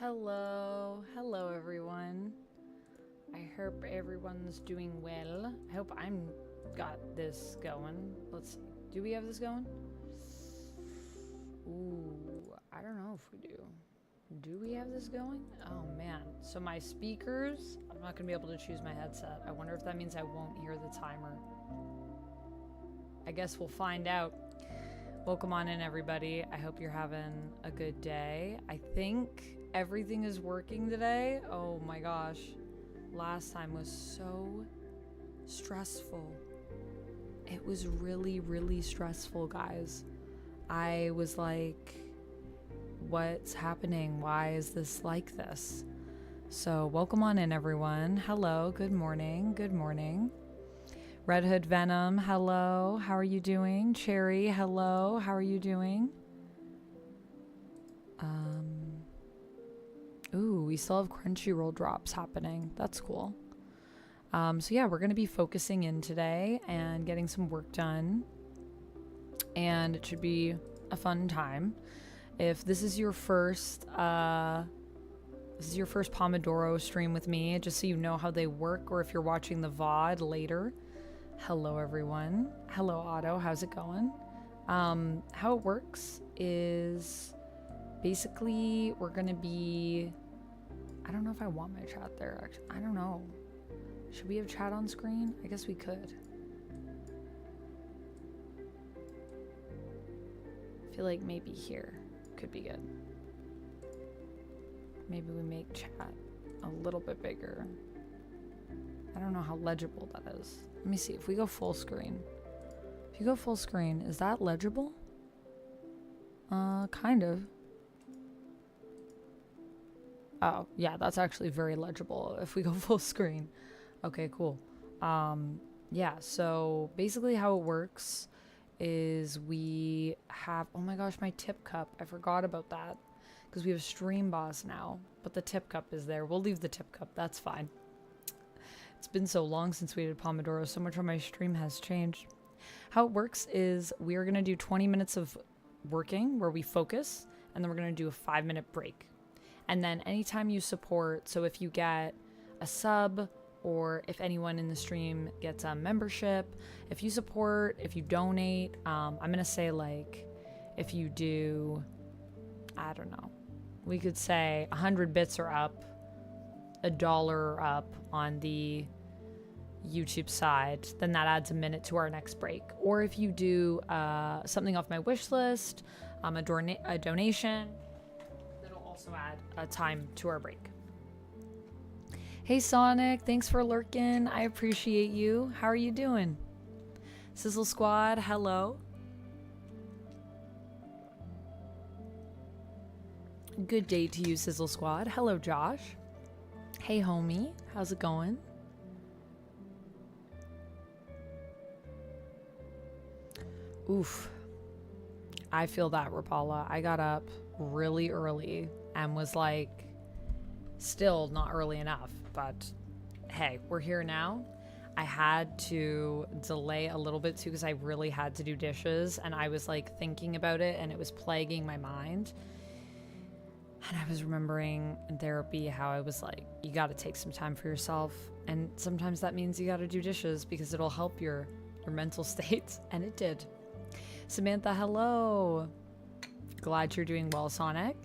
Hello everyone. I hope everyone's doing well. I hope I'm got this going. Let's see. Do we have this going? Ooh, I don't know if we do. Do we have this going? Oh man. So my speakers, I'm not gonna be able to choose my headset. I wonder if that means I won't hear the timer. I guess we'll find out. Welcome on in, everybody. I hope you're having a good day. I think everything is working today. Oh my gosh. Last time was so stressful. It was really stressful, guys. I was like, what's happening? Why is this like this? So welcome on in, everyone. Hello, good morning, good morning. Red Hood Venom, hello, how are you doing? Cherry, hello, how are you doing? Ooh, we still have Crunchyroll drops happening. That's cool. So yeah, we're going to be focusing in today and getting some work done. And it should be a fun time. If this is your first Pomodoro stream with me, just so you know how they work, or if you're watching the VOD later. Hello everyone. Hello Otto, how's it going? How it works is basically we're gonna be, I don't know if I want my chat there actually. I don't know. Should we have chat on screen? I guess we could. I feel like maybe here could be good. Maybe we make chat a little bit bigger. I don't know how legible that is. Let me see if we go full screen. If you go full screen, is that legible? Kind of. Oh, yeah, that's actually very legible if we go full screen. Okay, cool. Yeah, so basically how it works is we have, oh my gosh, my tip cup. I forgot about that because we have Stream Boss now, but the tip cup is there. We'll leave the tip cup. That's fine. It's been so long since we did Pomodoro. So much of my stream has changed. How it works is we are going to do 20 minutes of working where we focus, and then we're going to do a 5-minute break. And then anytime you support, so if you get a sub or if anyone in the stream gets a membership, if you support, if you donate, I'm going to say like if you do, I don't know, we could say 100 bits are up, $1 up on the YouTube side, then that adds a minute to our next break. Or if you do something off my wish list, a donation, that'll also add a time to our break. Hey Sonic, thanks for lurking. I appreciate you. How are you doing? Sizzle Squad, hello. Good day to you, Sizzle Squad. Hello, Josh. Hey homie, how's it going? Oof. I feel that, Rapala. I got up really early and was like, still not early enough, but hey, we're here now. I had to delay a little bit too because I really had to do dishes and I was like thinking about it and it was plaguing my mind. And I was remembering in therapy how I was like, you got to take some time for yourself. And sometimes that means you got to do dishes because it'll help your mental state. And it did. Samantha, hello. Glad you're doing well, Sonic.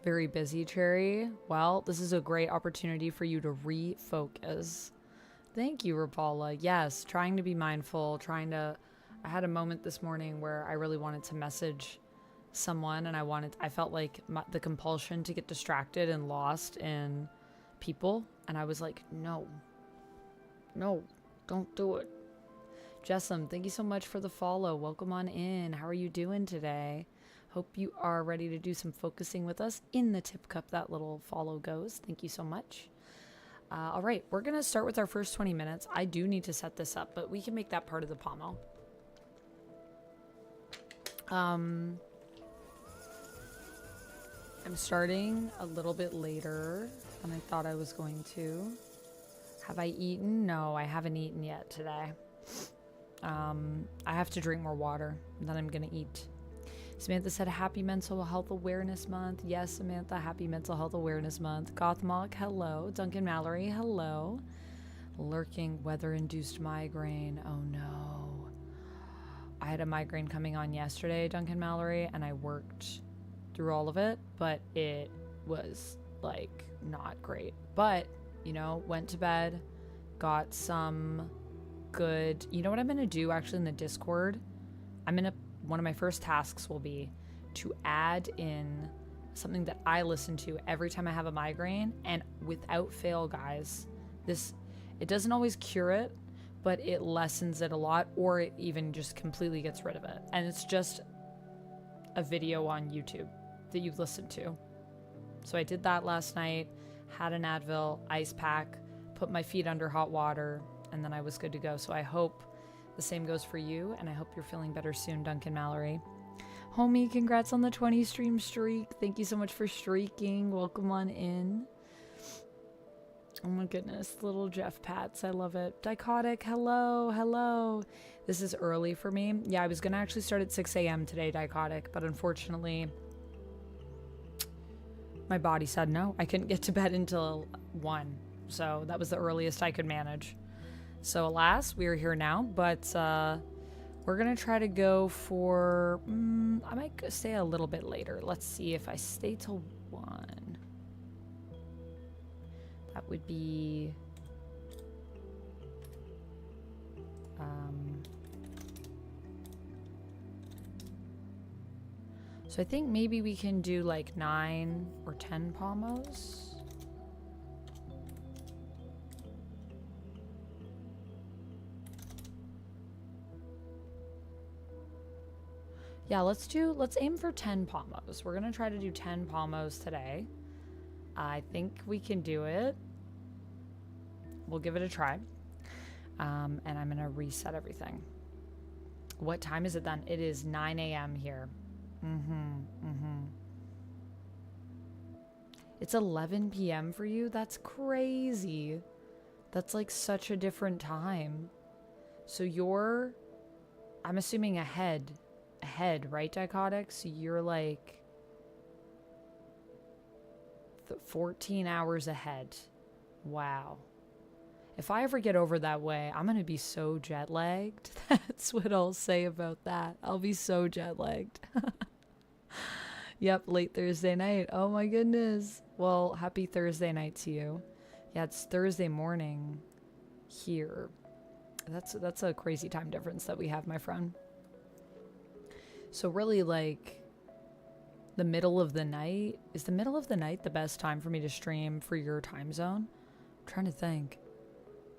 Very busy, Cherry. Well, this is a great opportunity for you to refocus. Thank you, Rapala. Yes, trying to be mindful, I had a moment this morning where I really wanted to message someone and I felt like the compulsion to get distracted and lost in people. And I was like, no, don't do it. Jessam, thank you so much for the follow. Welcome on in. How are you doing today? Hope you are ready to do some focusing with us. In the tip cup, that little follow goes. Thank you so much. All right, we're going to start with our first 20 minutes. I do need to set this up, but we can make that part of the pomo. I'm starting a little bit later than I thought I was going to. Have I eaten? No, I haven't eaten yet today. I have to drink more water, and then I'm gonna eat. Samantha said, happy Mental Health Awareness Month. Yes, Samantha, happy Mental Health Awareness Month. Gothmog, hello. Duncan Mallory, hello. Lurking weather-induced migraine. Oh no. I had a migraine coming on yesterday, Duncan Mallory, and I worked through all of it, but it was like not great. But, you know, went to bed, got some good, you know what I'm gonna do actually in the Discord? One of my first tasks will be to add in something that I listen to every time I have a migraine, and without fail, guys, it doesn't always cure it, but it lessens it a lot, or it even just completely gets rid of it. And it's just a video on YouTube that you listen to. So I did that last night, had an Advil, ice pack, put my feet under hot water, and then I was good to go. So I hope the same goes for you, and I hope you're feeling better soon, Duncan Mallory. Homie, congrats on the 20 stream streak. Thank you so much for streaking. Welcome on in. Oh my goodness, little Jeff Pats, I love it. Dichotic, hello, hello. This is early for me. Yeah, I was gonna actually start at 6 a.m. today, Dichotic, but unfortunately, my body said no. I couldn't get to bed until 1, so that was the earliest I could manage. So alas, we are here now, but we're gonna try to go for, I might stay a little bit later. Let's see if I stay till 1. That would be, so I think maybe we can do like 9 or 10 pomos. Yeah, let's aim for 10 pomos. We're gonna try to do 10 pomos today. I think we can do it. We'll give it a try. And I'm gonna reset everything. What time is it then? It is 9 a.m. here. It's 11 p.m. for you? That's crazy. That's like such a different time. So you're, I'm assuming ahead, right, Dichotic? So you're like 14 hours ahead. Wow. If I ever get over that way, I'm gonna be so jet lagged. That's what I'll say about that. I'll be so jet lagged. Yep, late Thursday night. Oh my goodness. Well, happy Thursday night to you. Yeah, it's Thursday morning here. That's a crazy time difference that we have, my friend. So really, like, the middle of the night, is the middle of the night the best time for me to stream for your time zone? I'm trying to think.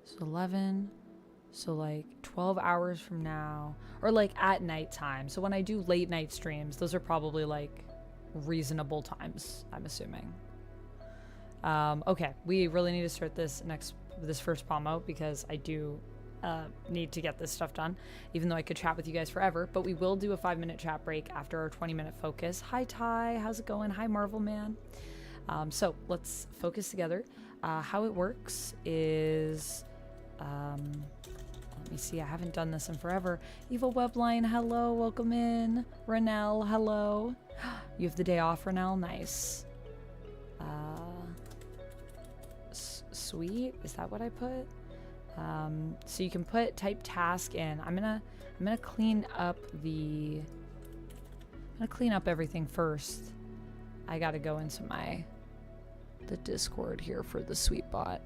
So 11, so like 12 hours from now, or like at nighttime. So when I do late night streams, those are probably like reasonable times, I'm assuming. Okay, we really need to start this first pomo because I do need to get this stuff done, even though I could chat with you guys forever. But we will do a 5-minute chat break after our 20-minute focus. Hi Ty, how's it going? Hi Marvel Man. So let's focus together. How it works is, let me see, I haven't done this in forever. Evil Webline, hello, welcome in. Renelle, hello. You have the day off, Renelle, nice. Sweet, is that what I put? So you can type task in. I'm gonna clean up everything first. I gotta go into the Discord here for the sweet bot.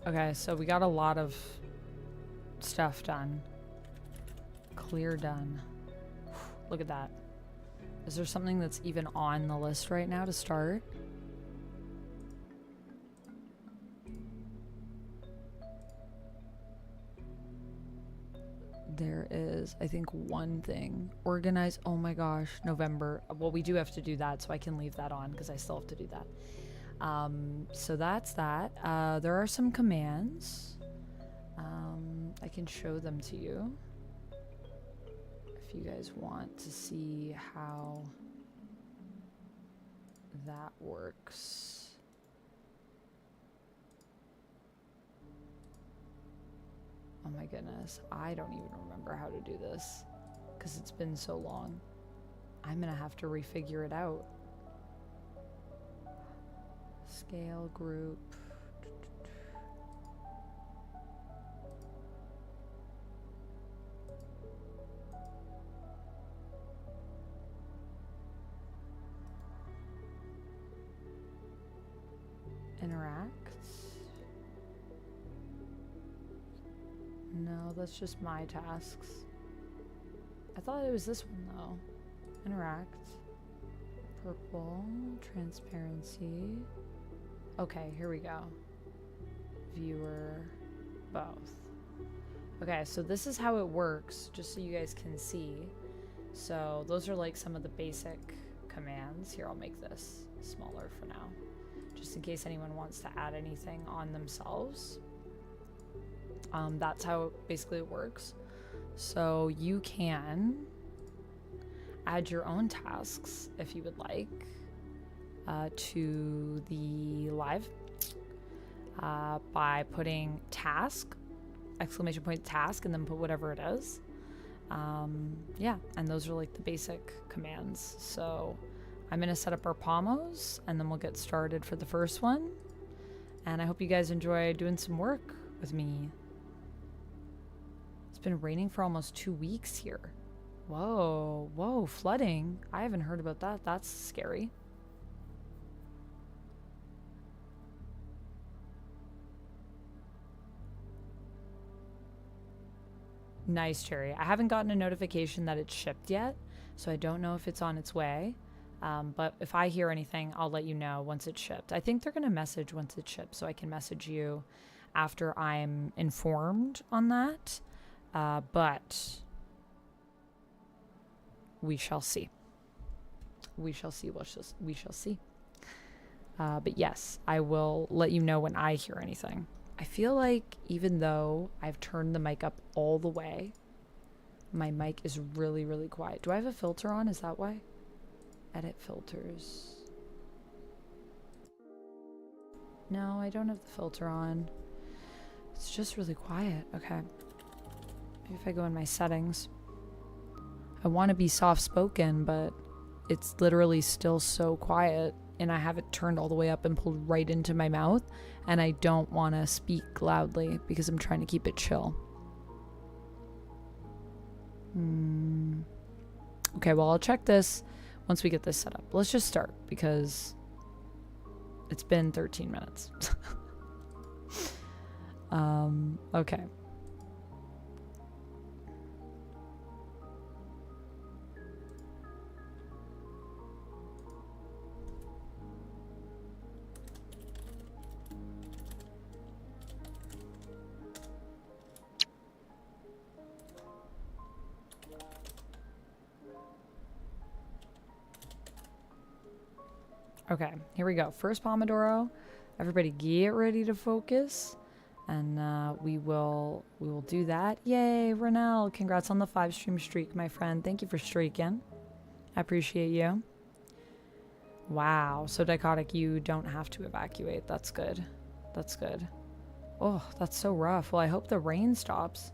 Okay, so we got a lot of stuff done. Clear done. Look at that. Is there something that's even on the list right now to start? There is, I think, one thing. Organize, oh my gosh, November. Well, we do have to do that, so I can leave that on because I still have to do that. So that's that. There are some commands. I can show them to you if you guys want to see how that works. Oh my goodness, I don't even remember how to do this because it's been so long. I'm gonna have to refigure it out. Scale group. Interact. No, that's just my tasks. I thought it was this one though. Interact. Purple. Transparency. Okay, here we go. Viewer. Both. Okay, so this is how it works, just so you guys can see. So those are like some of the basic commands. Here, I'll make this smaller for now, just in case anyone wants to add anything on themselves. That's how basically it works. So you can add your own tasks if you would like to the live by putting task, exclamation point task, and then put whatever it is. Yeah, and those are like the basic commands. So I'm gonna set up our pomos and then we'll get started for the first one. And I hope you guys enjoy doing some work with me. It's been raining for almost 2 weeks here. Whoa, whoa, flooding. I haven't heard about that. That's scary. Nice, Cherry. I haven't gotten a notification that it's shipped yet, so I don't know if it's on its way. But if I hear anything, I'll let you know once it's shipped. I think they're going to message once it's shipped, so I can message you after I'm informed on that. But we shall see. We shall see. We shall see. But yes, I will let you know when I hear anything. I feel like even though I've turned the mic up all the way, my mic is really, really quiet. Do I have a filter on? Is that why? Edit filters. No, I don't have the filter on. It's just really quiet. Okay. Maybe if I go in my settings. I want to be soft-spoken, but it's literally still so quiet. And I have it turned all the way up and pulled right into my mouth. And I don't want to speak loudly because I'm trying to keep it chill. Okay, well, I'll check this once we get this set up. Let's just start because it's been 13 minutes. Okay. Okay, here we go. First Pomodoro. Everybody get ready to focus. And we will do that. Yay, Renell. Congrats on the 5-stream streak, my friend. Thank you for streaking. I appreciate you. Wow, so Dichotic, you don't have to evacuate. That's good. That's good. Oh, that's so rough. Well, I hope the rain stops.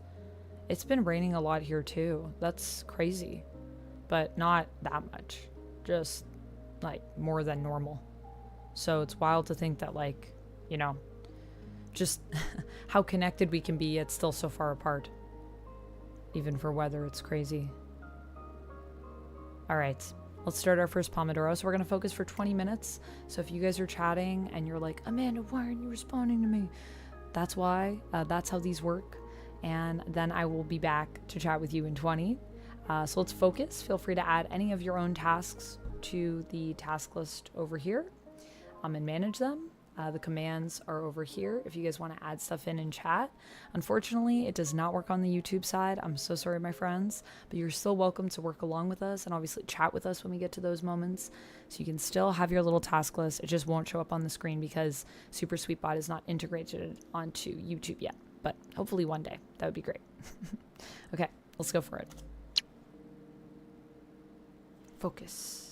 It's been raining a lot here too. That's crazy. But not that much. Just like more than normal. So it's wild to think that, like, you know, just how connected we can be yet still so far apart. Even for weather, it's crazy. All right, let's start our first Pomodoro. So we're gonna focus for 20 minutes. So if you guys are chatting and you're like, Amanda, why aren't you responding to me? That's why. That's how these work. And then I will be back to chat with you in 20. So let's focus. Feel free to add any of your own tasks to the task list over here and manage them. The commands are over here if you guys want to add stuff in chat. Unfortunately, it does not work on the YouTube side. I'm so sorry, my friends, but you're still welcome to work along with us and obviously chat with us when we get to those moments. So you can still have your little task list. It just won't show up on the screen because Super Sweetbot is not integrated onto YouTube yet, but hopefully one day. That would be great. Okay, let's go for it. Focus.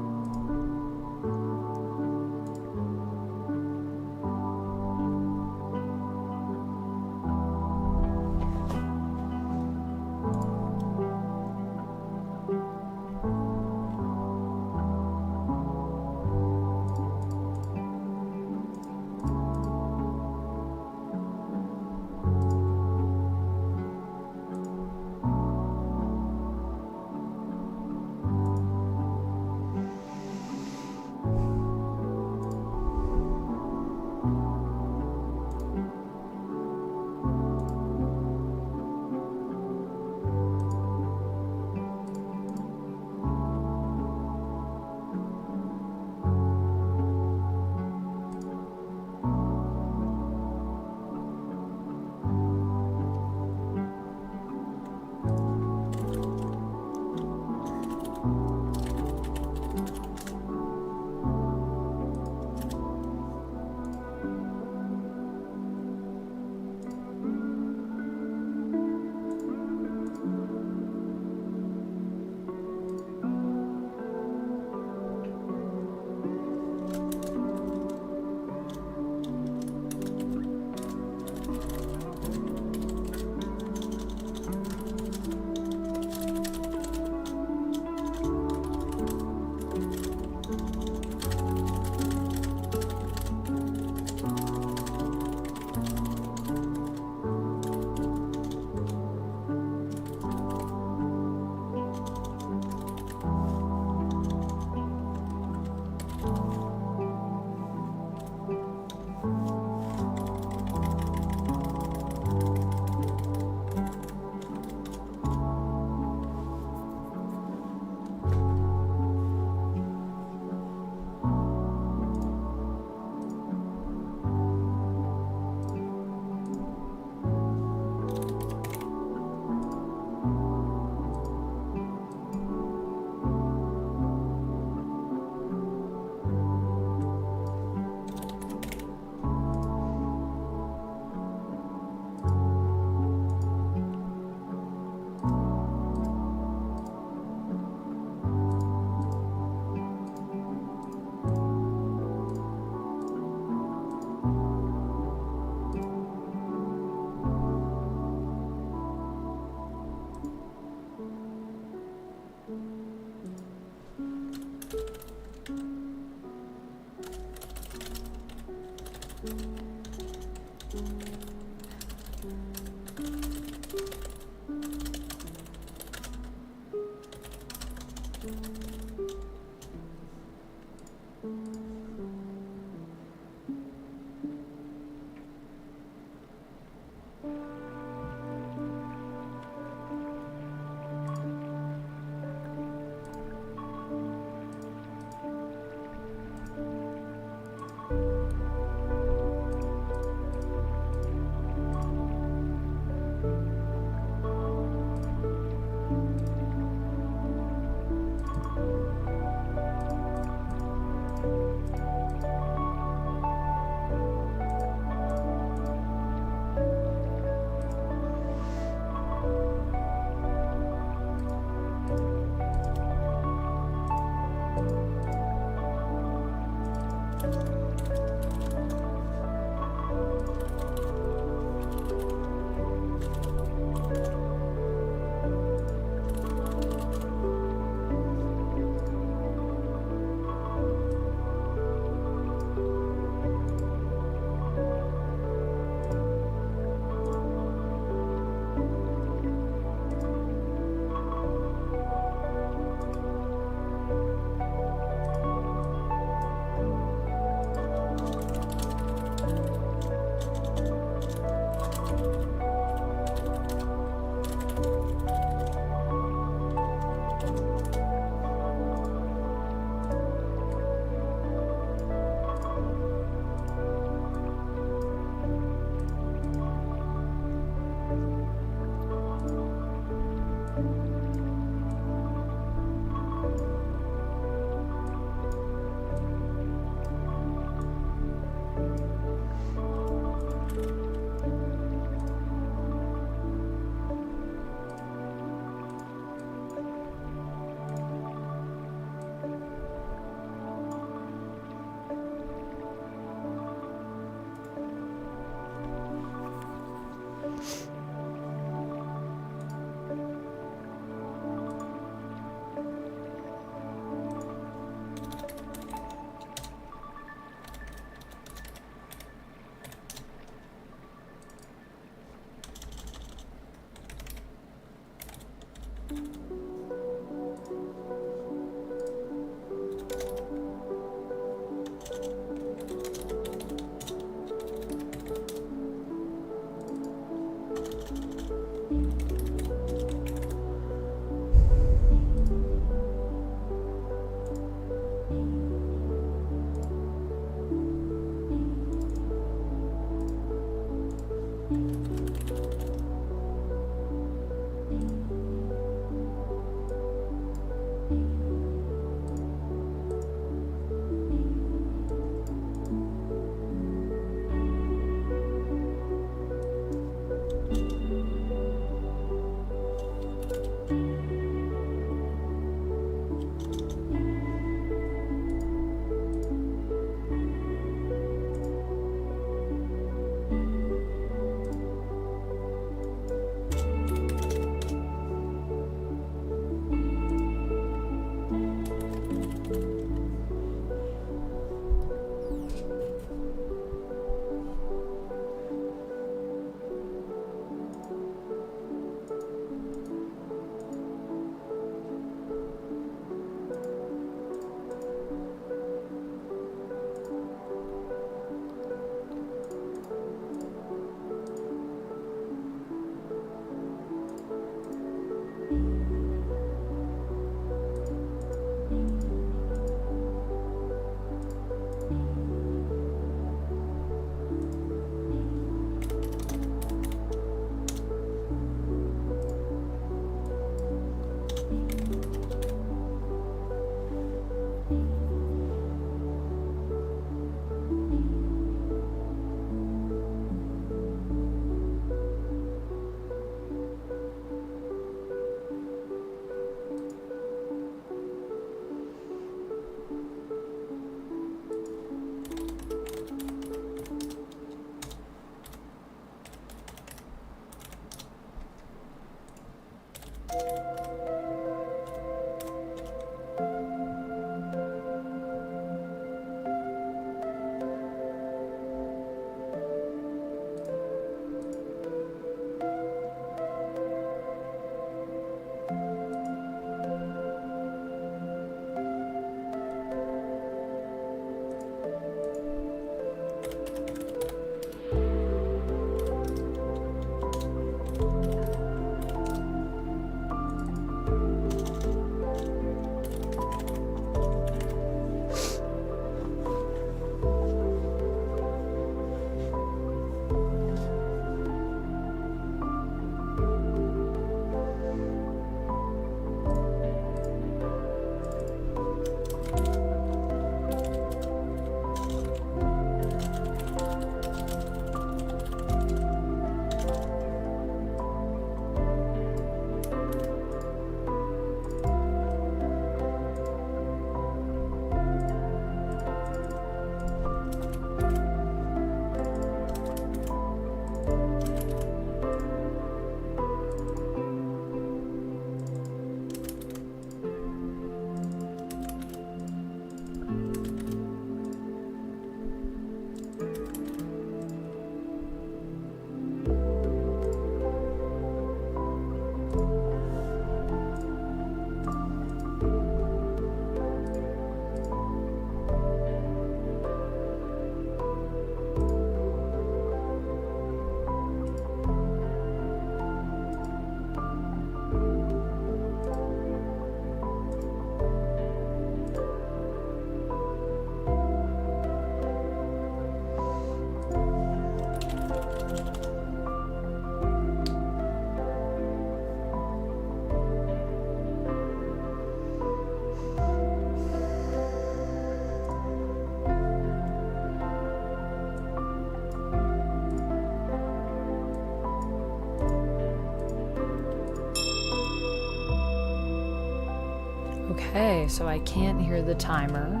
Okay, so I can't hear the timer.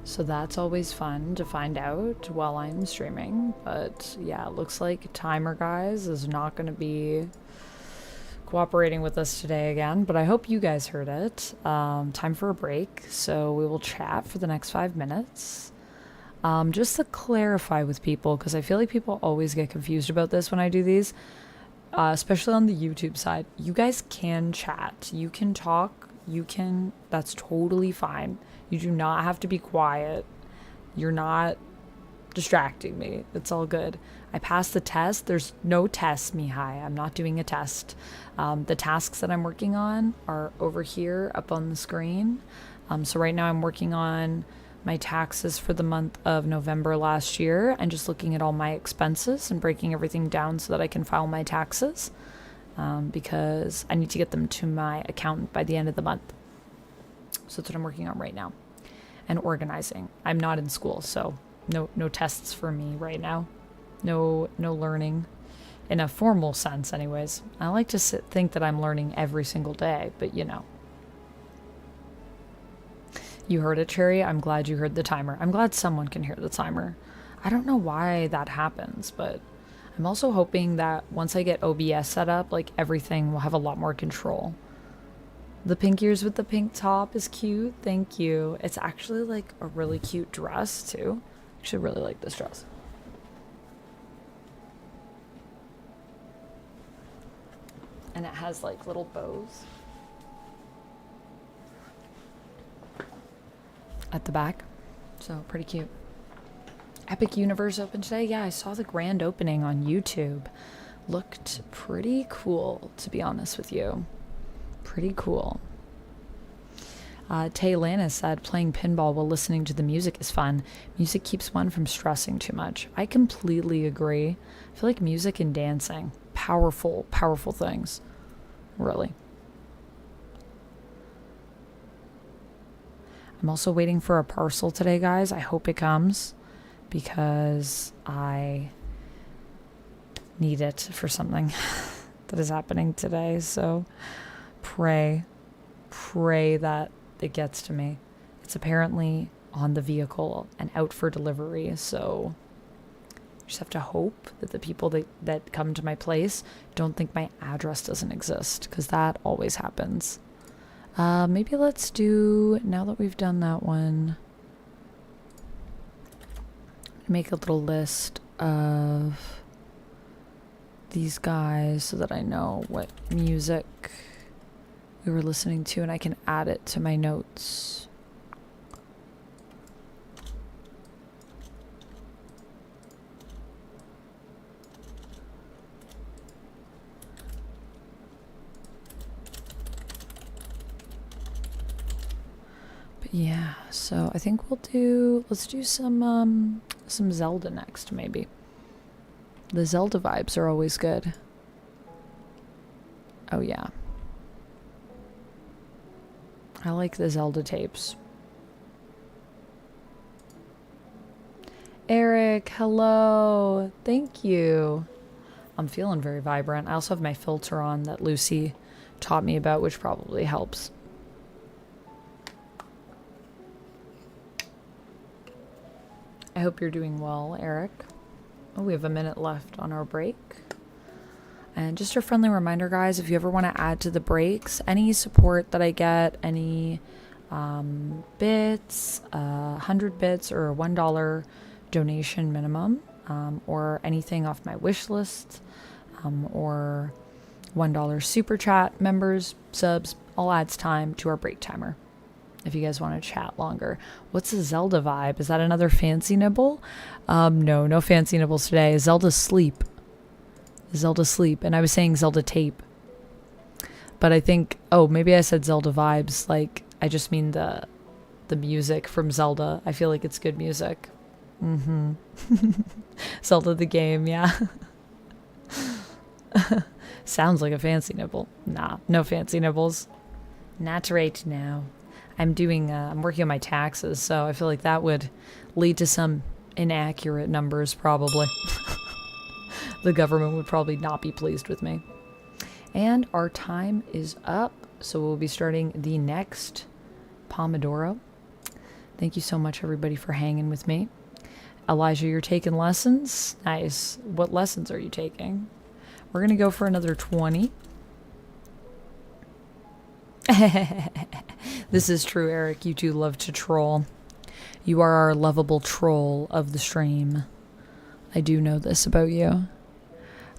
So that's always fun to find out while I'm streaming. But yeah, it looks like Timer Guys is not going to be cooperating with us today again. But I hope you guys heard it. Time for a break. So we will chat for the next 5 minutes. Just to clarify with people, because I feel like people always get confused about this when I do these, especially on the YouTube side. You guys can chat, you can talk, that's totally fine. You do not have to be quiet. You're not distracting me. It's all good. I passed the test. There's no test, Mihai. I'm not doing a test. The tasks that I'm working on are over here up on the screen. So right now I'm working on my taxes for the month of November last year and just looking at all my expenses and breaking everything down so that I can file my taxes, because I need to get them to my accountant by the end of the month. So that's what I'm working on right now. And organizing. I'm not in school, so no tests for me right now. No learning in a formal sense anyways. I like to think that I'm learning every single day, but you know. You heard it, Cherry. I'm glad you heard the timer. I'm glad someone can hear the timer. I don't know why that happens, but I'm also hoping that once I get OBS set up, like everything will have a lot more control. The pink ears with the pink top is cute. Thank you. It's actually like a really cute dress too. I actually really like this dress. And it has like little bows at the back. So pretty cute. Epic Universe opened today. Yeah, I saw the grand opening on YouTube. Looked pretty cool, to be honest with you. Pretty cool. Tay Lana said playing pinball while listening to the music is fun. Music keeps one from stressing too much. I completely agree. I feel like music and dancing, powerful things. Really. I'm also waiting for a parcel today, guys. I hope it comes because I need it for something that is happening today. So pray that it gets to me. It's apparently on the vehicle and out for delivery, so I just have to hope that the people that come to my place don't think my address doesn't exist, because that always happens. Maybe let's do, now that we've done that one, make a little list of these guys so that I know what music we were listening to and I can add it to my notes. Yeah, so I think let's do some Zelda next, maybe. The Zelda vibes are always good. Oh yeah. I like the Zelda tapes. Eric, hello. Thank you. I'm feeling very vibrant. I also have my filter on that Lucy taught me about, which probably helps. I hope you're doing well, Eric. Oh, we have a minute left on our break. And just a friendly reminder, guys, if you ever want to add to the breaks, any support that I get, any bits, 100 bits or a $1 donation minimum, or anything off my wish list, or $1 super chat, members, subs, all adds time to our break timer. If you guys want to chat longer. What's a Zelda vibe? Is that another fancy nibble? No fancy nibbles today. Zelda sleep. Zelda sleep. And I was saying Zelda tape. But I think, oh, maybe I said Zelda vibes. Like, I just mean the music from Zelda. I feel like it's good music. Zelda the game, yeah. Sounds like a fancy nibble. Nah, no fancy nibbles. Not right now. I'm working on my taxes, so I feel like that would lead to some inaccurate numbers, probably. The government would probably not be pleased with me. And our time is up, so we'll be starting the next Pomodoro. Thank you so much, everybody, for hanging with me. Elijah, you're taking lessons? Nice. What lessons are you taking? We're going to go for another 20. This is true, Eric. You do love to troll. You are our lovable troll of the stream. I do know this about you.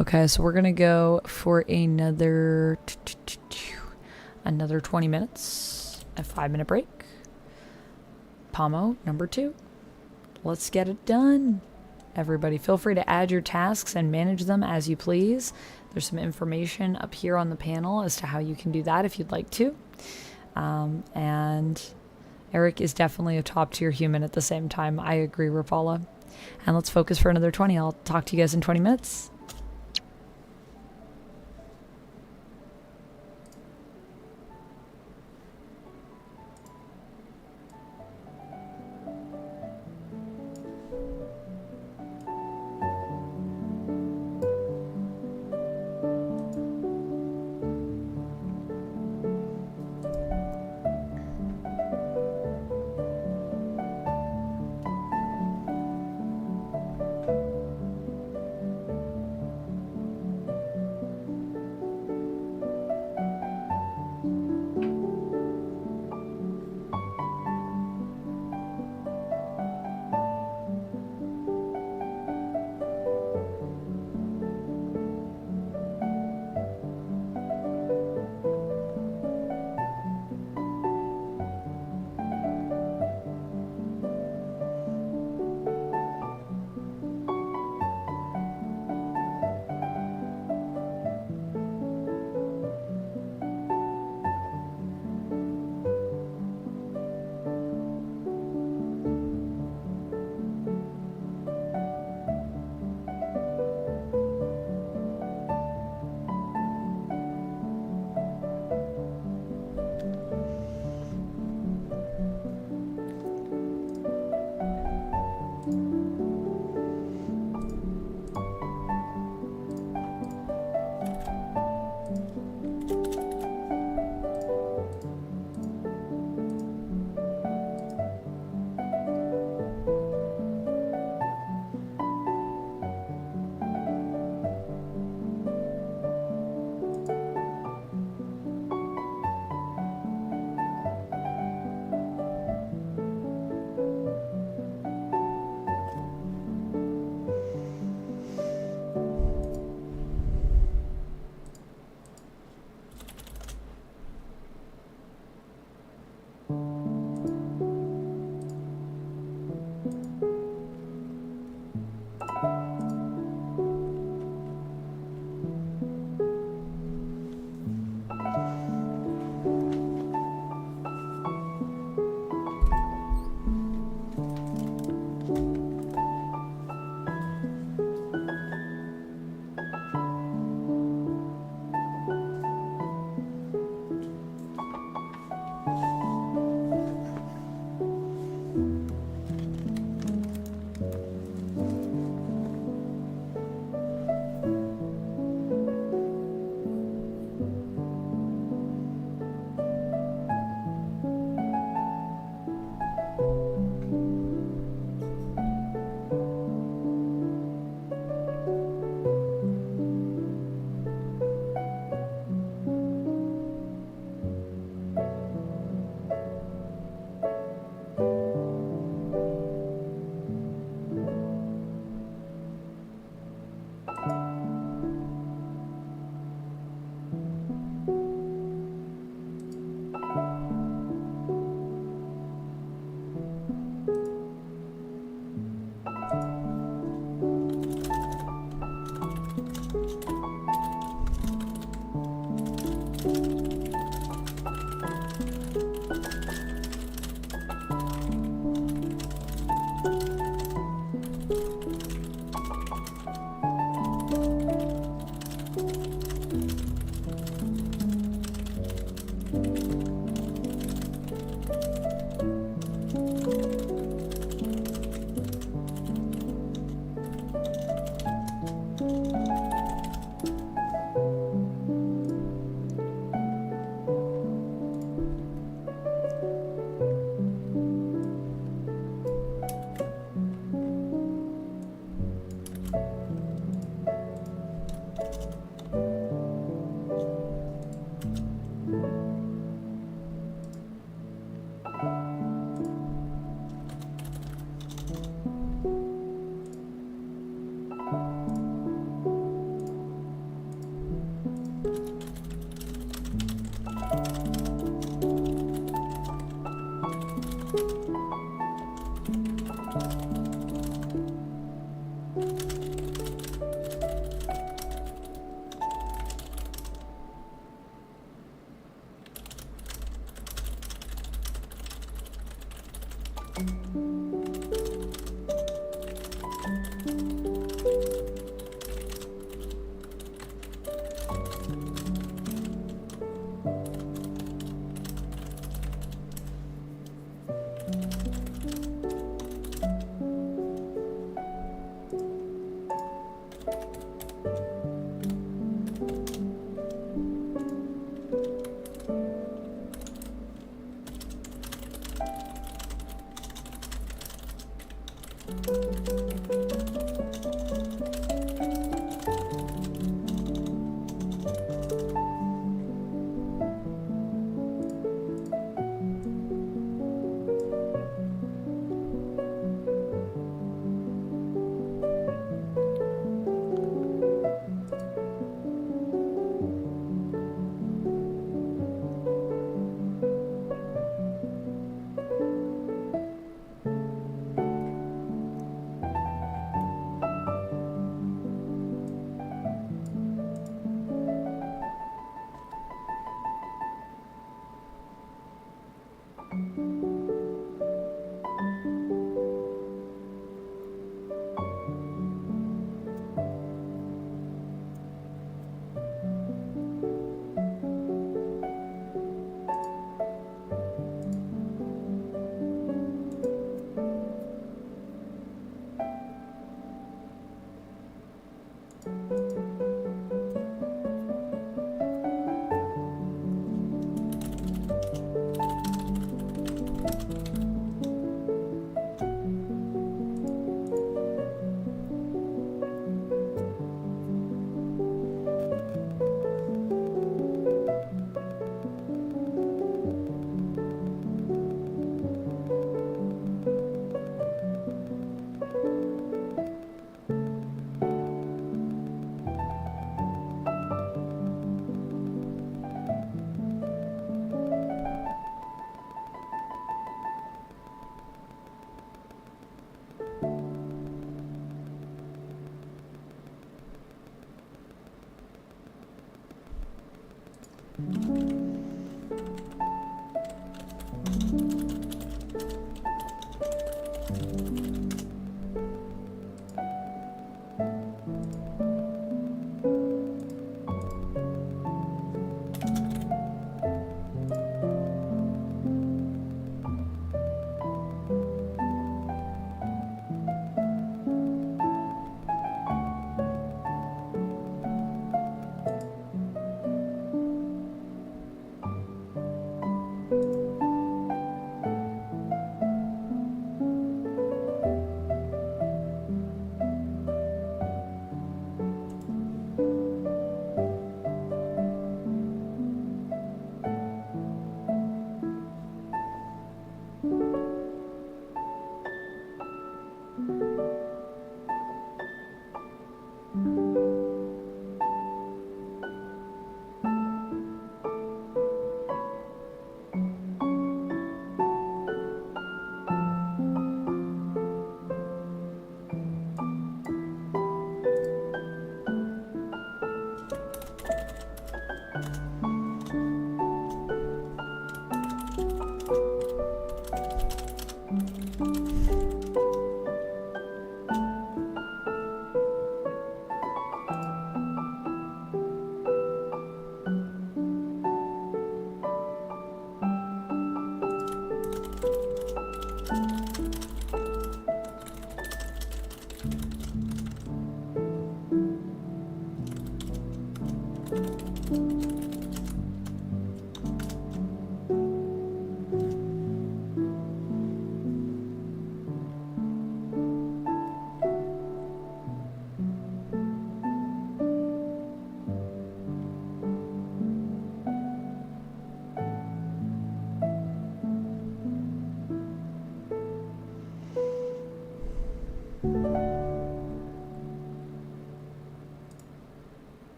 Okay, so we're gonna go for another 20 minutes. A 5-minute break. Pomo number 2. Let's get it done. Everybody, feel free to add your tasks and manage them as you please. There's some information up here on the panel as to how you can do that if you'd like to. And Eric is definitely a top tier human at the same time. I agree, Rapala. And let's focus for another 20. I'll talk to you guys in 20 minutes.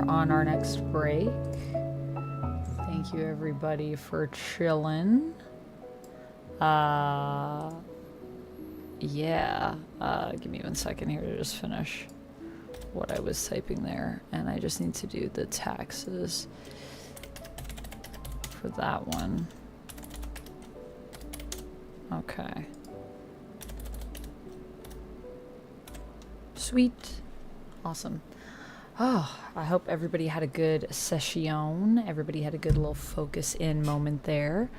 On our next break. Thank you everybody for chilling. Yeah. Give me 1 second here to just finish what I was typing there, and I just need to do the taxes for that one. Okay. Sweet. Awesome. Oh, I hope everybody had a good session. Everybody had a good little focus in moment there.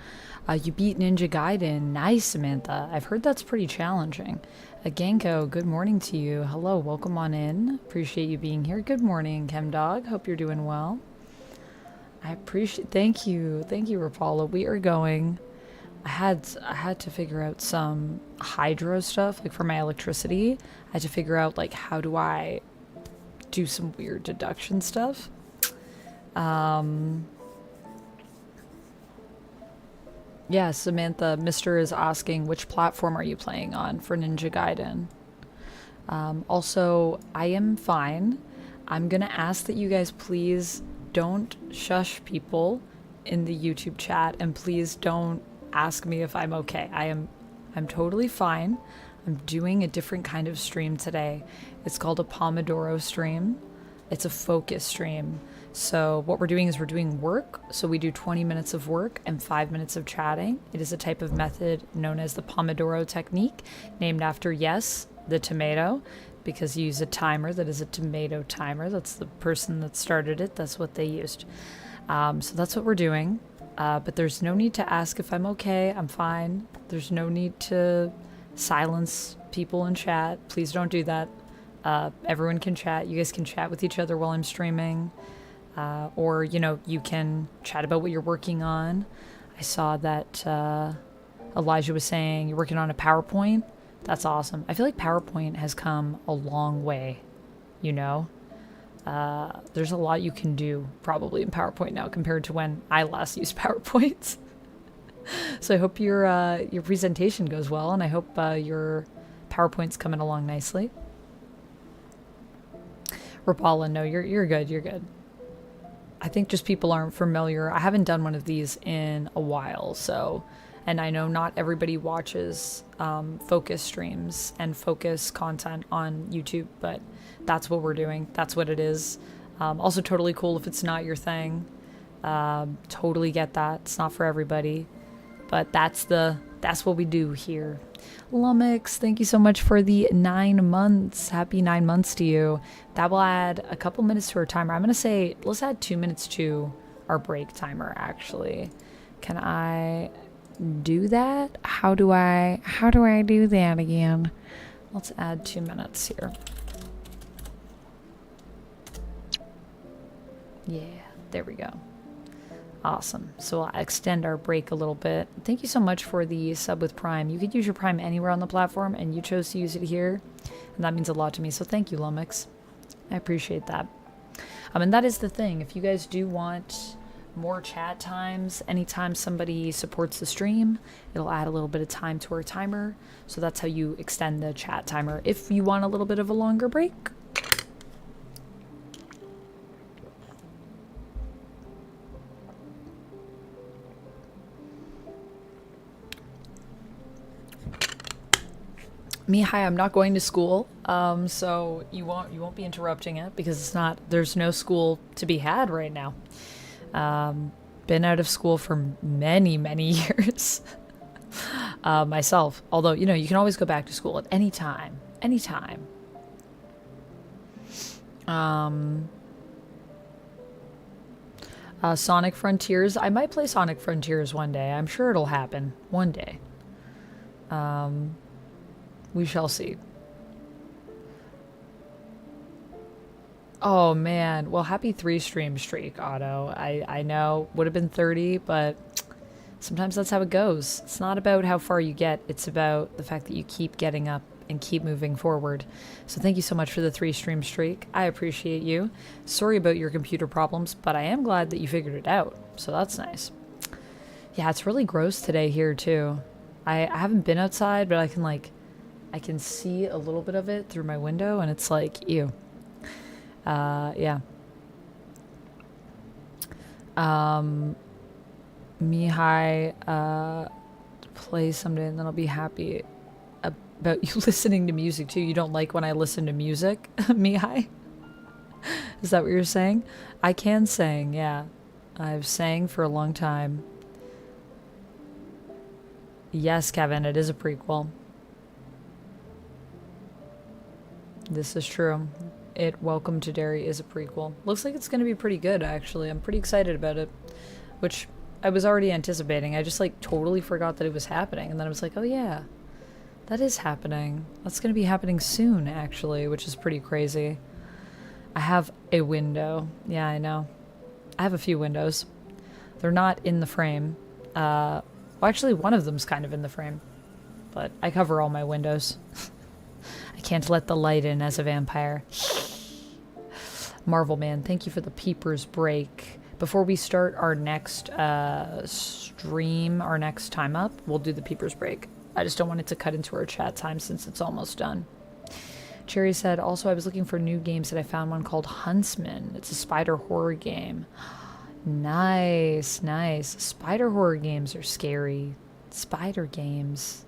You beat Ninja Gaiden. Nice, Samantha. I've heard that's pretty challenging. Genko, good morning to you. Hello, welcome on in. Appreciate you being here. Good morning, ChemDog. Hope you're doing well. I appreciate. Thank you, Rapala. We are going. I had to figure out some hydro stuff, like for my electricity. I had to figure out like how do I do some weird deduction stuff. Yeah, Samantha, Mr. is asking which platform are you playing on for Ninja Gaiden? Also, I am fine. I'm gonna ask that you guys please don't shush people in the YouTube chat, and please don't ask me if I'm okay. I'm totally fine. I'm doing a different kind of stream today. It's called a pomodoro stream. It's a focus stream. So what we're doing is we're doing work. So we do 20 minutes of work and 5 minutes of chatting. It is a type of method known as the pomodoro technique, named after, yes, the tomato, because you use a timer that is a tomato timer. That's the person that started it. That's what they used. So that's what we're doing. But there's no need to ask if I'm okay. I'm fine. There's no need to silence people in chat. Please don't do that. Everyone can chat. You guys can chat with each other while I'm streaming. Or, you know, you can chat about what you're working on. I saw that Elijah was saying you're working on a PowerPoint. That's awesome. I feel like PowerPoint has come a long way, you know? There's a lot you can do probably in PowerPoint now compared to when I last used PowerPoint. So I hope your presentation goes well, and I hope your PowerPoint's coming along nicely. Rapala, no, you're good, you're good. I think just people aren't familiar. I haven't done one of these in a while, so, and I know not everybody watches focus streams and focus content on YouTube, but that's what we're doing. That's what it is. Also totally cool if it's not your thing. Totally get that. It's not for everybody, but that's what we do here. Lumix, thank you so much for the 9 months. Happy 9 months to you. That will add a couple minutes to our timer. I'm gonna say let's add 2 minutes to our break timer. Actually, can I do that? How do I do that again? Let's add 2 minutes here. Yeah, there we go. Awesome. So I'll extend our break a little bit. Thank you so much for the sub with Prime. You could use your Prime anywhere on the platform, and you chose to use it here, and that means a lot to me. So thank you, Lumix. I appreciate that. And that is the thing. If you guys do want more chat times, anytime somebody supports the stream, it'll add a little bit of time to our timer. So that's how you extend the chat timer. If you want a little bit of a longer break, Mihai, I'm not going to school, so you won't be interrupting it because there's no school to be had right now. Been out of school for many years myself. Although, you know, you can always go back to school at any time, Sonic Frontiers. I might play Sonic Frontiers one day. I'm sure it'll happen one day. We shall see. Oh man, well, happy 3 stream streak, Otto. I know, would have been 30, but sometimes that's how it goes. It's not about how far you get, it's about the fact that you keep getting up and keep moving forward. So thank you so much for the 3 stream streak. I appreciate you. Sorry about your computer problems, but I am glad that you figured it out. So that's nice. Yeah, it's really gross today here too. I haven't been outside, but I can see a little bit of it through my window, and it's like, ew. Yeah. Mihai, play someday, and then I'll be happy about you listening to music too. You don't like when I listen to music, Mihai? Is that what you're saying? I can sing, yeah. I've sang for a long time. Yes, Kevin, it is a prequel. This is true. Welcome to Derry is a prequel. Looks like it's going to be pretty good, actually. I'm pretty excited about it, which I was already anticipating. I just, like, totally forgot that it was happening, and then I was like, oh, yeah, that is happening. That's going to be happening soon, actually, which is pretty crazy. I have a window. Yeah, I know. I have a few windows. They're not in the frame. Well, actually, one of them's kind of in the frame, but I cover all my windows. I can't let the light in as a vampire. Marvel Man, thank you for the peepers break. Before we start our next stream, our next time up, we'll do the peepers break. I just don't want it to cut into our chat time since it's almost done. Cherry said, also, I was looking for new games and I found one called Huntsman. It's a spider horror game. Nice, nice. Spider horror games are scary. Spider games.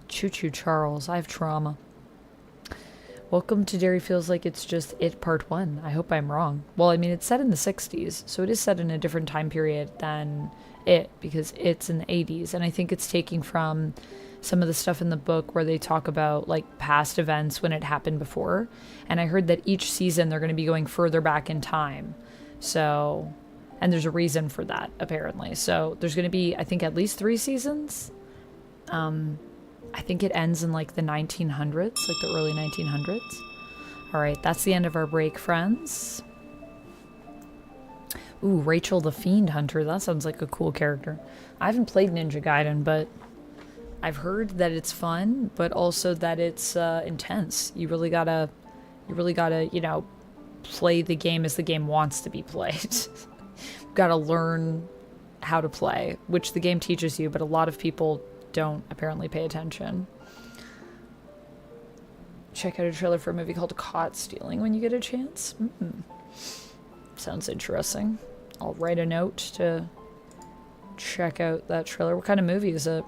Choo choo, Charles. I have trauma. Welcome to Dairy Feels Like It's Just It Part 1. I hope I'm wrong. Well, I mean, it's set in the 60s, so it is set in a different time period than It, because it's in the 80s. And I think it's taking from some of the stuff in the book where they talk about, like, past events when it happened before. And I heard that each season they're going to be going further back in time. So, and there's a reason for that, apparently. So there's going to be, I think, at least 3 seasons. I think it ends in like the 1900s, like the early 1900s. All right, that's the end of our break, friends. Ooh, Rachel the Fiend Hunter. That sounds like a cool character. I haven't played Ninja Gaiden, but I've heard that it's fun, but also that it's intense. You really gotta, you know, play the game as the game wants to be played. Gotta learn how to play, which the game teaches you, but a lot of people don't apparently pay attention. Check out a trailer for a movie called Caught Stealing when you get a chance. Sounds interesting. I'll write a note to check out that trailer. What kind of movie is it?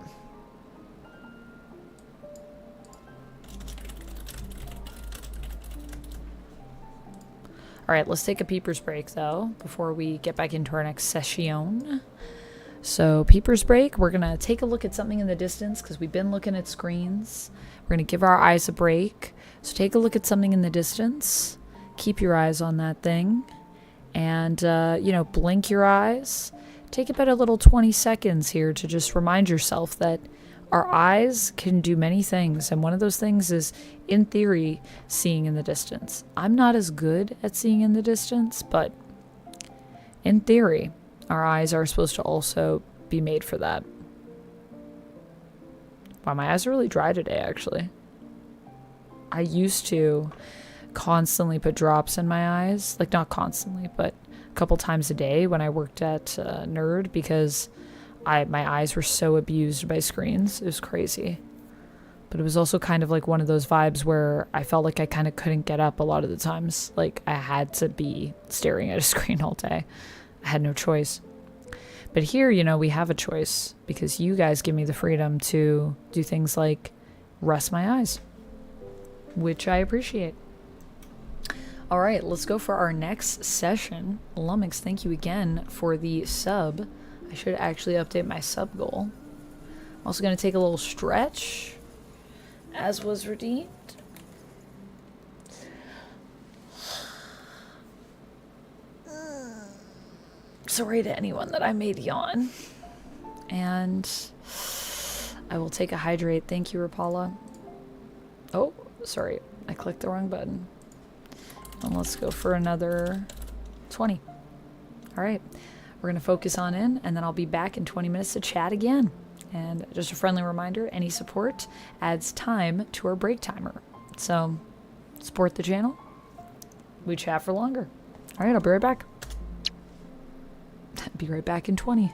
Alright, let's take a peepers break though before we get back into our next session. So, peepers break, we're going to take a look at something in the distance because we've been looking at screens. We're going to give our eyes a break. So, take a look at something in the distance. Keep your eyes on that thing. And, you know, blink your eyes. Take about a little 20 seconds here to just remind yourself that our eyes can do many things. And one of those things is, in theory, seeing in the distance. I'm not as good at seeing in the distance, but in theory, our eyes are supposed to also be made for that. Wow, my eyes are really dry today, actually. I used to constantly put drops in my eyes. Like, not constantly, but a couple times a day when I worked at Nerd, because my eyes were so abused by screens. It was crazy. But it was also kind of like one of those vibes where I felt like I kind of couldn't get up a lot of the times. Like, I had to be staring at a screen all day. I had no choice. But here, you know, we have a choice because you guys give me the freedom to do things like rest my eyes, which I appreciate. All right, let's go for our next session. Lumix, thank you again for the sub. I should actually update my sub goal. I'm also going to take a little stretch, as was redeemed. Sorry to anyone that I made yawn. And I will take a hydrate. Thank you, Rapala. Oh, sorry. I clicked the wrong button. And let's go for another 20. All right. We're going to focus on in, and then I'll be back in 20 minutes to chat again. And just a friendly reminder, any support adds time to our break timer. So, support the channel. We chat for longer. All right, I'll be right back. Be right back in 20.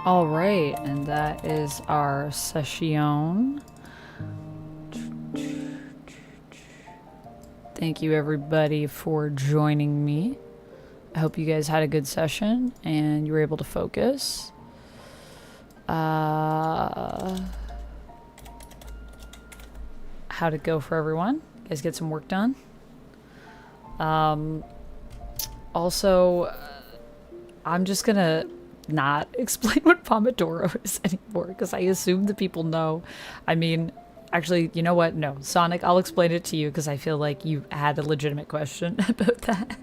All right, and that is our session. Thank you everybody for joining me. I hope you guys had a good session and you were able to focus. How'd it go for everyone? You guys get some work done? Also, I'm just gonna not explain what pomodoro is anymore because I assume the people know. I mean, actually, you know what? No, Sonic, I'll explain it to you because I feel like you had a legitimate question about that.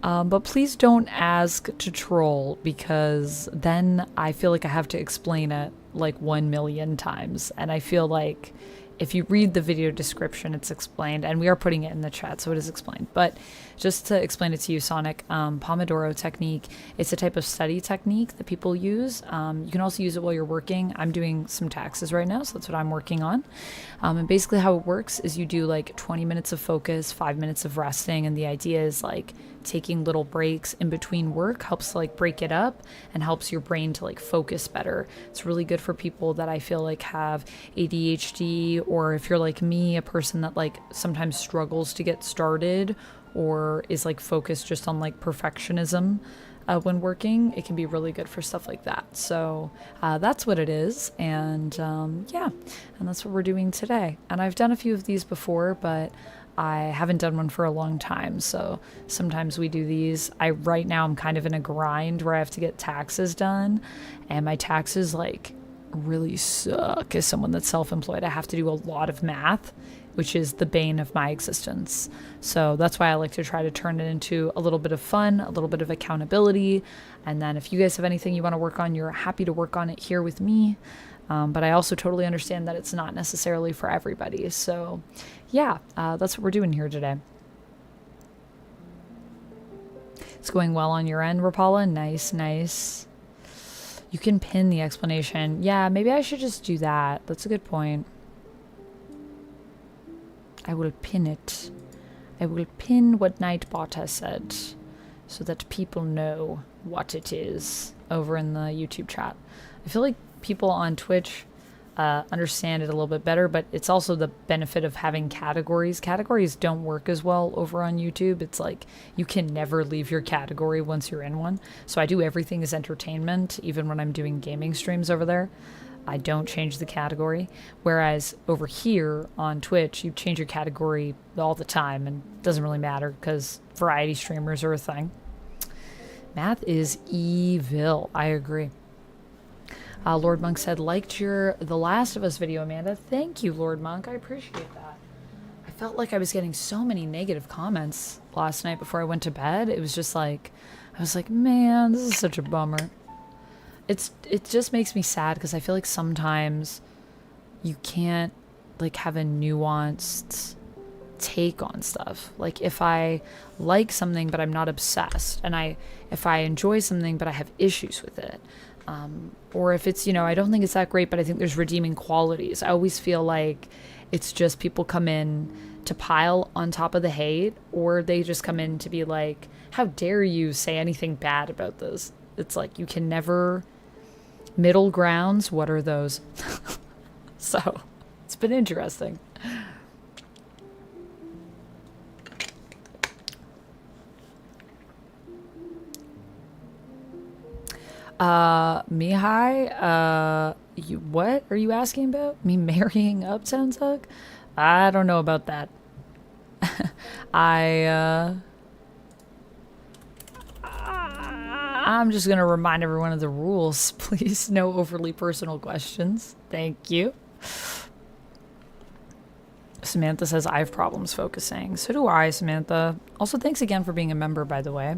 But please don't ask to troll because then I feel like I have to explain it like 1 million times. And I feel like if you read the video description, it's explained, and we are putting it in the chat, so it is explained. But just to explain it to you, Sonic, Pomodoro technique, it's a type of study technique that people use. You can also use it while you're working. I'm doing some taxes right now, so that's what I'm working on. And basically how it works is you do like 20 minutes of focus, 5 minutes of resting, and the idea is like taking little breaks in between work helps to like break it up and helps your brain to like focus better. It's really good for people that I feel like have ADHD, or if you're like me, a person that like sometimes struggles to get started or is like focused just on like perfectionism when working. It can be really good for stuff like that. So that's what it is. And yeah, and that's what we're doing today. And I've done a few of these before, but I haven't done one for a long time, so sometimes we do these. Right now I'm kind of in a grind where I have to get taxes done, and my taxes like really suck. As someone that's self-employed, I have to do a lot of math, which is the bane of my existence. So that's why I like to try to turn it into a little bit of fun, a little bit of accountability. And then if you guys have anything you want to work on, you're happy to work on it here with me. But I also totally understand that it's not necessarily for everybody. So yeah, that's what we're doing here today. It's going well on your end, Rapala. Nice, nice. You can pin the explanation. Yeah, maybe I should just do that. That's a good point. I will pin it. I will pin what Nightbot has said so that people know what it is over in the YouTube chat. I feel like people on Twitch understand it a little bit better, but it's also the benefit of having categories. Categories don't work as well over on YouTube. It's like you can never leave your category once you're in one. So I do everything as entertainment, even when I'm doing gaming streams over there. I don't change the category. Whereas over here on Twitch, you change your category all the time, and it doesn't really matter because variety streamers are a thing. Math is evil. I agree. Lord Monk said, liked your The Last of Us video, Amanda. Thank you, Lord Monk. I appreciate that. I felt like I was getting so many negative comments last night before I went to bed. It was just like, I was like, man, this is such a bummer. It just makes me sad because I feel like sometimes you can't like have a nuanced take on stuff. Like if I like something but I'm not obsessed, and if I enjoy something but I have issues with it, or if it's, you know, I don't think it's that great but I think there's redeeming qualities, I always feel like it's just people come in to pile on top of the hate, or they just come in to be like, how dare you say anything bad about this. It's like you can never middle grounds. What are those? So it's been interesting. Mihai, what are you asking about? Me marrying Uptown Tug? I don't know about that. I'm just going to remind everyone of the rules. Please, no overly personal questions. Thank you. Samantha says, I have problems focusing. So do I, Samantha. Also, thanks again for being a member, by the way.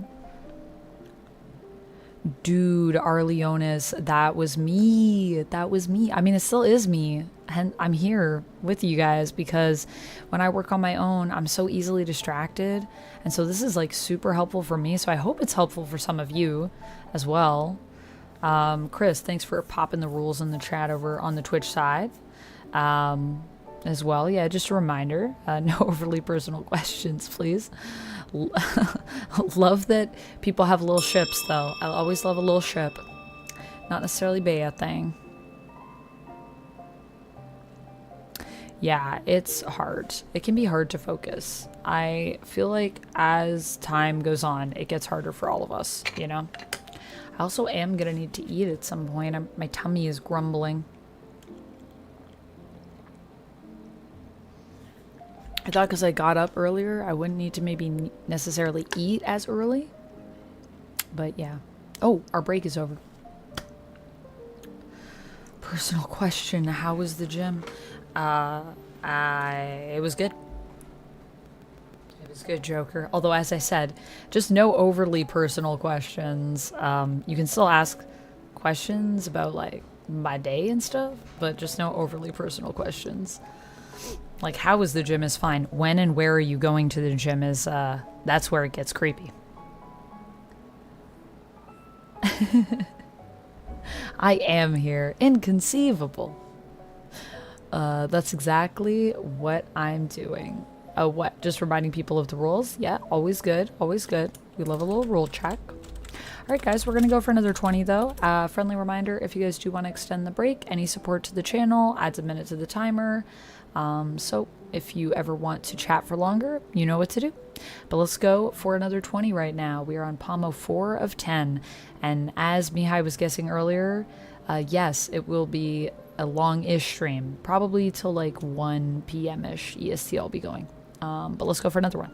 Dude, Arleonis, that was me. That was me. I mean, it still is me. And I'm here with you guys because when I work on my own, I'm so easily distracted. And so this is like super helpful for me. So I hope it's helpful for some of you as well. Chris, thanks for popping the rules in the chat over on the Twitch side as well. Yeah, just a reminder, no overly personal questions, please. Love that people have little ships, though. I always love a little ship. Not necessarily be a thing. Yeah, it's hard. It can be hard to focus. I feel like as time goes on, it gets harder for all of us, you know? I also am gonna need to eat at some point. My tummy is grumbling. I thought because I got up earlier, I wouldn't need to maybe necessarily eat as early. But yeah. Oh, our break is over. Personal question. How was the gym? It was good. It was good, Joker. Although, as I said, just no overly personal questions. You can still ask questions about, like, my day and stuff, but just no overly personal questions. Like, how is the gym is fine. When and where are you going to the gym is, that's where it gets creepy. I am here. Inconceivable. That's exactly what I'm doing. What? Just reminding people of the rules? Yeah, always good. Always good. We love a little rule check. Alright guys, we're going to go for another 20 though. Friendly reminder, if you guys do want to extend the break, any support to the channel adds a minute to the timer. So if you ever want to chat for longer, you know what to do. But let's go for another 20 right now. We are on Pomo 4 of 10. And as Mihai was guessing earlier, yes, it will be a long-ish stream. Probably till like 1 p.m.-ish EST I'll be going. But let's go for another one.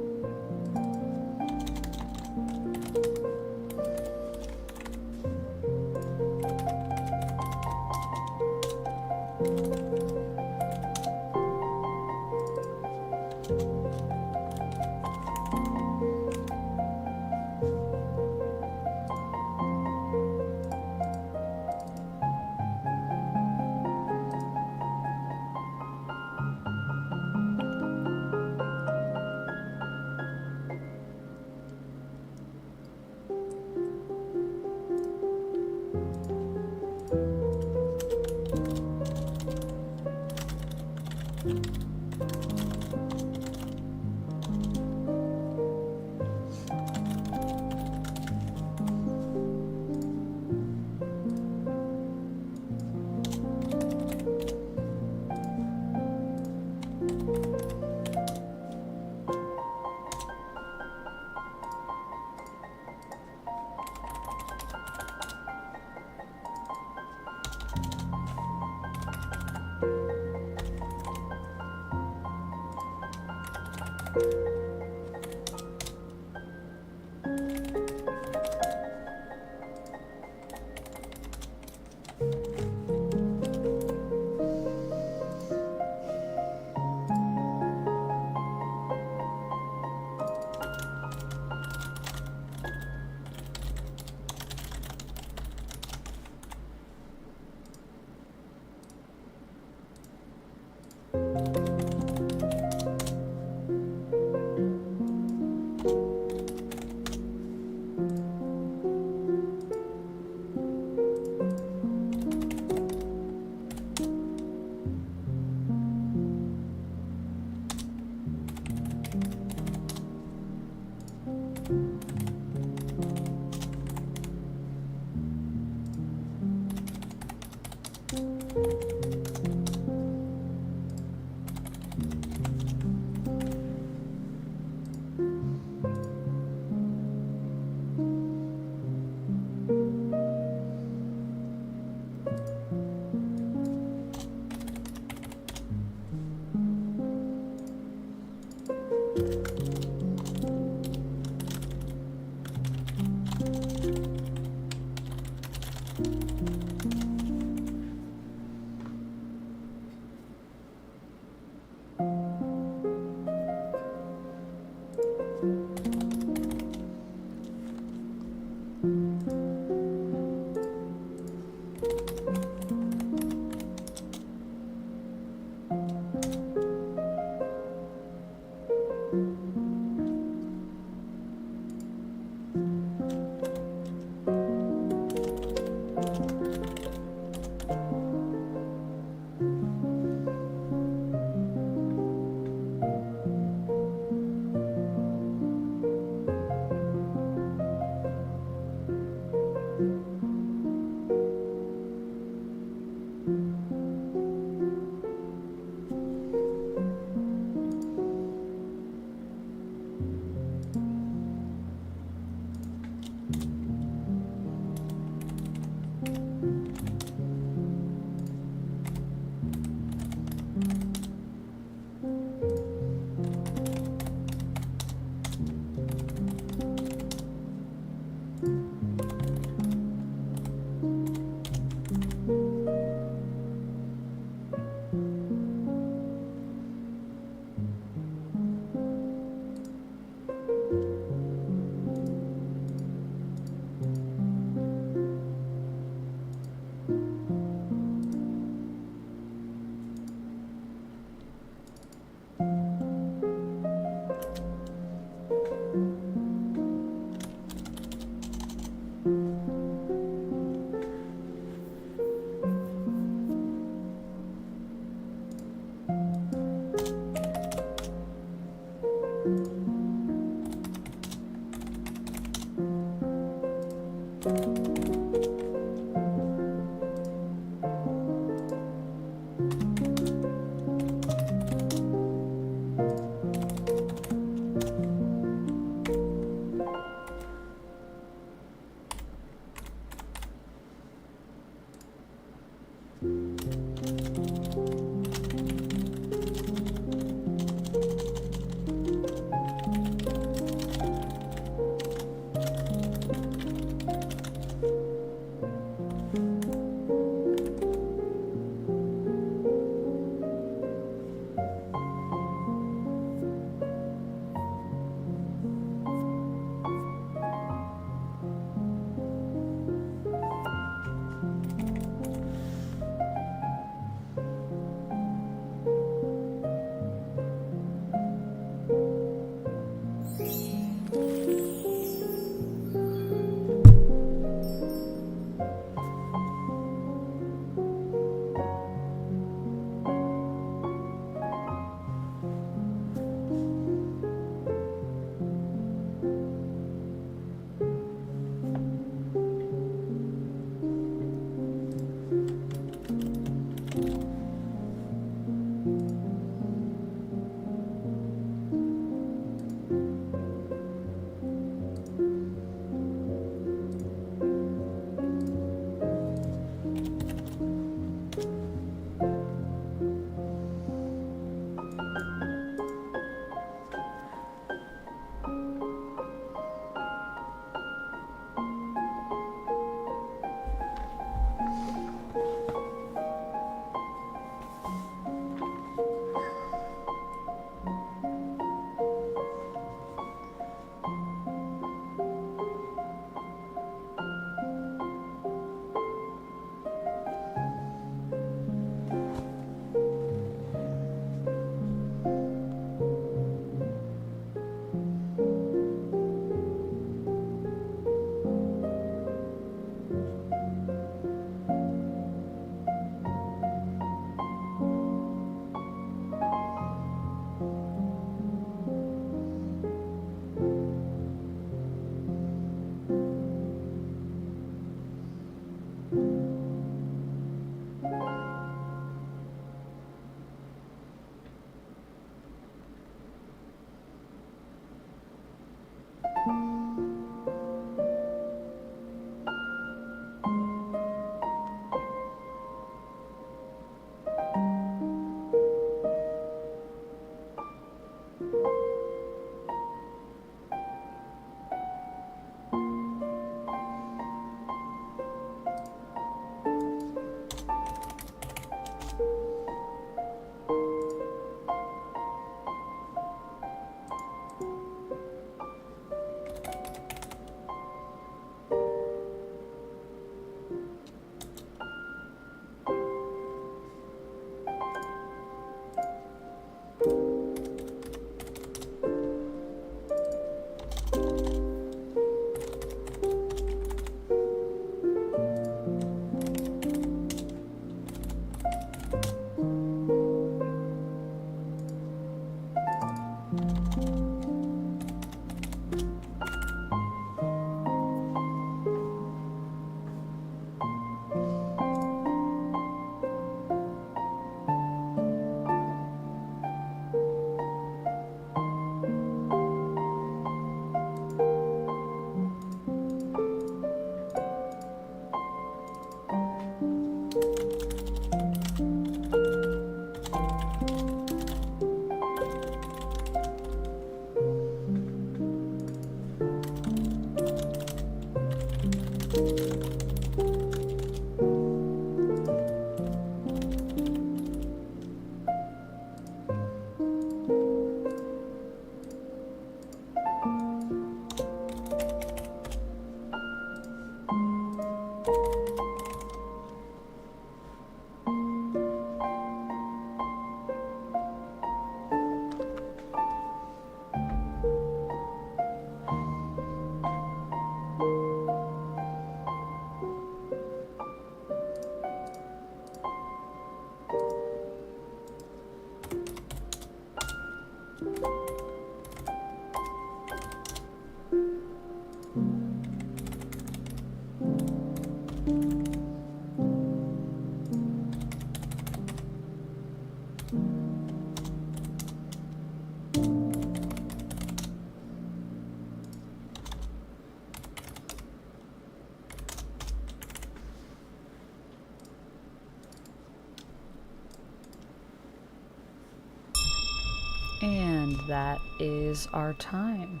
And that is our time.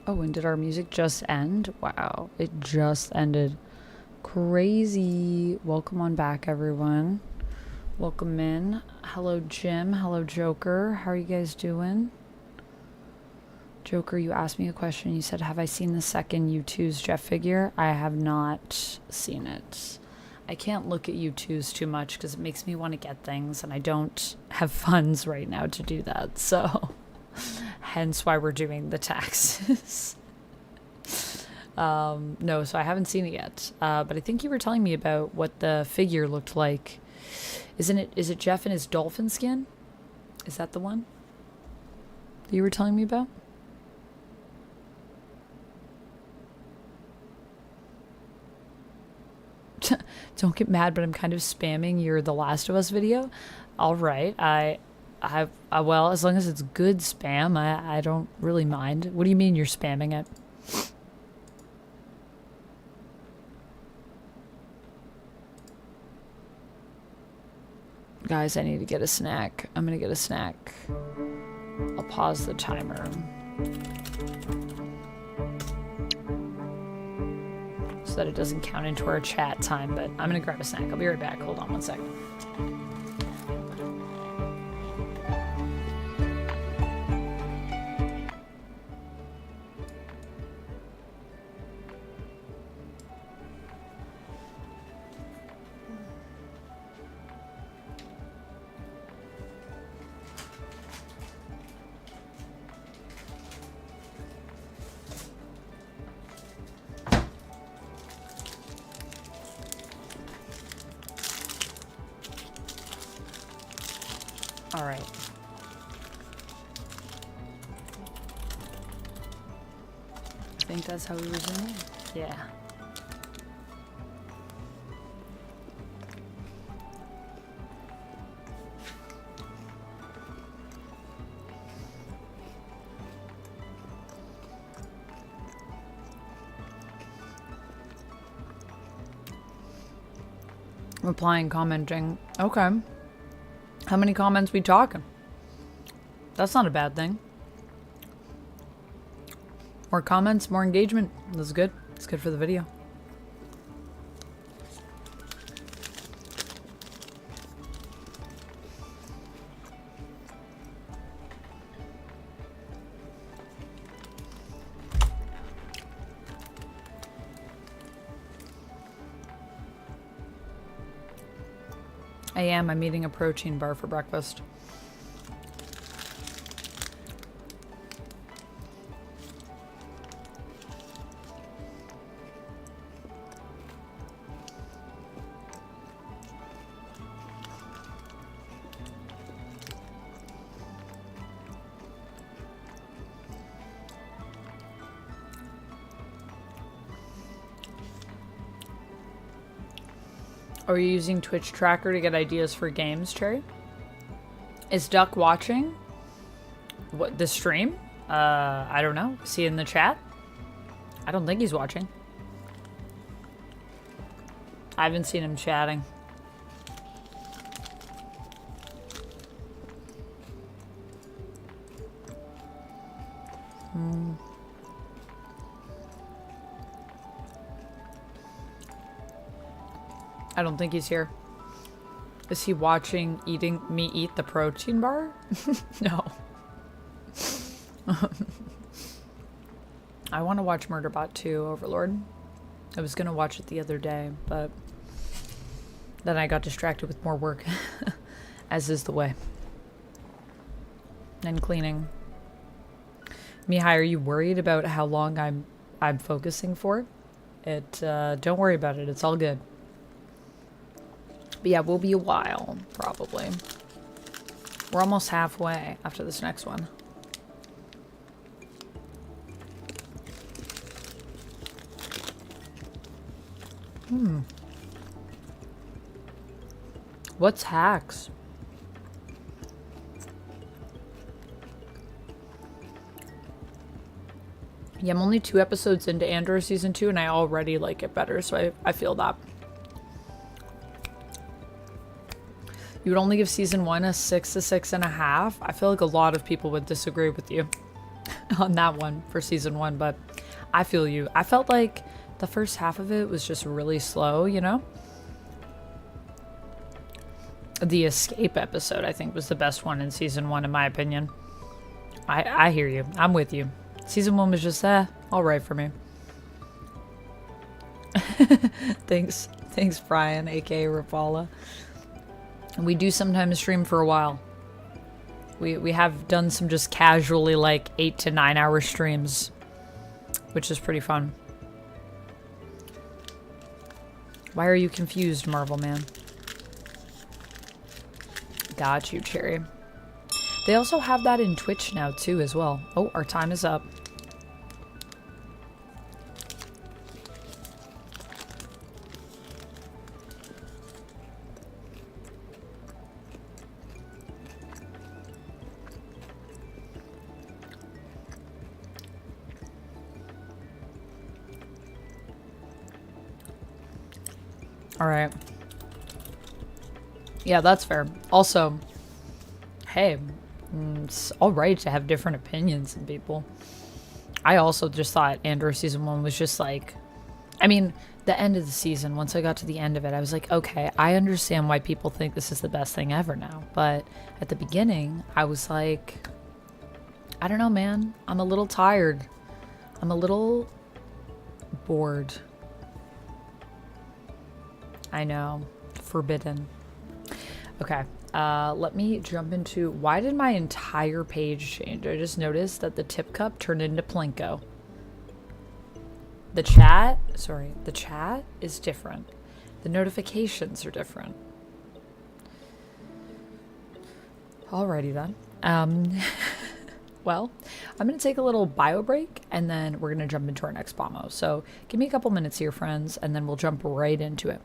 Oh, and did our music just end? Wow, it just ended. Crazy. Welcome on back, everyone. Welcome in. Hello, Jim. Hello, Joker. How are you guys doing? Joker, you asked me a question. You said, have I seen the second U2's Jeff figure? I have not seen it. I can't look at U2's too much because it makes me want to get things, and I don't have funds right now to do that. So, hence why we're doing the taxes. No, so I haven't seen it yet. But I think you were telling me about what the figure looked like. Is it Jeff in his dolphin skin? Is that the one that you were telling me about? Don't get mad, but I'm kind of spamming your The Last of Us video. All right, well, as long as it's good spam, I don't really mind. What do you mean you're spamming it? Guys, I need to get a snack. I'm gonna get a snack. I'll pause the timer. So that it doesn't count into our chat time, but I'm gonna grab a snack. I'll be right back. Hold on one second. All right. I think that's how we resume. Yeah. Replying, commenting. Okay. How many comments we talking? That's not a bad thing. More comments, more engagement. That's good. It's good for the video. I am. I'm eating a protein bar for breakfast. Are you using Twitch Tracker to get ideas for games, Cherry? Is Duck watching? What, the stream? I don't know. Is he in the chat? I don't think he's watching. I haven't seen him chatting. I don't think he's here. Is he watching me eat the protein bar? No. I want to watch Murderbot 2 Overlord. I was going to watch it the other day, but then I got distracted with more work, as is the way. And cleaning. Mihai, are you worried about how long I'm focusing for? Don't worry about it. It's all good. But yeah, we'll be a while, probably. We're almost halfway after this next one. What's hacks? Yeah, I'm only 2 episodes into Andor season 2, and I already like it better, so I feel that. You would only give season 1 a 6 to 6.5. I feel like a lot of people would disagree with you on that one for season 1, but I feel you. I felt like the first half of it was just really slow, you know? The escape episode, I think, was the best one in season 1, in my opinion. I hear you. I'm with you. Season 1 was just, all right for me. Thanks, Brian, aka Rapala. We do sometimes stream for a while. We have done some just casually like 8 to 9 hour streams, which is pretty fun. Why are you confused, Marvel Man? Got you, Cherry. They also have that in Twitch now too as well. Oh, our time is up. All right. Yeah, that's fair. Also, hey, it's all right to have different opinions than people. I also just thought Andor season 1 was just like, I mean, the end of the season, once I got to the end of it, I was like, okay, I understand why people think this is the best thing ever now. But at the beginning, I was like, I don't know, man. I'm a little tired. I'm a little bored. I know. Forbidden. Okay. Let me jump into... Why did my entire page change? I just noticed that the tip cup turned into Plinko. The chat... Sorry. The chat is different. The notifications are different. Alrighty then. Well, I'm going to take a little bio break, and then we're going to jump into our next pommo. So give me a couple minutes here, friends, and then we'll jump right into it.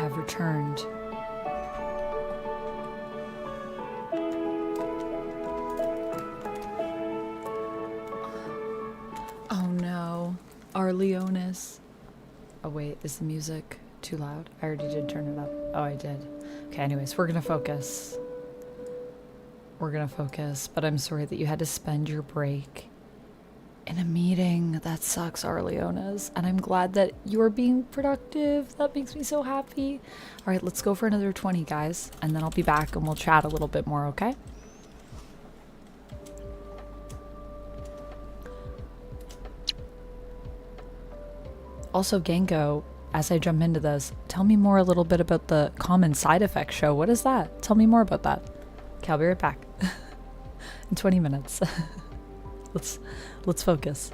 have returned. Oh no, our Leonis. Oh wait, is the music too loud? I already did turn it up. Oh, I did. Okay, anyways, we're gonna focus. We're gonna focus, but I'm sorry that you had to spend your break in a meeting. That sucks, our Leonis. And I'm glad that you are being productive. That makes me so happy. All right, let's go for another 20, guys, and then I'll be back and we'll chat a little bit more, okay? Also, Gengo, as I jump into this, tell me more a little bit about the common side effects show. What is that? Tell me more about that. Okay, I'll be right back. In 20 minutes. Let's focus.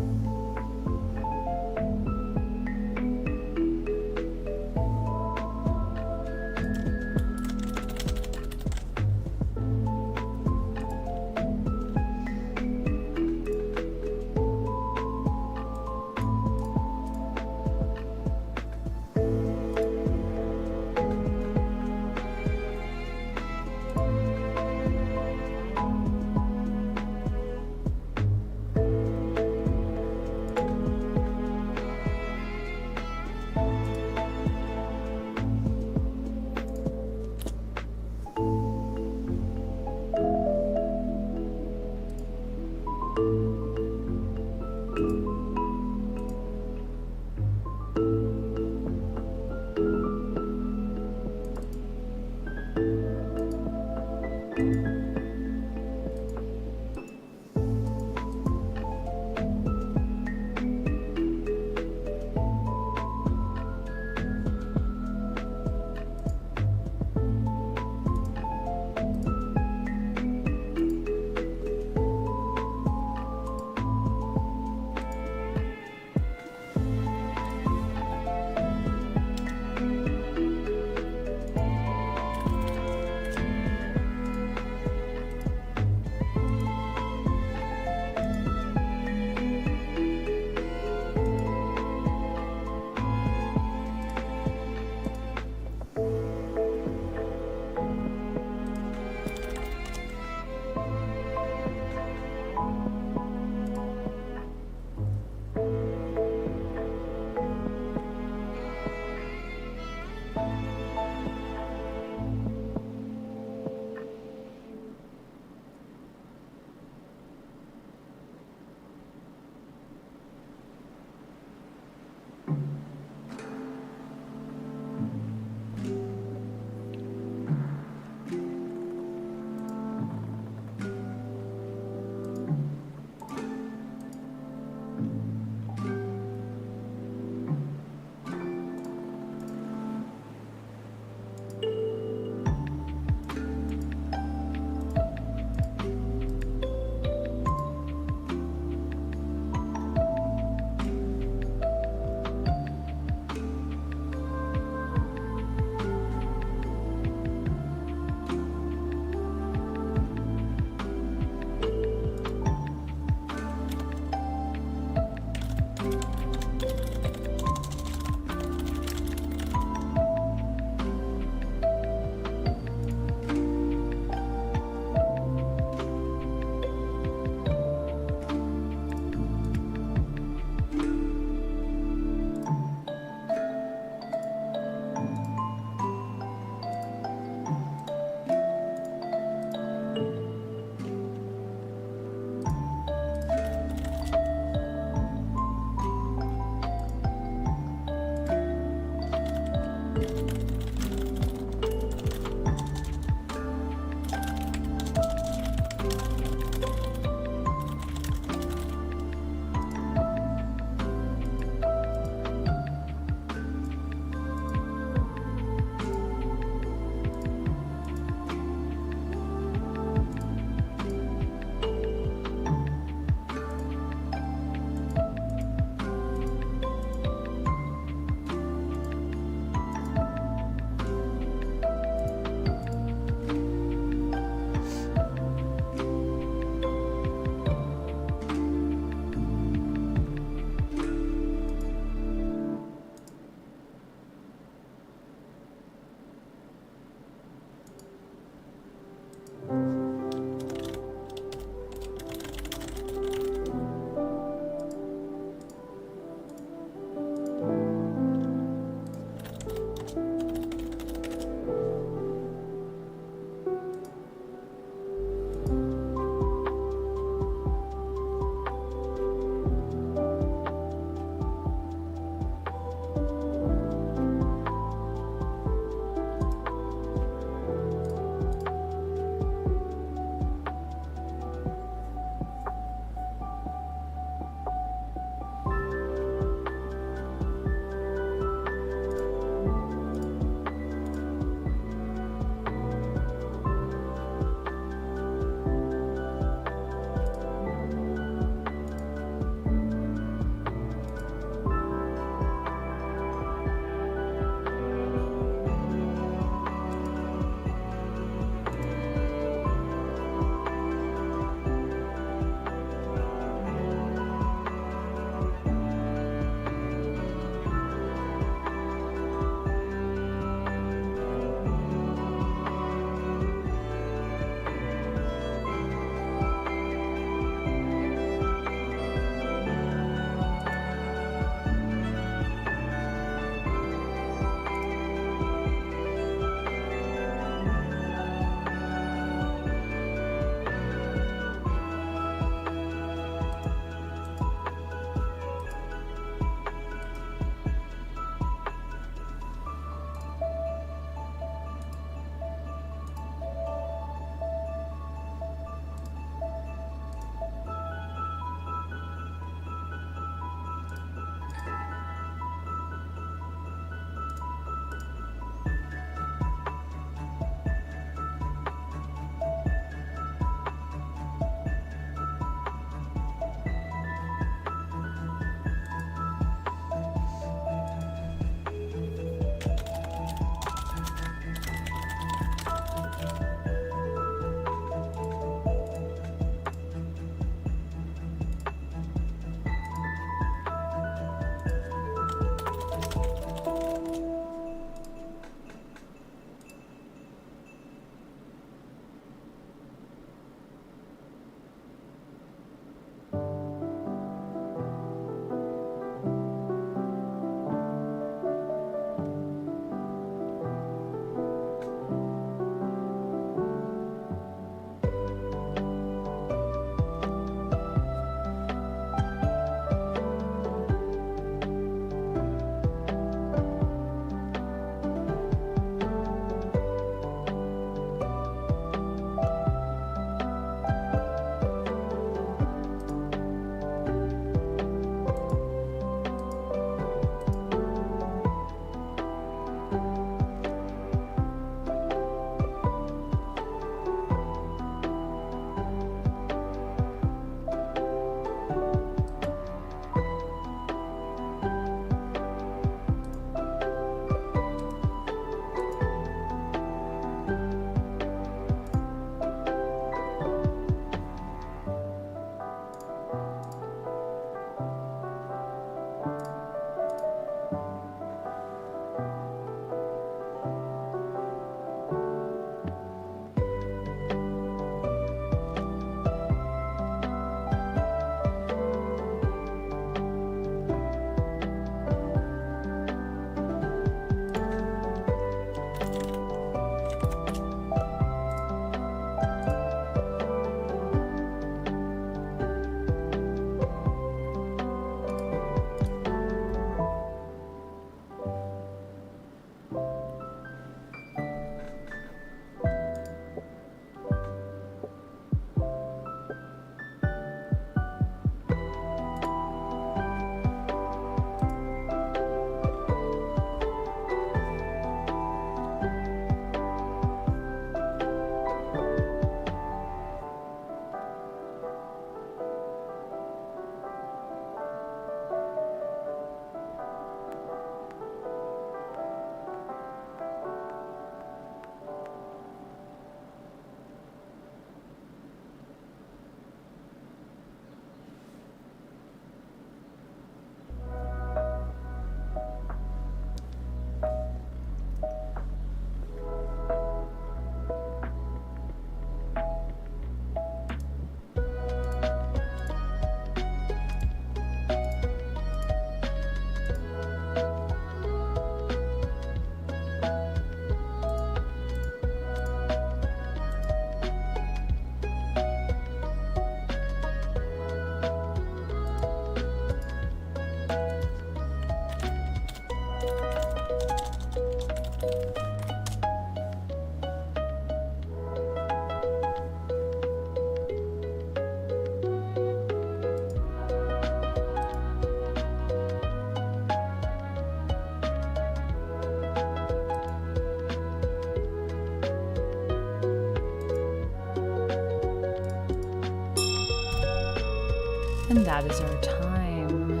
And that is our time.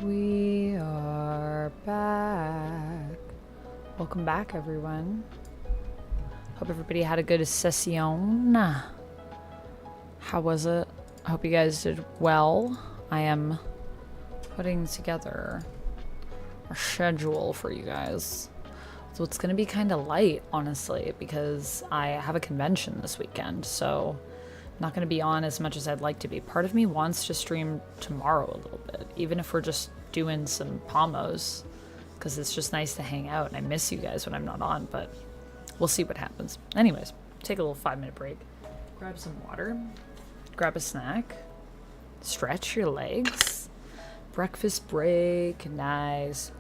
We are back. Welcome back, everyone. Hope everybody had a good session. How was it? I hope you guys did well. I am putting together a schedule for you guys. So it's going to be kind of light, honestly, because I have a convention this weekend, so I'm not going to be on as much as I'd like to be. Part of me wants to stream tomorrow a little bit, even if we're just doing some pomos, because it's just nice to hang out, and I miss you guys when I'm not on, but we'll see what happens. Anyways, take a little 5-minute break, grab some water, grab a snack, stretch your legs, breakfast break, nice.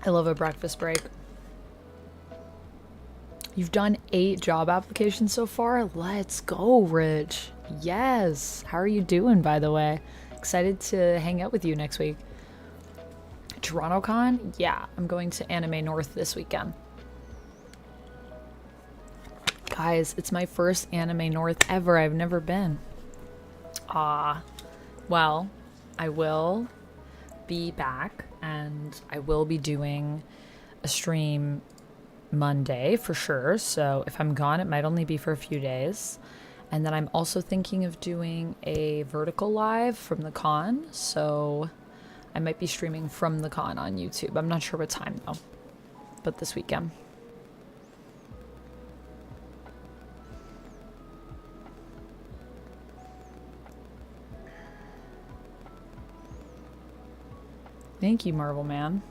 I love a breakfast break. You've done 8 job applications so far? Let's go, Rich. Yes. How are you doing, by the way? Excited to hang out with you next week. TorontoCon? Yeah, I'm going to Anime North this weekend. Guys, it's my first Anime North ever. I've never been. Well, I will be back, and I will be doing a stream Monday for sure. So if I'm gone, it might only be for a few days. And then I'm also thinking of doing a vertical live from the con. So I might be streaming from the con on YouTube. I'm not sure what time though, but this weekend. Thank you, Marvel Man.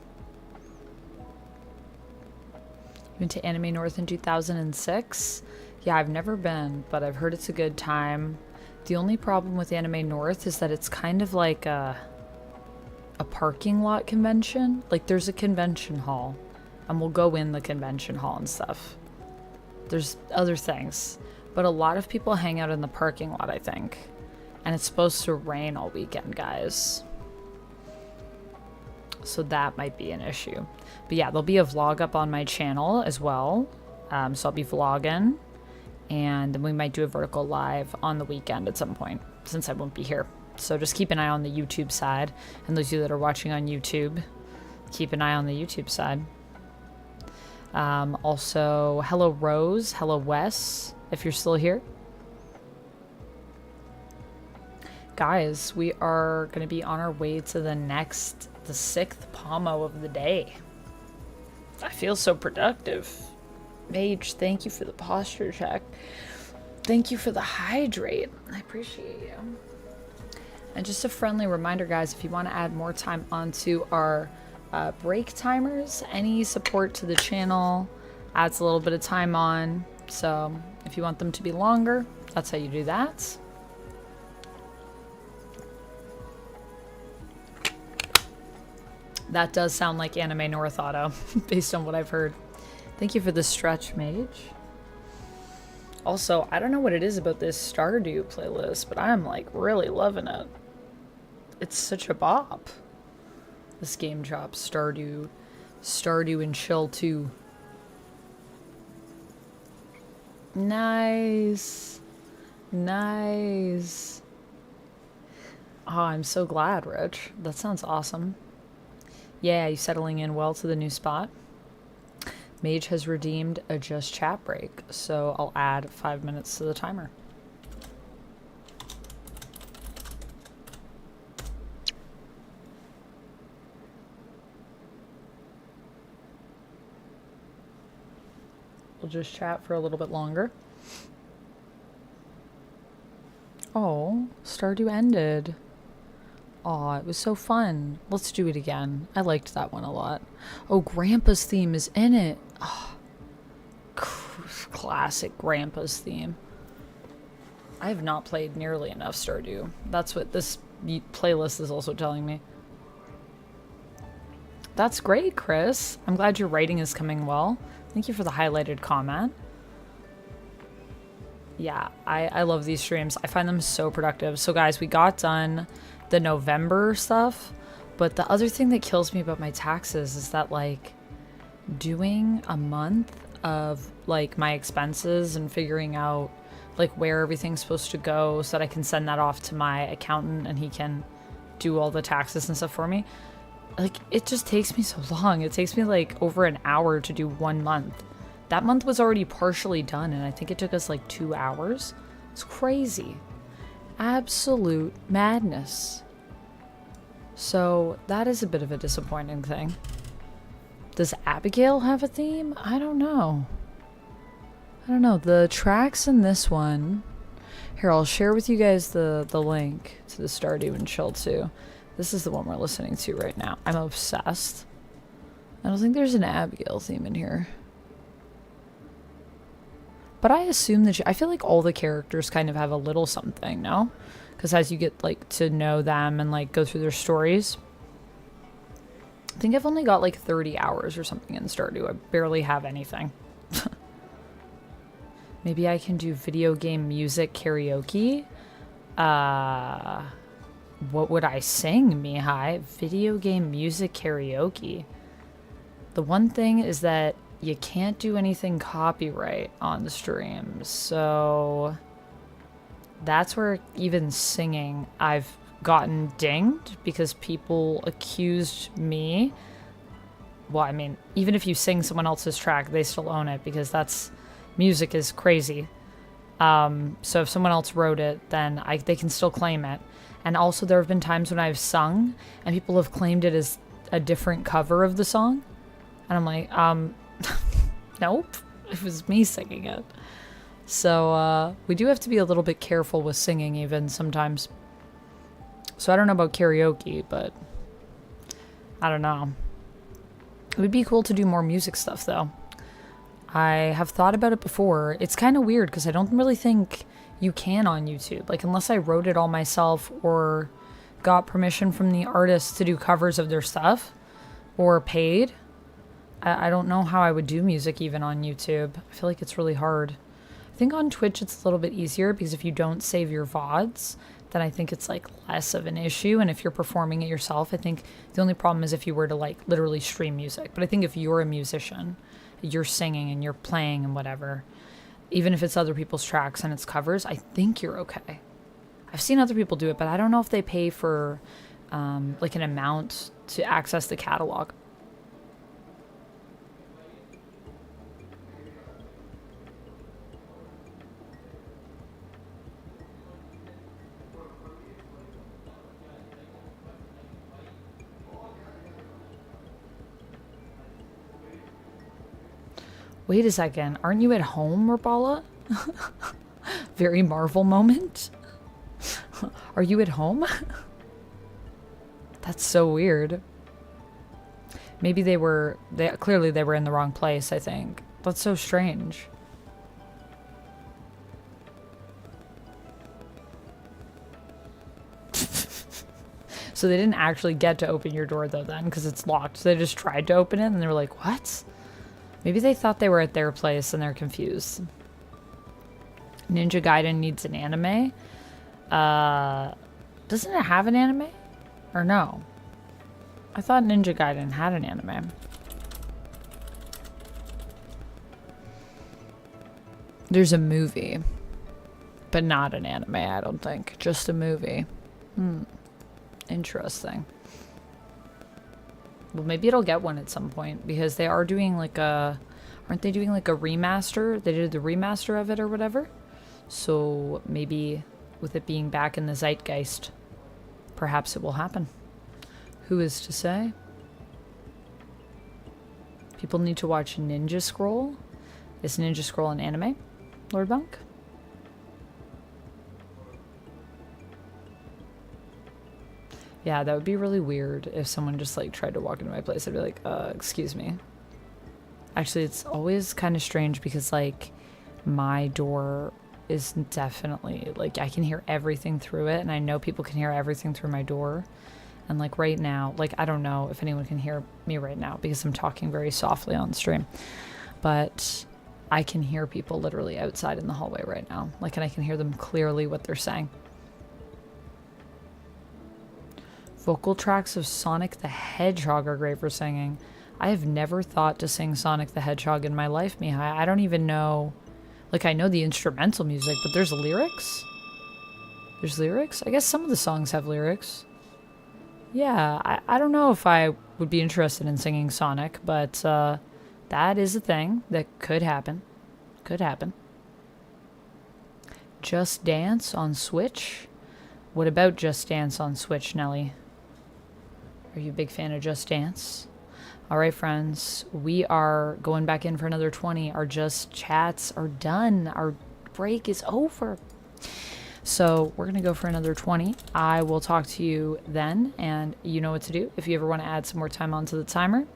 You went to Anime North in 2006? Yeah, I've never been, but I've heard it's a good time. The only problem with Anime North is that it's kind of like a parking lot convention. Like, there's a convention hall, and we'll go in the convention hall and stuff. There's other things, but a lot of people hang out in the parking lot, I think. And it's supposed to rain all weekend, guys. So that might be an issue. But yeah, there'll be a vlog up on my channel as well. So I'll be vlogging. And then we might do a vertical live on the weekend at some point, since I won't be here. So just keep an eye on the YouTube side. And those of you that are watching on YouTube, keep an eye on the YouTube side. Also, hello Rose, hello Wes, if you're still here. Guys, we are going to be on our way to the 6th pomo of the day. I feel so productive. Mage, thank you for the posture check. Thank you for the hydrate. I appreciate you. And just a friendly reminder, guys, if you want to add more time onto our break timers, any support to the channel adds a little bit of time on. So if you want them to be longer, that's how you do that. That does sound like Anime North Auto, based on what I've heard. Thank you for the stretch, Mage. Also, I don't know what it is about this Stardew playlist, but I'm like really loving it. It's such a bop. This game drop, Stardew and Chill 2. Nice. Nice. Oh, I'm so glad, Rich. That sounds awesome. Yeah, you settling in well to the new spot? Mage has redeemed a just chat break, so I'll add 5 minutes to the timer. We'll just chat for a little bit longer. Oh, Stardew ended. Aw, it was so fun. Let's do it again. I liked that one a lot. Oh, Grandpa's theme is in it. Oh, classic Grandpa's theme. I have not played nearly enough Stardew. That's what this playlist is also telling me. That's great, Chris. I'm glad your writing is coming well. Thank you for the highlighted comment. Yeah, I love these streams. I find them so productive. So guys, we got done the November stuff, but the other thing that kills me about my taxes is that, like, doing a month of like my expenses and figuring out like where everything's supposed to go so that I can send that off to my accountant and he can do all the taxes and stuff for me. Like, it just takes me so long. It takes me like over an hour to do 1 month. That month was already partially done, and I think it took us like 2 hours. It's crazy. Absolute madness. So that is a bit of a disappointing thing. Does Abigail have a theme? I don't know. I don't know. The tracks in this one... Here, I'll share with you guys the link to the Stardew and Chill 2. This is the one we're listening to right now. I'm obsessed. I don't think there's an Abigail theme in here. But I assume that I feel like all the characters kind of have a little something, no? Because as you get like to know them and like go through their stories. I think I've only got like 30 hours or something in Stardew. I barely have anything. Maybe I can do video game music karaoke. What would I sing, Mihai? Video game music karaoke. The one thing is that you can't do anything copyright on the stream, so that's where even singing I've gotten dinged because people accused me. Well, I mean, even if you sing someone else's track, they still own it because that's music is crazy. So if someone else wrote it, then they can still claim it. And also there have been times when I've sung and people have claimed it as a different cover of the song. And I'm like, nope, it was me singing it. So we do have to be a little bit careful with singing even sometimes. So I don't know about karaoke, but I don't know. It would be cool to do more music stuff though. I have thought about it before. It's kind of weird because I don't really think you can on YouTube. Like, unless I wrote it all myself or got permission from the artists to do covers of their stuff or paid. I don't know how I would do music even on YouTube. I feel like it's really hard. I think on Twitch it's a little bit easier because if you don't save your VODs, then I think it's like less of an issue. And if you're performing it yourself, I think the only problem is if you were to like literally stream music. But I think if you're a musician, you're singing and you're playing and whatever, even if it's other people's tracks and it's covers, I think you're okay. I've seen other people do it, but I don't know if they pay for like an amount to access the catalog. Wait a second, aren't you at home, Rapala? Very Marvel moment. Are you at home? That's so weird. Maybe clearly they were in the wrong place, I think. That's so strange. So they didn't actually get to open your door though then, because it's locked. So they just tried to open it and they were like, what? Maybe they thought they were at their place and they're confused. Ninja Gaiden needs an anime. Doesn't it have an anime? Or no? I thought Ninja Gaiden had an anime. There's a movie. But not an anime, I don't think. Just a movie. Interesting. Well, maybe it'll get one at some point because they are doing like aren't they doing like a remaster? They did the remaster of it or whatever. So maybe with it being back in the zeitgeist, perhaps it will happen. Who is to say? People need to watch Ninja Scroll. Is Ninja Scroll an anime, Lord Monk? Yeah, that would be really weird if someone just like tried to walk into my place. I'd be like, excuse me. Actually, it's always kind of strange because like my door is definitely like I can hear everything through it and I know people can hear everything through my door. And like right now, like I don't know if anyone can hear me right now because I'm talking very softly on stream. But I can hear people literally outside in the hallway right now. Like, and I can hear them clearly what they're saying. Vocal tracks of Sonic the Hedgehog are great for singing. I have never thought to sing Sonic the Hedgehog in my life, Mihai. I don't even know Like, I know the instrumental music, but there's lyrics? There's lyrics? I guess some of the songs have lyrics. Yeah, I don't know if I would be interested in singing Sonic, but that is a thing that could happen. Could happen. Just Dance on Switch? What about Just Dance on Switch, Nelly? Are you a big fan of Just Dance? All right, friends, we are going back in for another 20. Our Just Chats are done. Our break is over. So we're going to go for another 20. I will talk to you then, and you know what to do. If you ever want to add some more time onto the timer,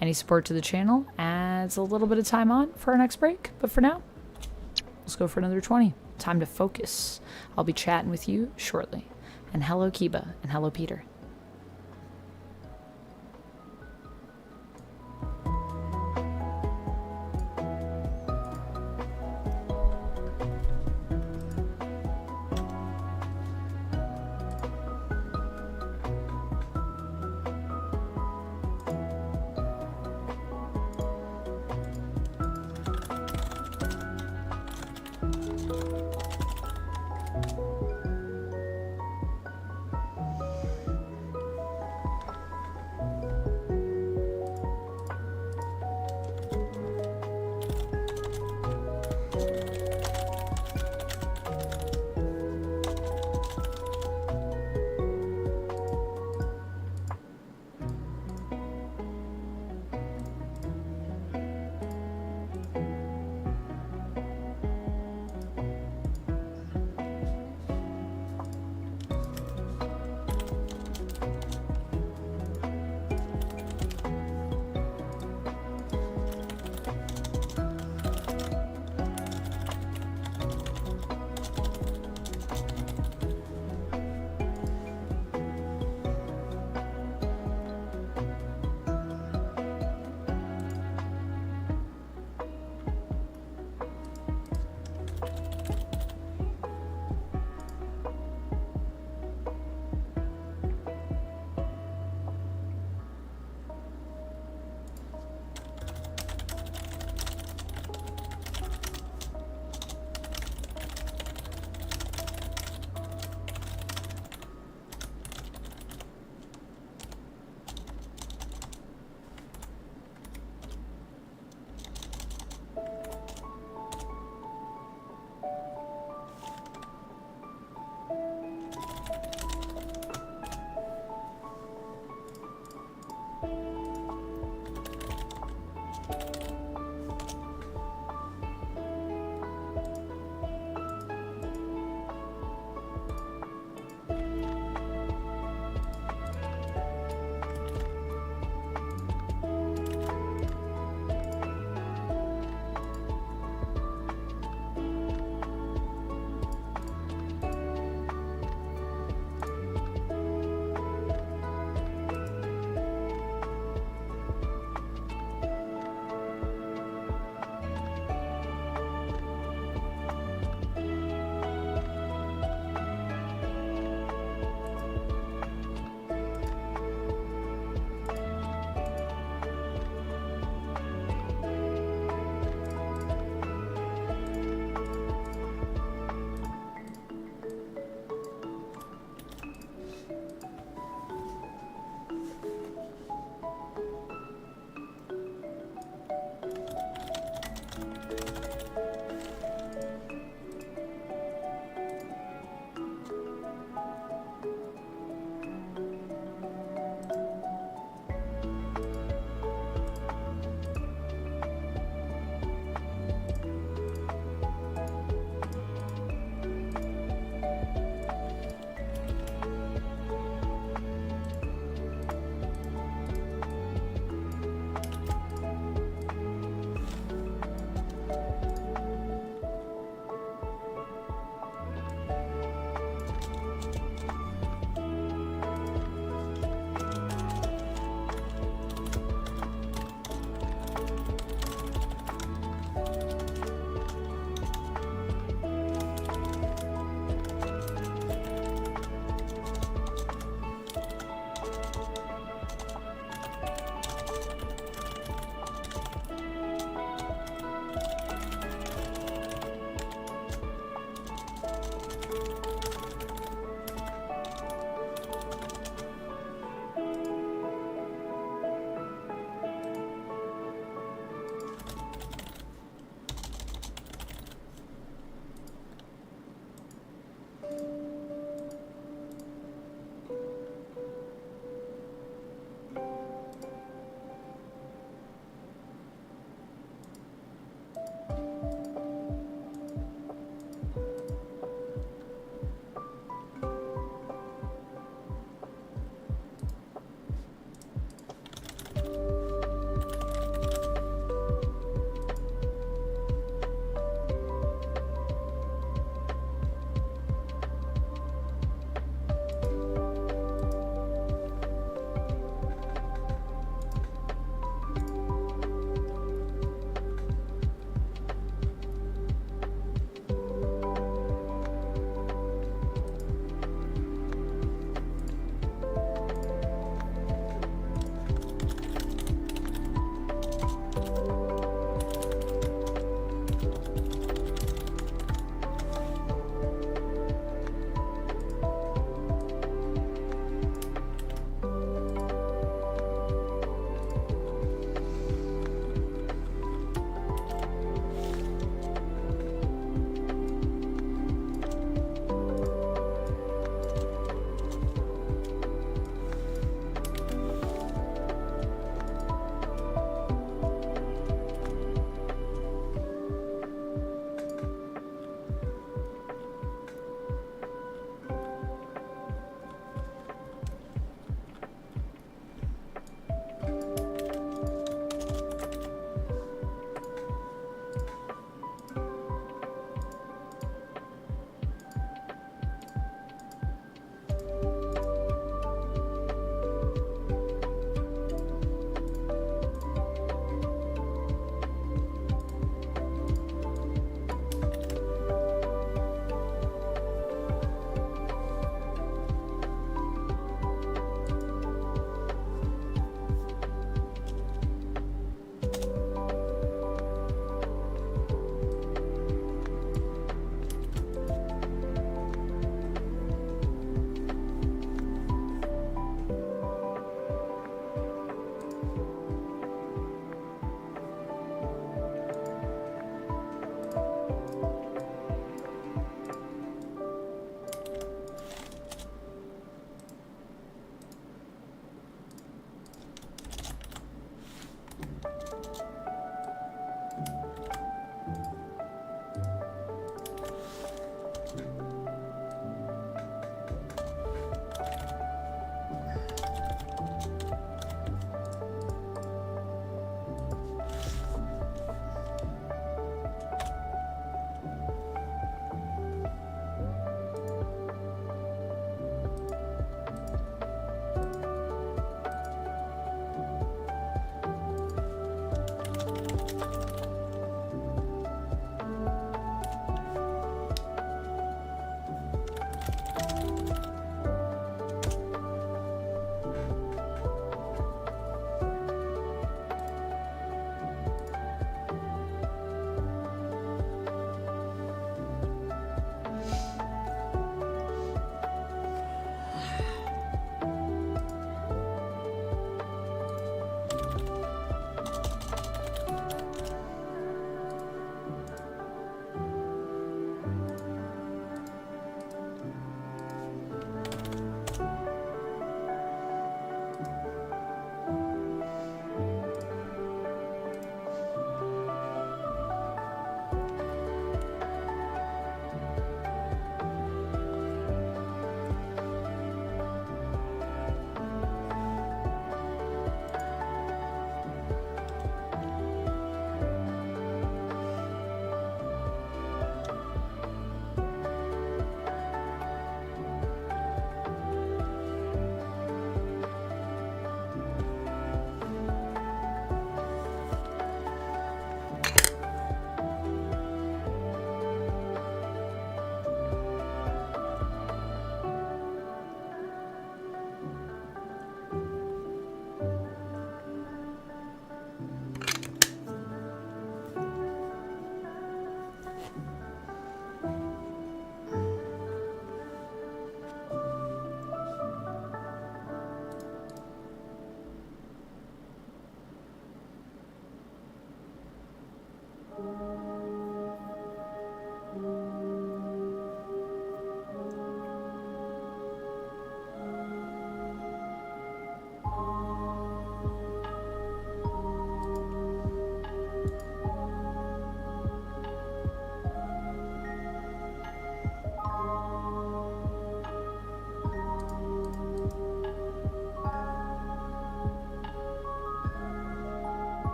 any support to the channel adds a little bit of time on for our next break. But for now, let's go for another 20. Time to focus. I'll be chatting with you shortly. And hello, Kiba, and hello, Peter.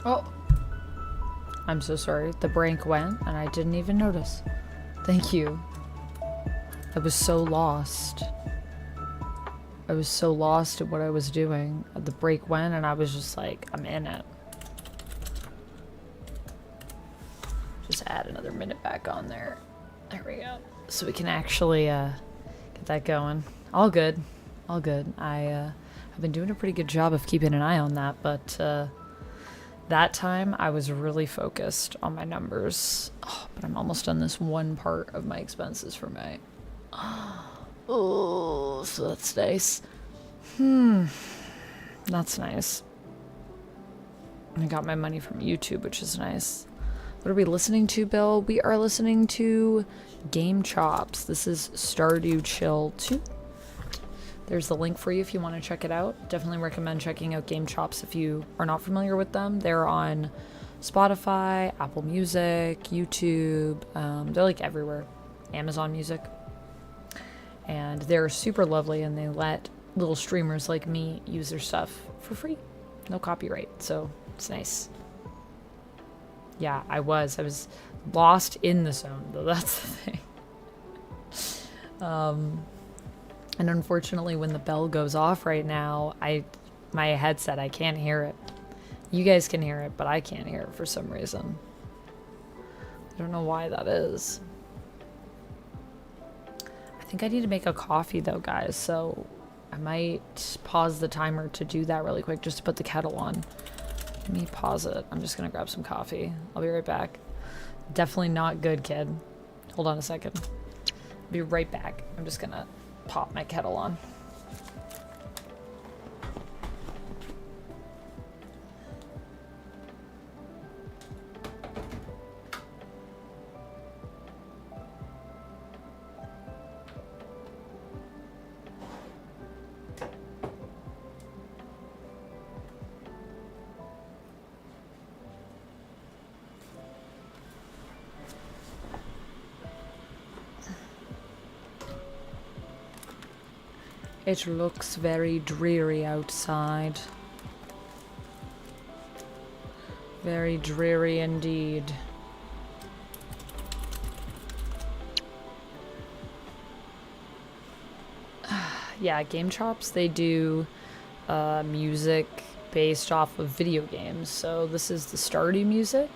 Oh, I'm so sorry. The break went and I didn't even notice. Thank you. I was so lost. I was so lost at what I was doing. The break went and I was just like, I'm in it. Just add another minute back on there. There we go. So we can actually get that going. All good. All good. I've been doing a pretty good job of keeping an eye on that, but that time I was really focused on my numbers. Oh, but I'm almost done this one part of my expenses for May. Oh, so that's nice. That's nice. I got my money from YouTube, which is nice. What are we listening to, Bill? We are listening to Game Chops. This is Stardew Chill 2. There's the link for you if you want to check it out. Definitely recommend checking out Game Chops if you are not familiar with them. They're on Spotify, Apple Music, YouTube. They're like everywhere. Amazon Music. And they're super lovely, and they let little streamers like me use their stuff for free. No copyright, so it's nice. Yeah, I was lost in the zone, though. That's the thing. And unfortunately, when the bell goes off right now, my headset, I can't hear it. You guys can hear it, but I can't hear it for some reason. I don't know why that is. I think I need to make a coffee, though, guys, so I might pause the timer to do that really quick, just to put the kettle on. Let me pause it. I'm just gonna grab some coffee. I'll be right back. Definitely not good, kid. Hold on a second. I'll be right back. I'm just gonna pop my kettle on. It looks very dreary outside. Very dreary indeed. Yeah, Game Chops, they do music based off of video games. So this is the Stardew music,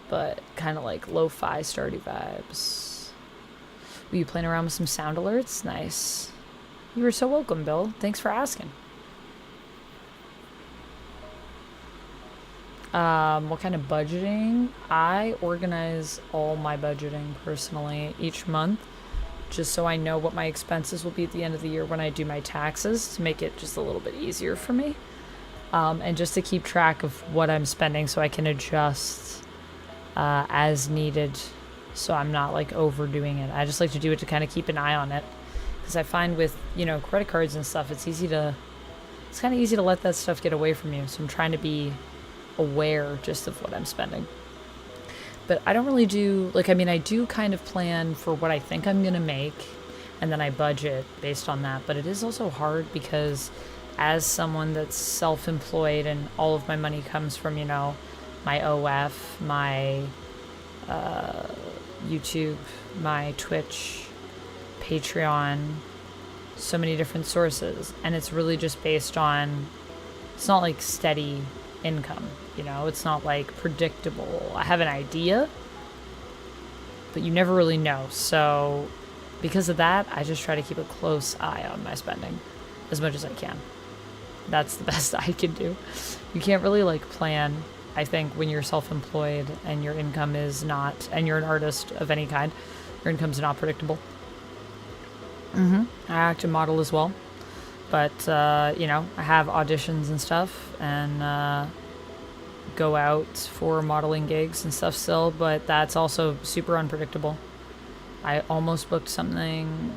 but kind of like lo-fi Stardew vibes. Were you playing around with some sound alerts? Nice. You were so welcome, Bill. Thanks for asking. What kind of budgeting? I organize all my budgeting personally each month, just so I know what my expenses will be at the end of the year when I do my taxes, to make it just a little bit easier for me. And just to keep track of what I'm spending so I can adjust as needed, so I'm not like overdoing it. I just like to do it to kind of keep an eye on it. Because I find with, you know, credit cards and stuff, it's kind of easy to let that stuff get away from you. So I'm trying to be aware just of what I'm spending. But I don't really do, like, I mean, I do kind of plan for what I think I'm going to make, and then I budget based on that. But it is also hard because as someone that's self-employed and all of my money comes from, you know, my OF, my YouTube, my Twitch, Patreon, so many different sources, and it's really just based on, it's not like steady income, you know, it's not like predictable. I have an idea, but you never really know. So because of that, I just try to keep a close eye on my spending as much as I can. That's the best I can do. You can't really like plan, I think, when you're self-employed and your income is not, and you're an artist of any kind, your income's not predictable. I act and model as well, but you know, I have auditions and stuff, and go out for modeling gigs and stuff still, but that's also super unpredictable. I almost booked something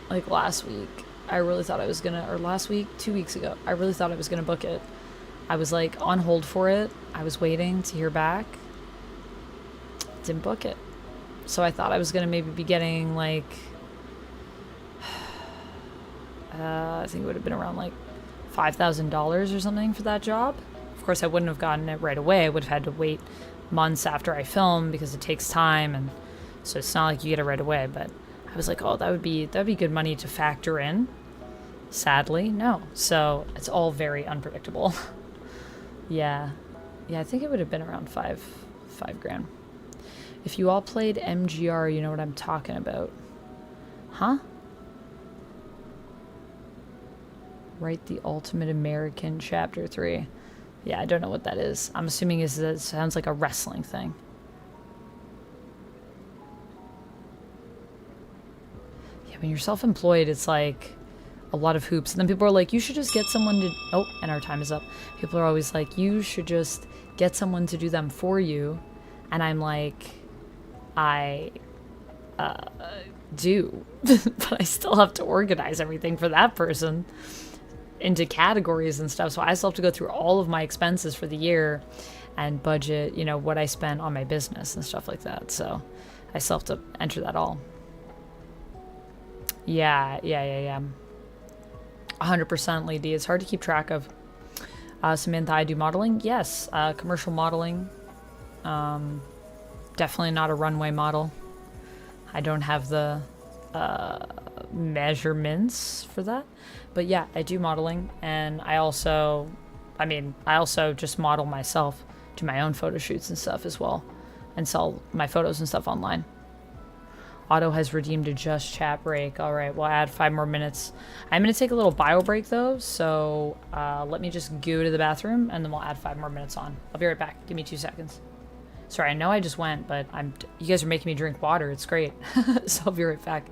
like last week. I really thought I was gonna, or last week, 2 weeks ago, I really thought I was gonna book it. I was like on hold for it. I was waiting to hear back. Didn't book it. So I thought I was gonna maybe be getting like, I think it would have been around like $5,000 or something for that job. Of course, I wouldn't have gotten it right away. I would have had to wait months after I film because it takes time, and so it's not like you get it right away. But I was like, oh, that'd be good money to factor in. Sadly, no. So it's all very unpredictable. Yeah, I think it would have been around five grand. If you all played MGR, you know what I'm talking about. Huh? Write the Ultimate American Chapter 3. Yeah, I don't know what that is. I'm assuming it sounds like a wrestling thing. Yeah, when you're self-employed, it's like a lot of hoops. And then people are like, you should just get someone to... Oh, and our time is up. People are always like, you should just get someone to do them for you. And I'm like, I do. But I still have to organize everything for that person into categories and stuff. So I still have to go through all of my expenses for the year and budget, you know, what I spent on my business and stuff like that. So I still have to enter that all. Yeah. 100% Lady. It's hard to keep track of. Samantha, I do modeling. Yes. Commercial modeling. Definitely not a runway model. I don't have the measurements for that. But yeah, I do modeling, and I also just model myself, do my own photo shoots and stuff as well, and sell my photos and stuff online. Otto has redeemed a Just Chat break. All right, we'll add 5 more minutes. I'm going to take a little bio break, though, so let me just go to the bathroom, and then we'll add 5 more minutes on. I'll be right back. Give me 2 seconds. Sorry, I know I just went, but you guys are making me drink water. It's great. So I'll be right back.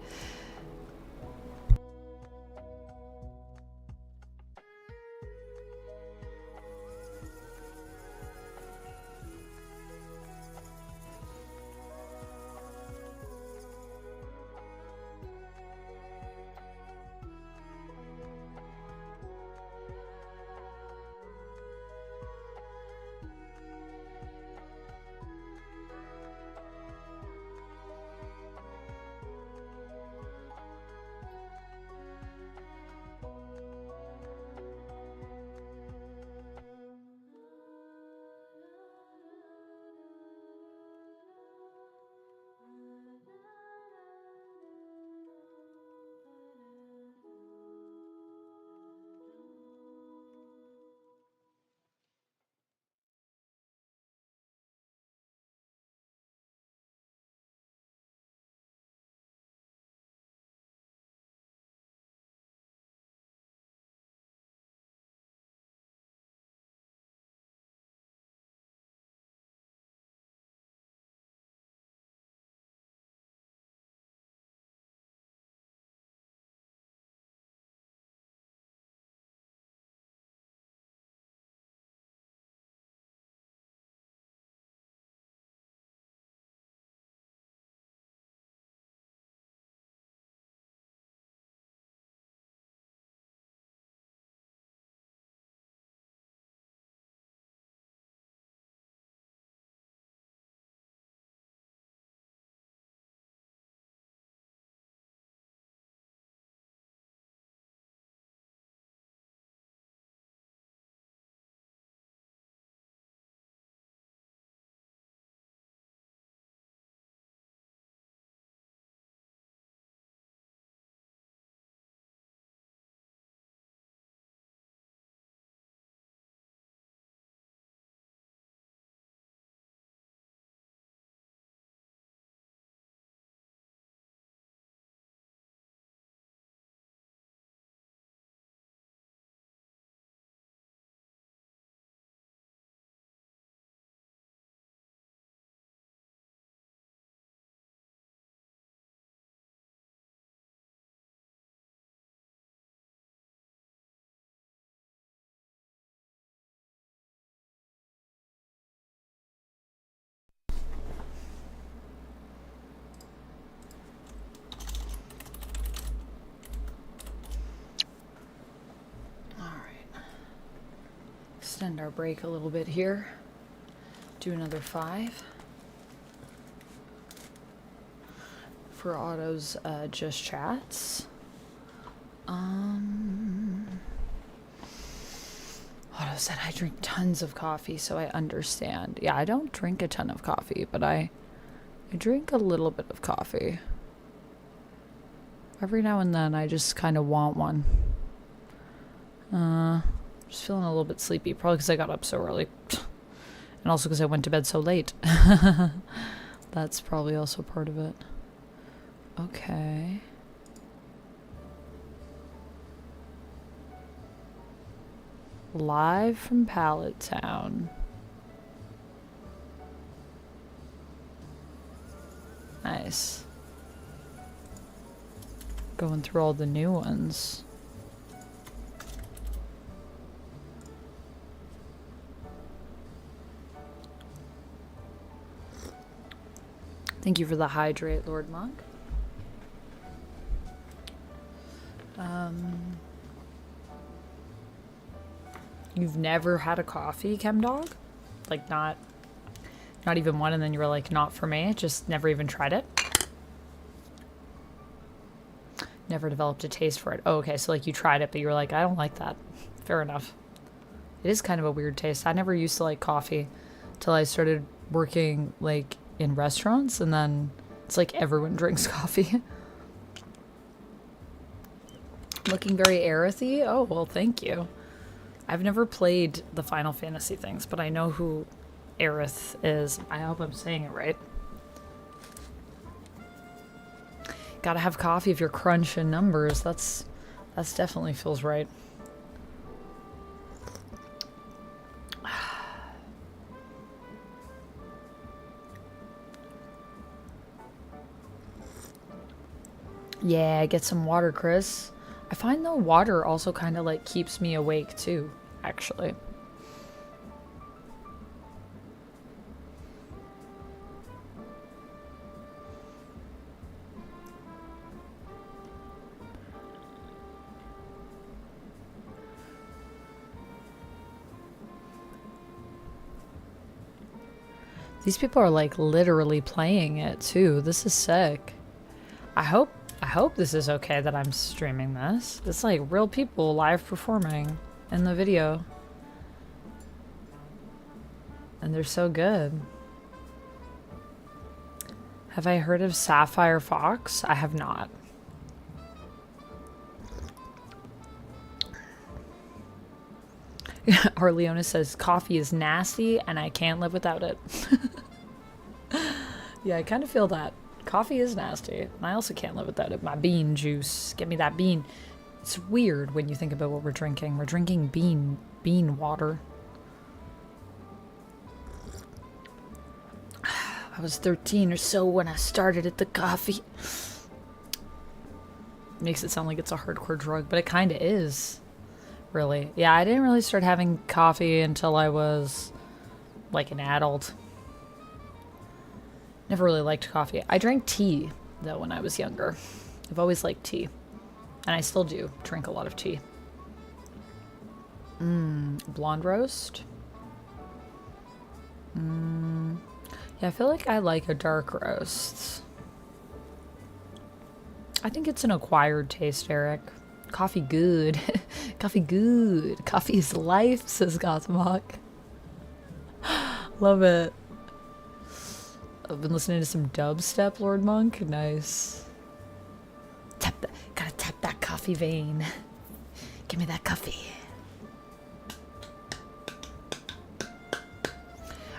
Extend our break a little bit here. Do another 5 for Otto's Just Chats. Otto said I drink tons of coffee, so I understand. Yeah, I don't drink a ton of coffee, but I drink a little bit of coffee. Every now and then, I just kind of want one. Just feeling a little bit sleepy, probably because I got up so early. And also because I went to bed so late. That's probably also part of it. Okay. Live from Pallet Town. Nice. Going through all the new ones. Thank you for the hydrate, Lord Monk. You've never had a coffee, ChemDog? Like not even one, and then you were like, not for me, just never even tried it? Never developed a taste for it. Oh, okay, so like you tried it, but you were like, I don't like that. Fair enough. It is kind of a weird taste. I never used to like coffee till I started working like in restaurants, and then it's like everyone drinks coffee. Looking very Aerith-y? Oh, well, thank you. I've never played the Final Fantasy things, but I know who Aerith is. I hope I'm saying it right. Gotta have coffee if you're crunching numbers. That's definitely feels right. Yeah, get some water, Chris. I find the water also kind of like keeps me awake too, actually. These people are like literally playing it too. This is sick. I hope this is okay that I'm streaming this. It's like real people live performing in the video. And they're so good. Have I heard of Sapphire Fox? I have not. Arleona says coffee is nasty and I can't live without it. Yeah, I kind of feel that. Coffee is nasty, and I also can't live without it. My bean juice. Get me that bean. It's weird when you think about what we're drinking. We're drinking bean water. I was 13 or so when I started at the coffee. Makes it sound like it's a hardcore drug, but it kind of is. Really. Yeah, I didn't really start having coffee until I was like an adult. Never really liked coffee. I drank tea, though, when I was younger. I've always liked tea. And I still do drink a lot of tea. Blonde roast? Yeah, I feel like I like a dark roast. I think it's an acquired taste, Eric. Coffee good. Coffee good. Coffee is life, says Gothmok. Love it. I've been listening to some dubstep, Lord Monk. Nice. Tap that. Gotta tap that coffee vein. Give me that coffee.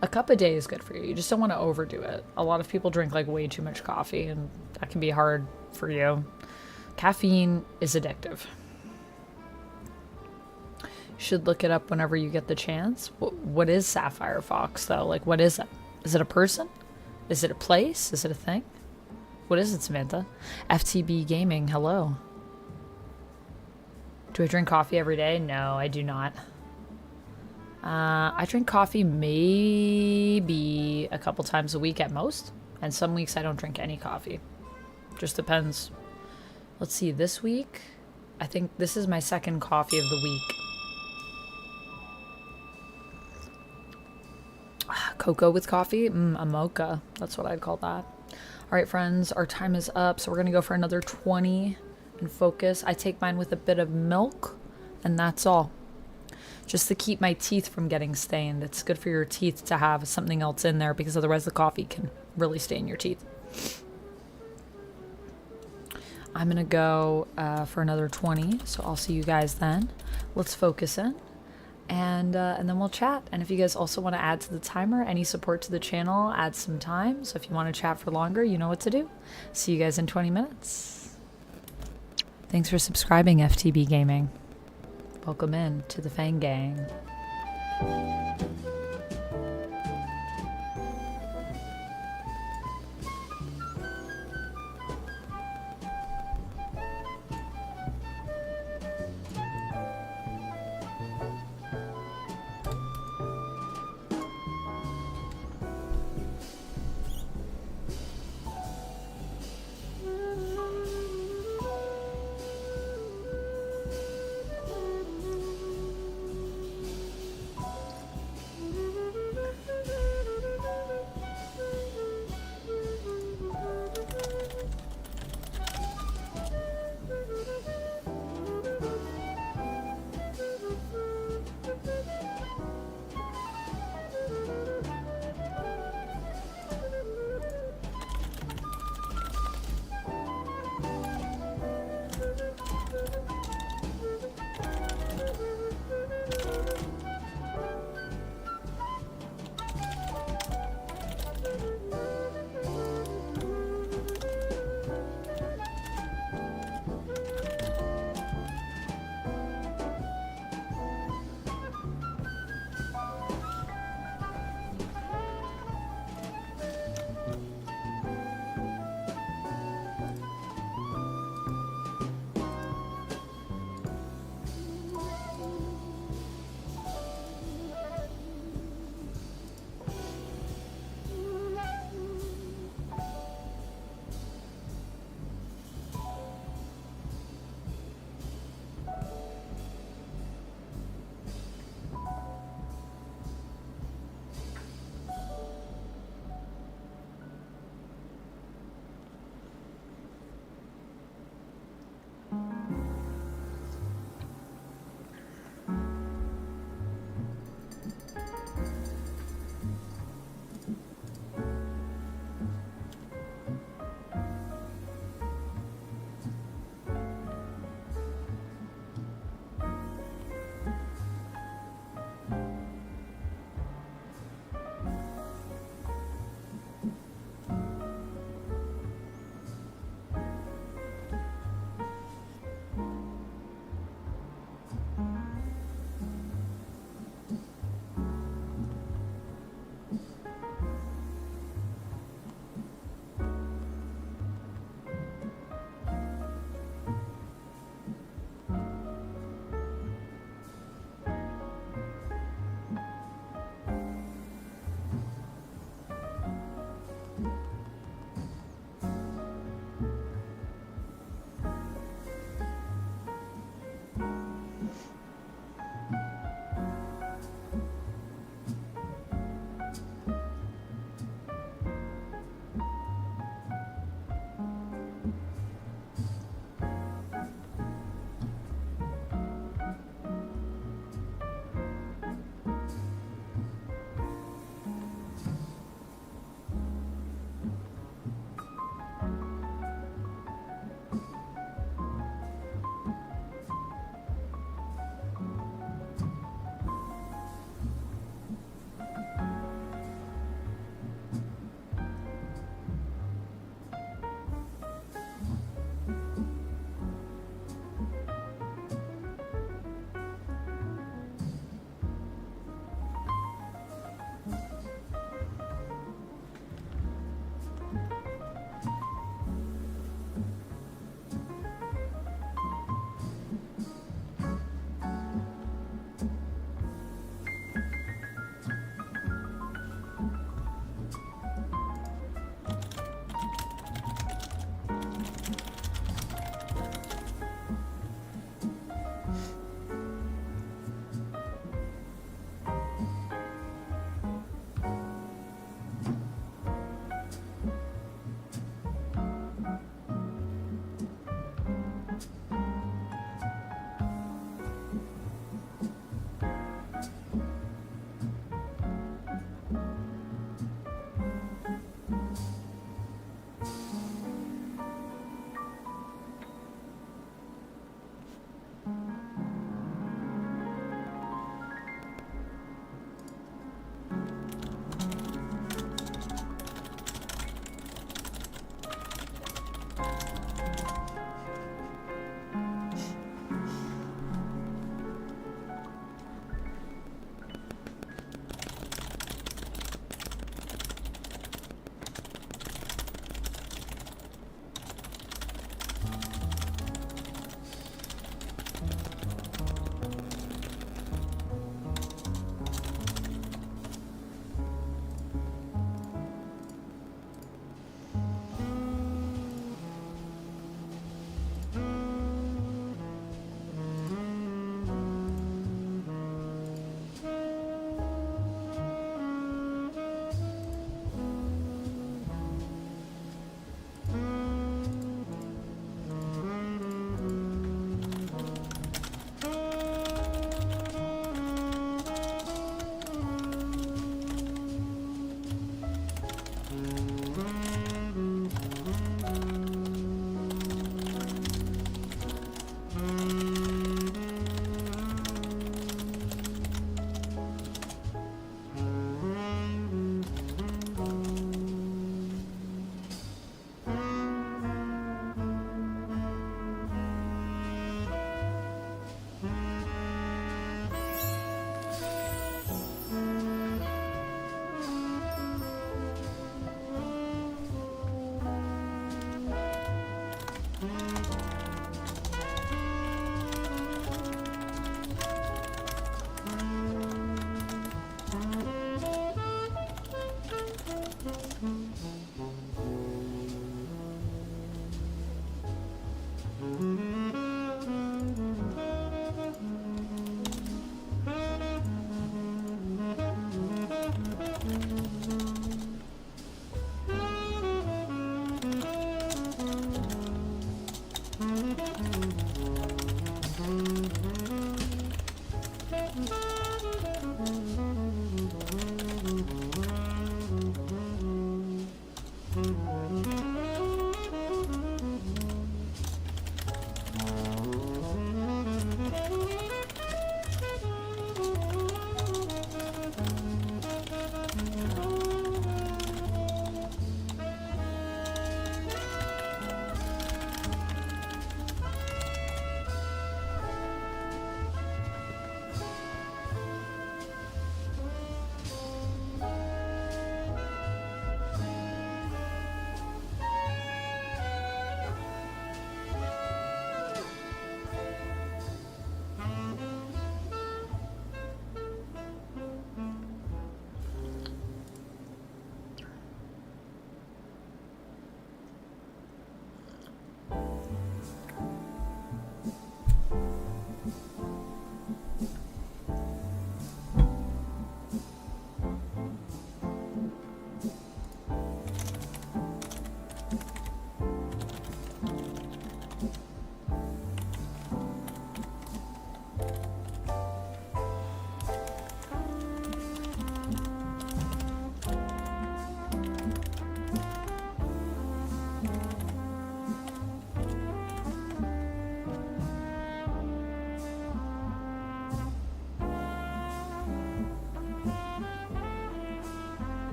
A cup a day is good for you. You just don't want to overdo it. A lot of people drink like way too much coffee, and that can be hard for you. Caffeine is addictive. You should look it up whenever you get the chance. What is Sapphire Fox, though? Like, what is it? Is it a person? Is it a place? Is it a thing? What is it, Samantha? FTB Gaming, hello. Do I drink coffee every day? No, I do not. I drink coffee maybe a couple times a week at most. And some weeks I don't drink any coffee. Just depends. Let's see, this week, I think this is my second coffee of the week. Cocoa with coffee? A mocha. That's what I'd call that. All right, friends, our time is up, so we're going to go for another 20 and focus. I take mine with a bit of milk, and that's all. just to keep my teeth from getting stained. It's good for your teeth to have something else in there because otherwise the coffee can really stain your teeth. I'm gonna go for another 20, so I'll see you guys then. Let's focus in, and then we'll chat. And if you guys also want to add to the timer, any support to the channel, add some time. So if you want to chat for longer, you know what to do. See you guys in 20 minutes. Thanks for subscribing, FTB Gaming. Welcome in to the Fang Gang.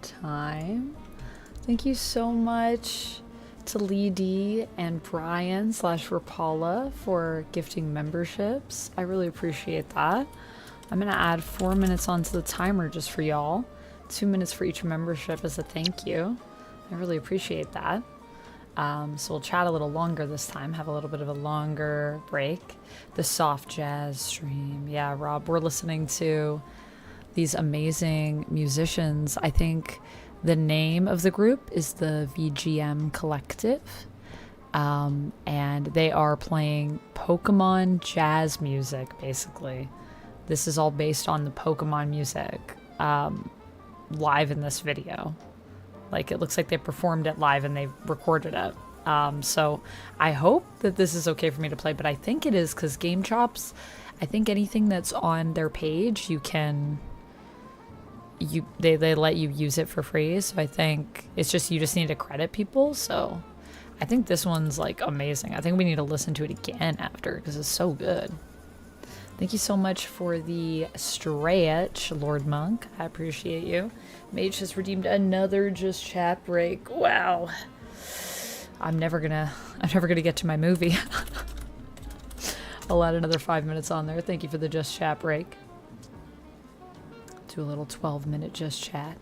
time. Thank you so much to Lee D and Brian / Rapala for gifting memberships. I really appreciate that. I'm gonna add 4 minutes onto the timer just for y'all. 2 minutes for each membership as a thank you. I really appreciate that. So we'll chat a little longer this time, have a little bit of a longer break. The soft jazz stream. Yeah, Rob, we're listening to these amazing musicians. I think the name of the group is the VGM Collective. And they are playing Pokemon jazz music, basically. This is all based on the Pokemon music live in this video. Like, it looks like they performed it live and they recorded it. So I hope that this is okay for me to play, but I think it is, because Game Chops, I think anything that's on their page, you can... They let you use it for free, so I think it's just, you just need to credit people. So I think this one's like amazing. I think we need to listen to it again after, because it's so good. Thank you so much for the stretch, Lord Monk. I appreciate you. Mage has redeemed another Just Chat break. Wow. I'm never gonna get to my movie. I'll add another 5 minutes on there. Thank you for the Just Chat break. Do a little 12-minute Just Chat.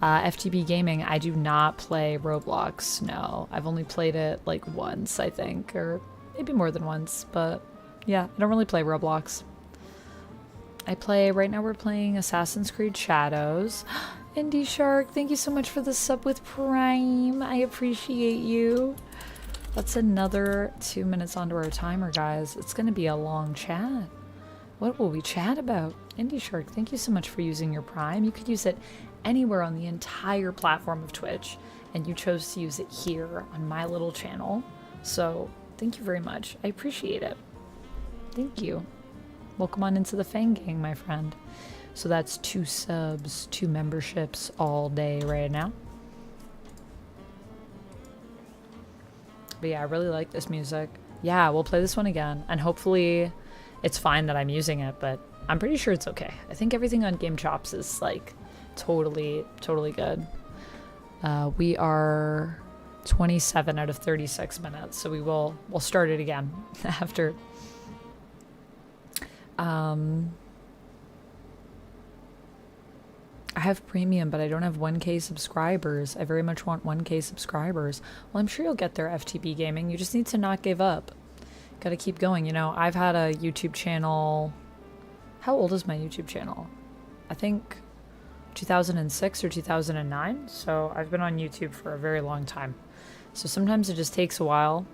FTB Gaming, I do not play Roblox. No, I've only played it like once, I think, or maybe more than once, but yeah, I don't really play Roblox. Right now we're playing Assassin's Creed Shadows. Indie Shark, thank you so much for the sub with Prime. I appreciate you. That's another 2 minutes onto our timer, guys. It's gonna be a long chat. What will we chat about? Indie Shark, thank you so much for using your Prime. You could use it anywhere on the entire platform of Twitch, and you chose to use it here on my little channel. So thank you very much. I appreciate it. Thank you. Welcome on into the Fang Gang, my friend. So that's 2 subs, 2 memberships all day right now. But yeah, I really like this music. Yeah, we'll play this one again, and hopefully it's fine that I'm using it, but I'm pretty sure it's okay. I think everything on Game Chops is like totally good. We are 27 out of 36 minutes, so we'll start it again after. I have premium, but I don't have 1K subscribers. I very much want 1K subscribers. Well, I'm sure you'll get there, FTB Gaming. You just need to not give up. Gotta keep going. You know, I've had a YouTube channel. How old is my YouTube channel? I think 2006 or 2009. So I've been on YouTube for a very long time. So sometimes it just takes a while,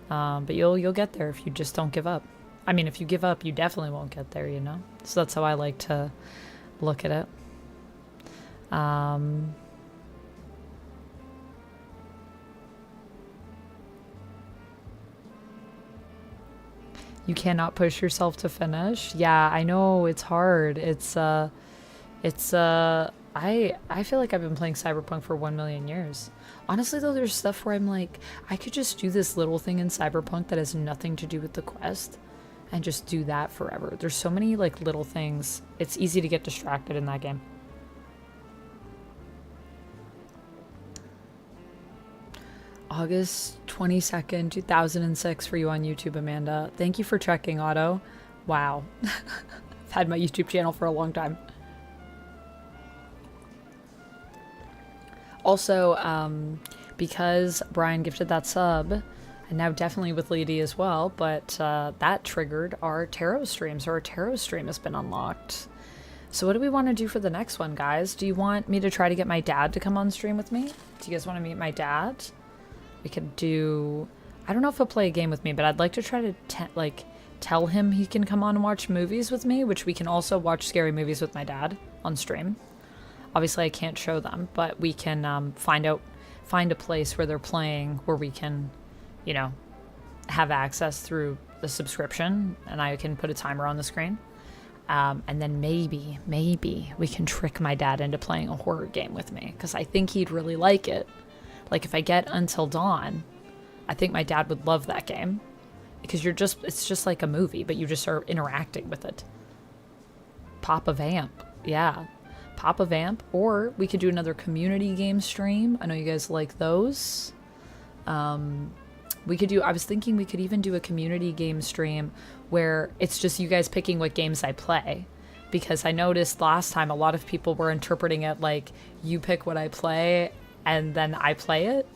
but you'll get there if you just don't give up. I mean, if you give up, you definitely won't get there, you know? So that's how I like to look at it. You cannot push yourself to finish. Yeah, I know, it's hard. I feel like I've been playing Cyberpunk for 1 million years. Honestly, though, there's stuff where I'm like, I could just do this little thing in Cyberpunk that has nothing to do with the quest and just do that forever. There's so many, like, little things. It's easy to get distracted in that game. August 22nd, 2006 for you on YouTube, Amanda. Thank you for checking, Otto. Wow. I've had my YouTube channel for a long time. Also, because Brian gifted that sub, and now definitely with Lady as well, but that triggered our tarot stream, so our tarot stream has been unlocked. So what do we want to do for the next one, guys? Do you want me to try to get my dad to come on stream with me? Do you guys want to meet my dad? We could do... I don't know if he'll play a game with me, but I'd like to try to tell him he can come on and watch movies with me, which we can also watch scary movies with my dad on stream. Obviously, I can't show them, but we can find a place where they're playing where we can, you know, have access through the subscription, and I can put a timer on the screen. And then maybe we can trick my dad into playing a horror game with me, because I think he'd really like it. Like, if I get Until Dawn, I think my dad would love that game, because it's just like a movie, but you just are interacting with it. Pop a vamp. Yeah. pop a vamp, or we could do another community game stream. I know you guys like those. We could do, I was thinking we could even do a community game stream where it's just you guys picking what games I play. Because I noticed last time a lot of people were interpreting it like you pick what I play and then I play it,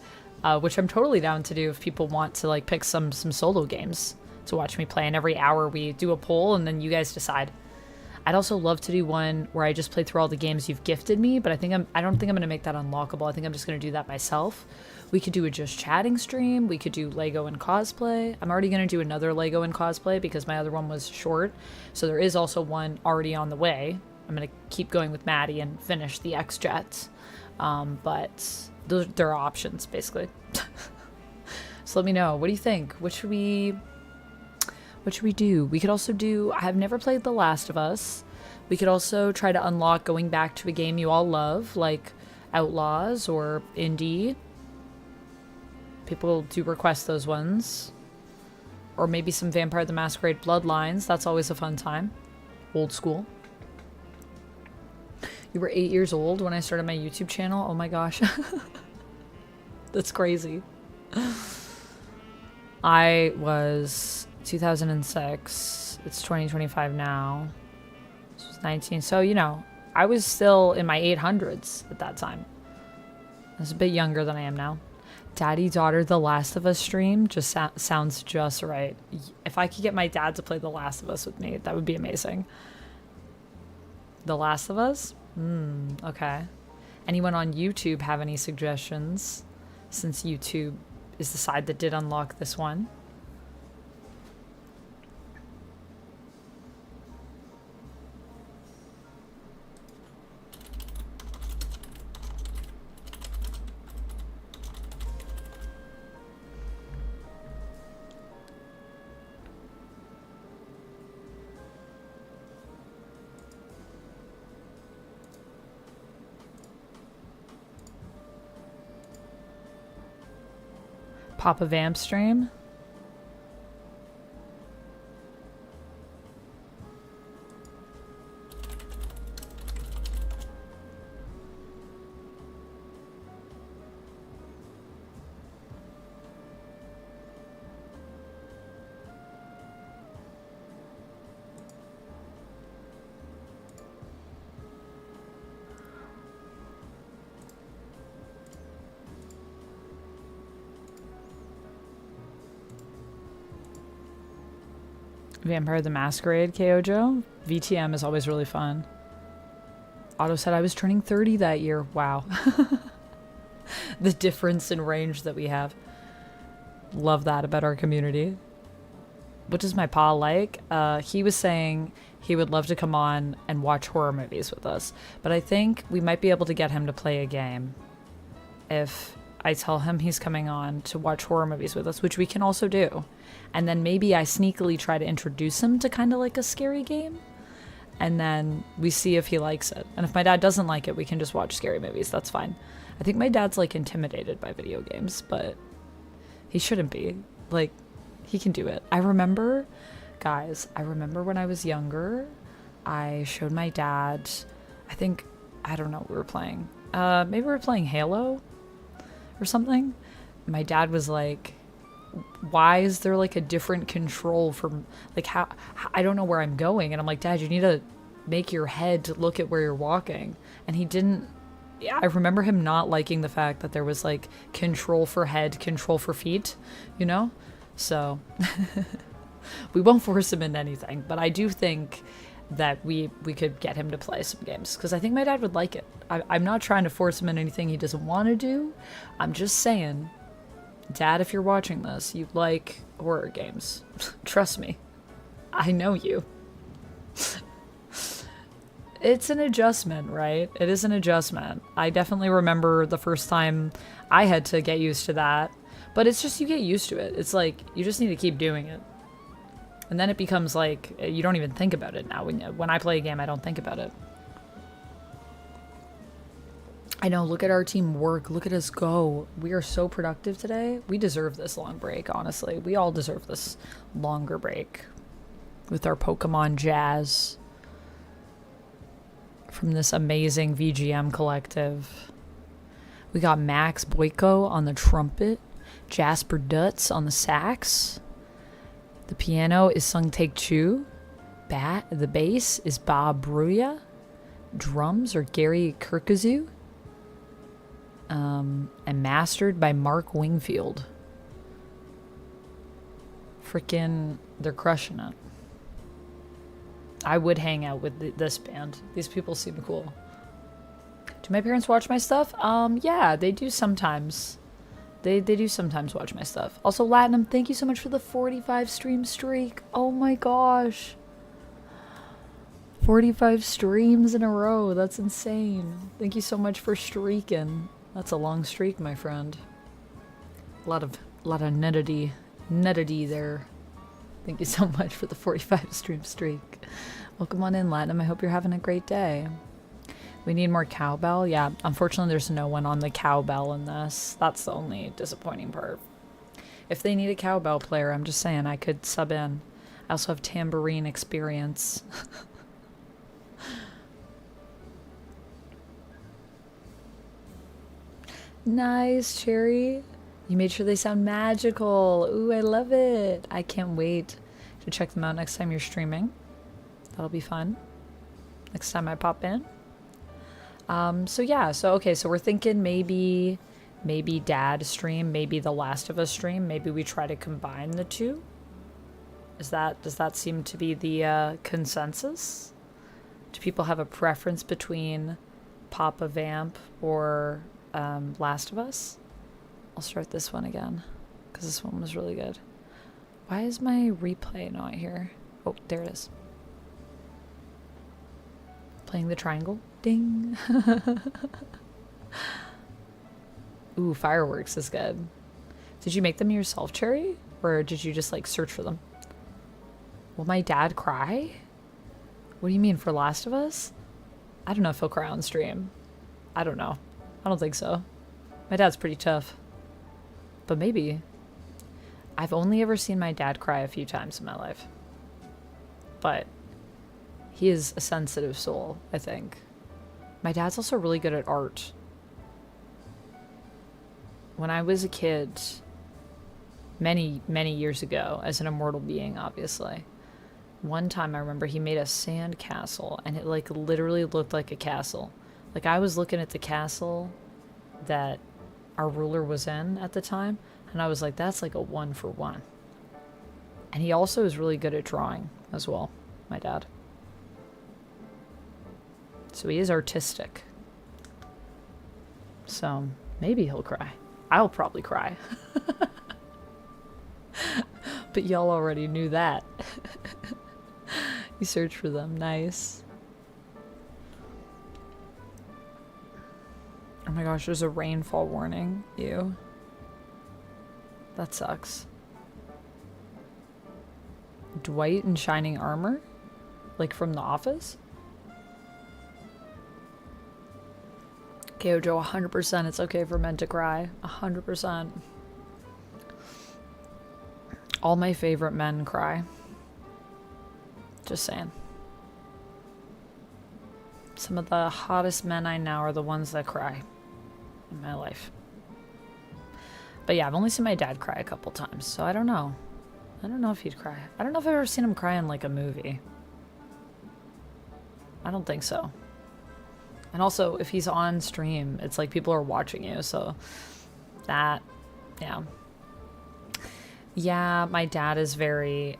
which I'm totally down to do if people want to like pick some solo games to watch me play. And every hour we do a poll and then you guys decide. I'd also love to do one where I just play through all the games you've gifted me, but I don't think I'm gonna make that unlockable. I think I'm just gonna do that myself. We could do a just chatting stream. We could do Lego and cosplay. I'm already gonna do another Lego and cosplay because my other one was short. So there is also one already on the way. I'm gonna keep going with Maddie and finish the X-Jet. But there are options basically. So let me know. What do you think? What should we do? We could also do, I've never played The Last of Us. We could also try to unlock going back to a game you all love, like Outlaws or Indie. People do request those ones. Or maybe some Vampire the Masquerade Bloodlines. That's always a fun time. Old school. You were 8 years old when I started my YouTube channel? Oh my gosh. That's crazy. I was 2006. It's 2025 now. This was 19. So, you know, I was still in my 800s at that time. I was a bit younger than I am now. Daddy daughter The Last of Us stream just sounds just right. If I could get my dad to play The Last of Us with me, that would be amazing. The Last of Us? Okay. Anyone on YouTube have any suggestions? Since YouTube is the side that did unlock this one. Pop a vamp stream. Vampire the Masquerade, Kojo. VTM is always really fun. Otto said I was turning 30 that year. Wow. The difference in range that we have. Love that about our community. What does my pa like? He was saying he would love to come on and watch horror movies with us. But I think we might be able to get him to play a game if I tell him he's coming on to watch horror movies with us, which we can also do. And then maybe I sneakily try to introduce him to kind of like a scary game. And then we see if he likes it. And if my dad doesn't like it, we can just watch scary movies. That's fine. I think my dad's like intimidated by video games, but he shouldn't be. Like, he can do it. I remember, guys, when I was younger, I showed my dad, I don't know what we were playing. Maybe we were playing Halo or something. My dad was like, why is there like a different control from like how I don't know where I'm going? And I'm like, Dad, you need to make your head look at where you're walking. And he didn't. I remember him not liking the fact that there was like control for head, control for feet, you know? So we won't force him into anything, but I do think that we could get him to play some games because I think my dad would like it. I'm not trying to force him in anything he doesn't want to do. I'm just saying, Dad, if you're watching this, you like horror games. Trust me. I know you. It's an adjustment, right? It is an adjustment. I definitely remember the first time I had to get used to that. But it's just you get used to it. It's like you just need to keep doing it. And then it becomes like you don't even think about it now. When I play a game, I don't think about it. I know, look at our team work. Look at us go. We are so productive today. We deserve this long break, honestly. We all deserve this longer break with our Pokemon jazz. from this amazing VGM collective. We got Max Boyko on the trumpet, Jasper Dutz on the sax. The piano is Sung Taek Chu. The bass is Bob Bruya. Drums are Gary Kirkazoo. And mastered by Mark Wingfield. Freaking, they're crushing it. I would hang out with this band. These people seem cool. Do my parents watch my stuff? Yeah, they do sometimes. They do sometimes watch my stuff. Also, Latinum, thank you so much for the 45 stream streak. Oh my gosh. 45 streams in a row. That's insane. Thank you so much for streaking. That's a long streak, my friend. A lot of nutty there. Thank you so much for the 45 stream streak. Welcome on in, Latinum. I hope you're having a great day. We need more cowbell. Yeah, unfortunately there's no one on the cowbell in this. That's the only disappointing part. If they need a cowbell player, I'm just saying I could sub in. I also have tambourine experience. Nice, Cherry. You made sure they sound magical. Ooh, I love it. I can't wait to check them out next time you're streaming. That'll be fun. Next time I pop in. So yeah, okay, so we're thinking maybe Dad stream, maybe The Last of Us stream, maybe we try to combine the two. Does that seem to be the consensus? Do people have a preference between Papa Vamp or Last of Us? I'll start this one again because this one was really good. Why is my replay not here? Oh, there it is. Playing the triangle. Ding. Ooh, fireworks is good. Did you make them yourself, Cherry? Or did you just like search for them? Will my dad cry? What do you mean, for Last of Us? I don't know if he'll cry on stream. I don't know. I don't think so. My dad's pretty tough. But maybe. I've only ever seen my dad cry a few times in my life. But he is a sensitive soul, I think. My dad's also really good at art. When I was a kid, many, many years ago, as an immortal being, obviously, one time I remember he made a sand castle, and it like literally looked like a castle. Like I was looking at the castle that our ruler was in at the time, and I was like, that's like a 1-for-1. And he also is really good at drawing as well, my dad. So he is artistic. So maybe he'll cry. I'll probably cry. But y'all already knew that. You search for them. Nice. Oh my gosh, there's a rainfall warning. Ew. That sucks. Dwight in shining armor? Like from The Office? Okay, Ojo, 100%. It's okay for men to cry. 100%. All my favorite men cry. Just saying. Some of the hottest men I know are the ones that cry in my life. But yeah, I've only seen my dad cry a couple times, so I don't know. I don't know if he'd cry. I don't know if I've ever seen him cry in like a movie. I don't think so. And also, if he's on stream, it's like people are watching you, so that, yeah. Yeah, my dad is very,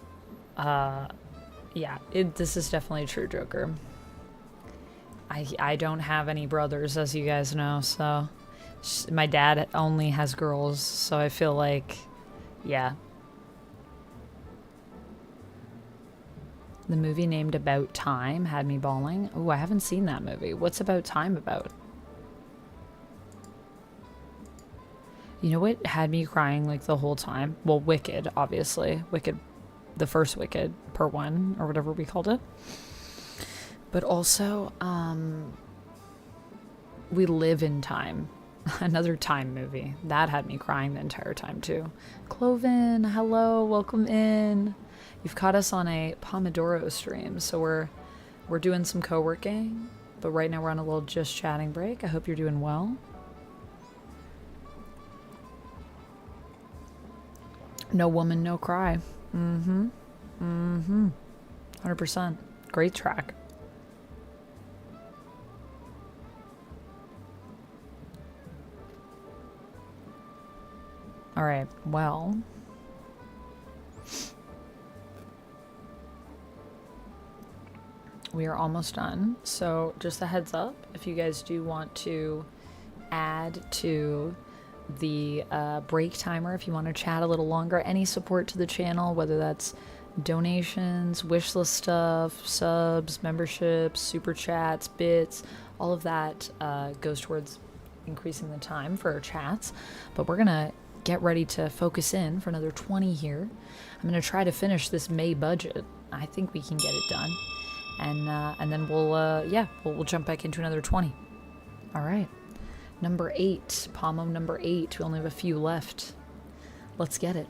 yeah, this is definitely true, Joker. I don't have any brothers, as you guys know, so my dad only has girls, so I feel like, yeah. The movie named About Time had me bawling. Ooh, I haven't seen that movie. What's About Time about? You know what had me crying like the whole time? Well, Wicked, obviously. Wicked, the first Wicked, part 1, or whatever we called it. But also, We Live in Time. Another time movie. That had me crying the entire time too. Cloven, hello, welcome in. You've caught us on a Pomodoro stream, so we're doing some co-working. But right now we're on a little just chatting break. I hope you're doing well. No woman, no cry. Mm-hmm. Mm-hmm. 100%. Great track. All right, well. We are almost done. So just a heads up, if you guys do want to add to the break timer, if you want to chat a little longer, any support to the channel, whether that's donations, wishlist stuff, subs, memberships, super chats, bits, all of that goes towards increasing the time for our chats. But we're gonna get ready to focus in for another 20 here. I'm gonna try to finish this May budget. I think we can get it done, and then we'll jump back into another 20. All right, number 8, Pomo number 8. We only have a few left. Let's get it.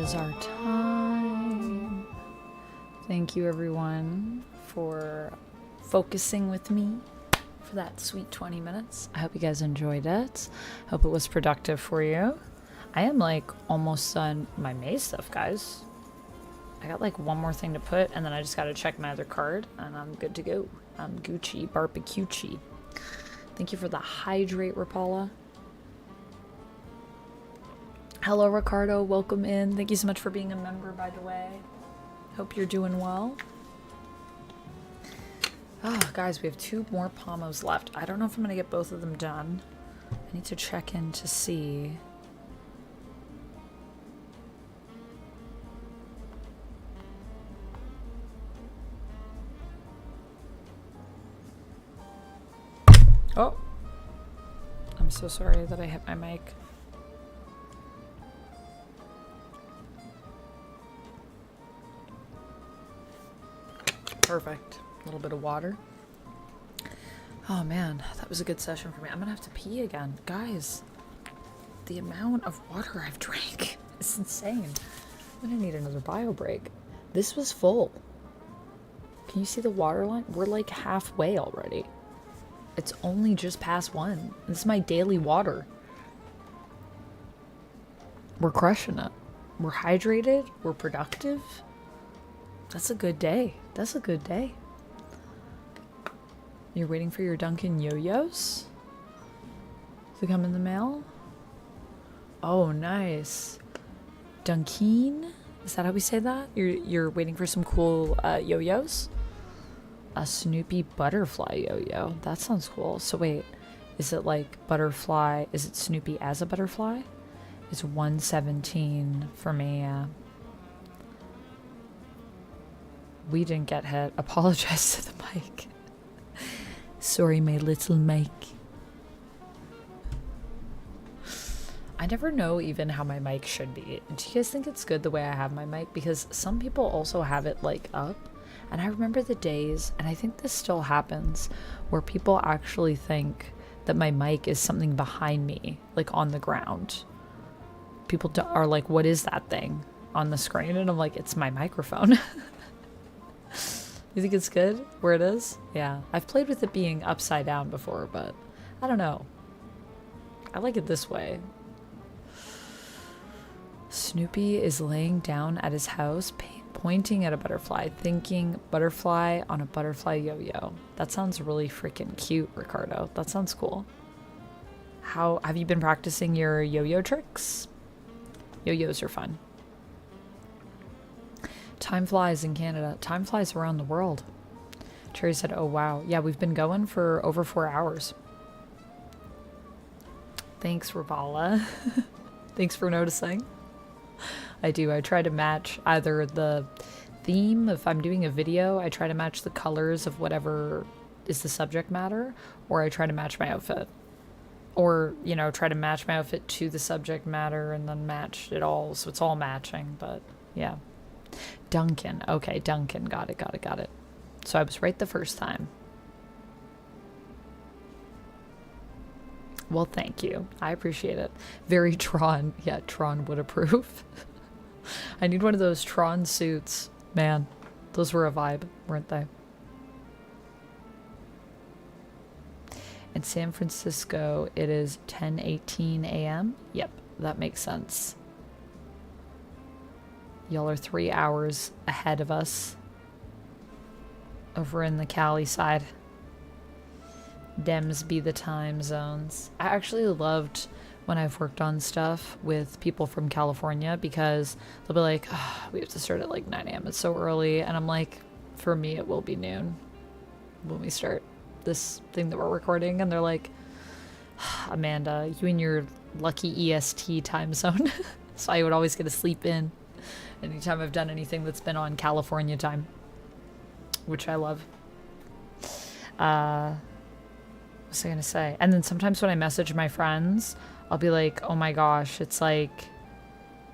is our time. Thank you everyone for focusing with me for that sweet 20 minutes. I hope you guys enjoyed it. Hope it was productive for you. I am like almost done my May stuff, guys. I got like one more thing to put and then I just got to check my other card and I'm good to go. I'm Gucci barbecue-chi. Thank you for the hydrate, Rapala. Hello, Ricardo. Welcome in. Thank you so much for being a member, by the way. Hope you're doing well. Oh, guys, we have 2 more pommos left. I don't know if I'm going to get both of them done. I need to check in to see. Oh. I'm so sorry that I hit my mic. Perfect. A little bit of water. Oh man, that was a good session for me. I'm gonna have to pee again. Guys, the amount of water I've drank is insane. I'm gonna need another bio break. This was full. Can you see the water line? We're like halfway already. It's only just past 1. This is my daily water. We're crushing it. We're hydrated. We're productive. That's a good day. That's a good day. You're waiting for your Dunkin' yo-yos to come in the mail? Oh, nice. Dunkin'? Is that how we say that? You're waiting for some cool yo-yos? A Snoopy butterfly yo-yo. That sounds cool. So wait, is it like butterfly? Is it Snoopy as a butterfly? It's 117 for me, yeah. We didn't get hit. Apologize to the mic. Sorry, my little mic. I never know even how my mic should be. Do you guys think it's good the way I have my mic? Because some people also have it like up. And I remember the days, and I think this still happens, where people actually think that my mic is something behind me, like on the ground. People are like, what is that thing on the screen? And I'm like, it's my microphone. You think it's good where it is? Yeah, I've played with it being upside down before, but I don't know. I like it this way. Snoopy is laying down at his house, pointing at a butterfly, thinking butterfly on a butterfly yo-yo. That sounds really freaking cute, Ricardo. That sounds cool. How have you been practicing your yo-yo tricks? Yo-yos are fun. Time flies in Canada. Time flies around the world. Cherry said, oh wow. Yeah, we've been going for over 4 hours. Thanks, Ravala. Thanks for noticing. I do. I try to match either the theme. If I'm doing a video, I try to match the colors of whatever is the subject matter, or I try to match my outfit. Or, you know, try to match my outfit to the subject matter and then match it all. So it's all matching, but yeah. Duncan. Okay, Duncan. Got it, got it, got it. So I was right the first time. Well, thank you. I appreciate it. Very Tron. Yeah, Tron would approve. I need one of those Tron suits. Man, those were a vibe, weren't they? In San Francisco, it is 10:18 a.m. Yep, that makes sense. Y'all are 3 hours ahead of us over in the Cali side. Dems be the time zones. I actually loved when I've worked on stuff with people from California because they'll be like, oh, we have to start at like 9 a.m. It's so early. And I'm like, for me, it will be noon when we start this thing that we're recording. And they're like, Amanda, you and your lucky EST time zone. So I would always get to sleep in anytime I've done anything that's been on California time, which I love. What was I gonna say? And then sometimes when I message my friends, I'll be like, oh my gosh, it's like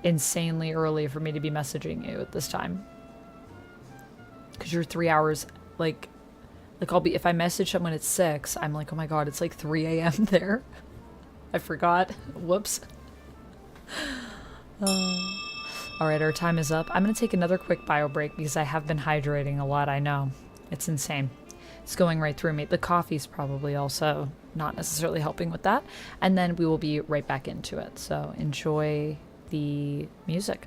insanely early for me to be messaging you at this time. Because you're 3 hours, like I'll be, if I message someone at 6, I'm like, oh my god, it's like 3 a.m. there. I forgot. Whoops. All right, our time is up. I'm going to take another quick bio break because I have been hydrating a lot, I know. It's insane. It's going right through me. The coffee's probably also not necessarily helping with that. And then we will be right back into it. So enjoy the music.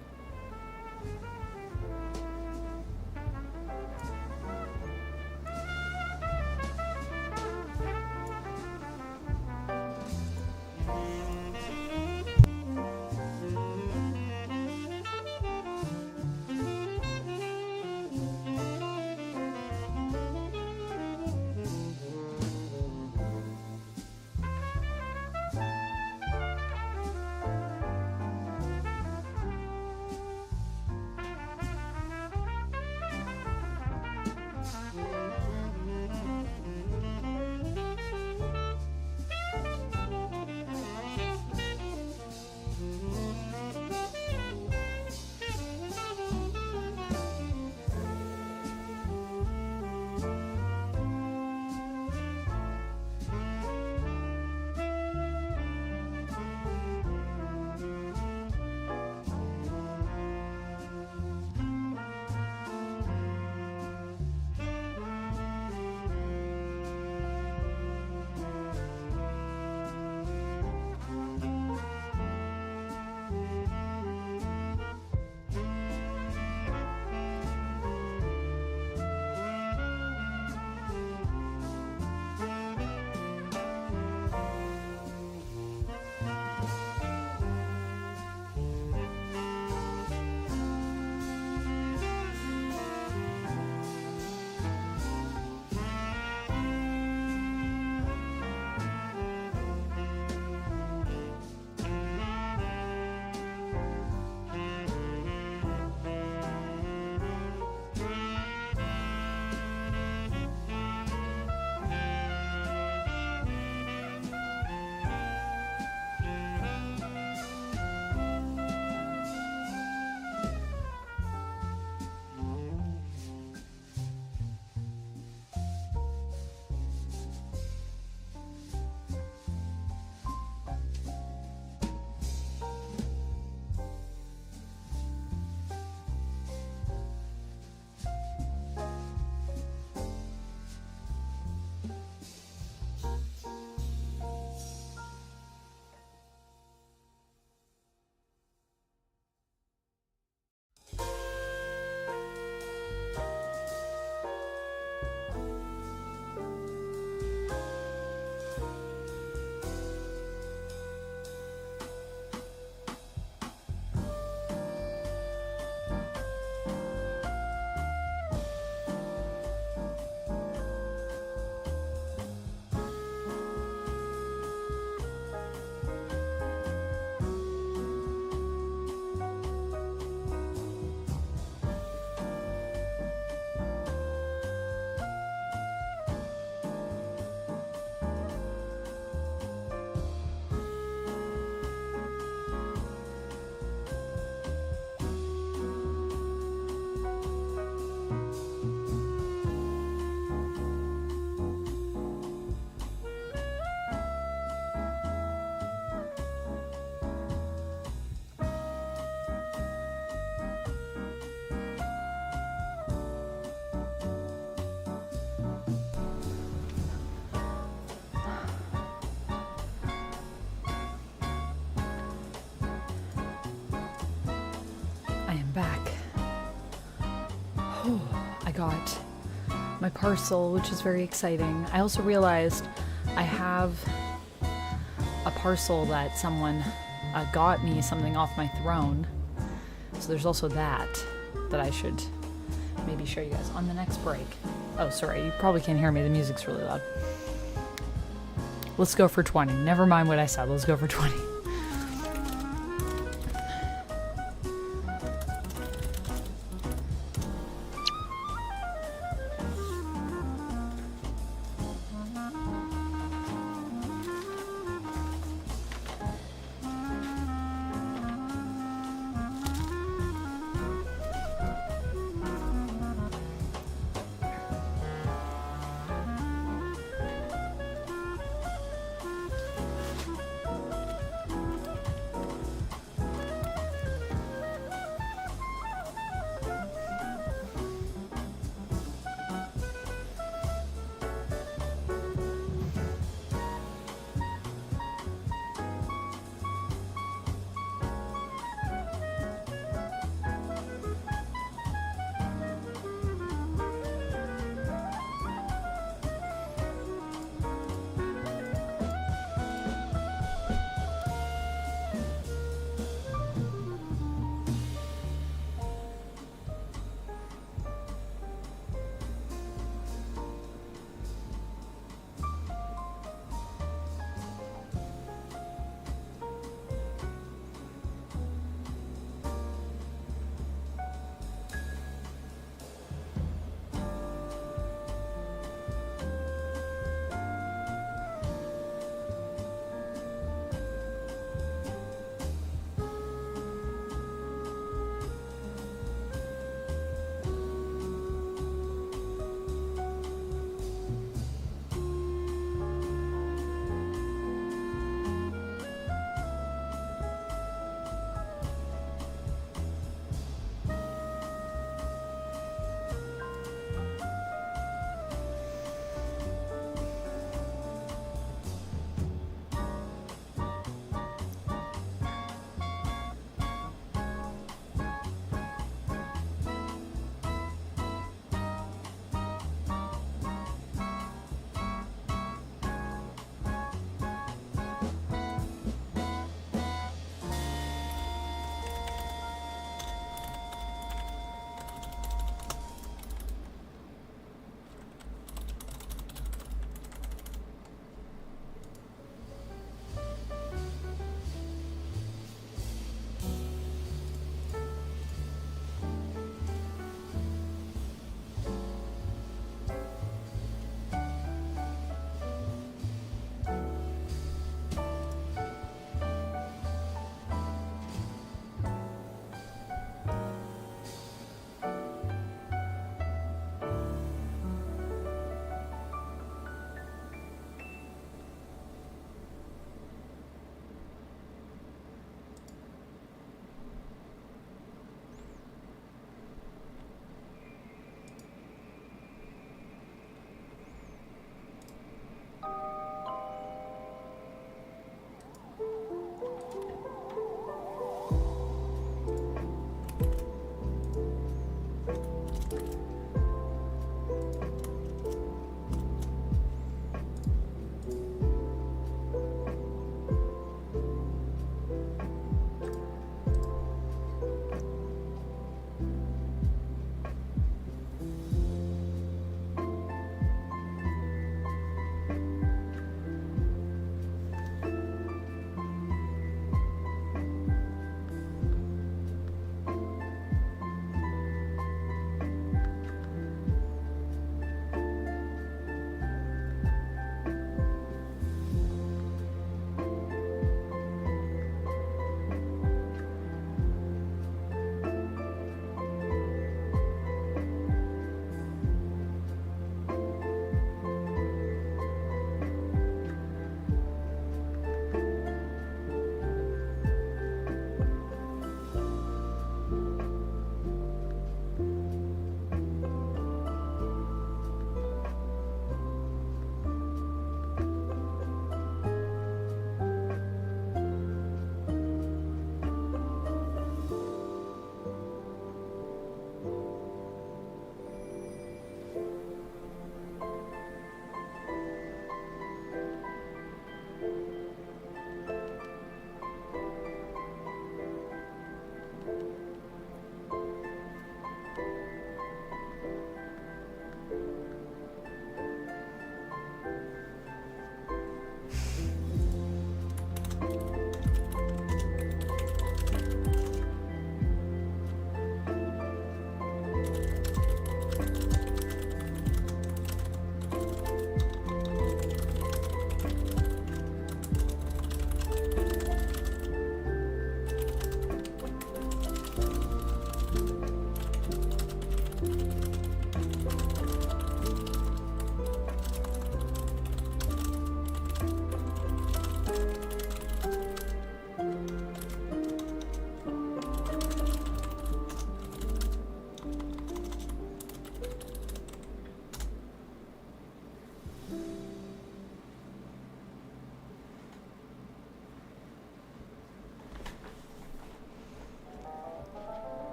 Back. Oh, I got my parcel, which is very exciting. I also realized I have a parcel that someone got me something off my throne. So there's also that I should maybe show you guys on the next break. Oh, sorry, you probably can't hear me. The music's really loud. Let's go for 20. Never mind what I said. Let's go for 20.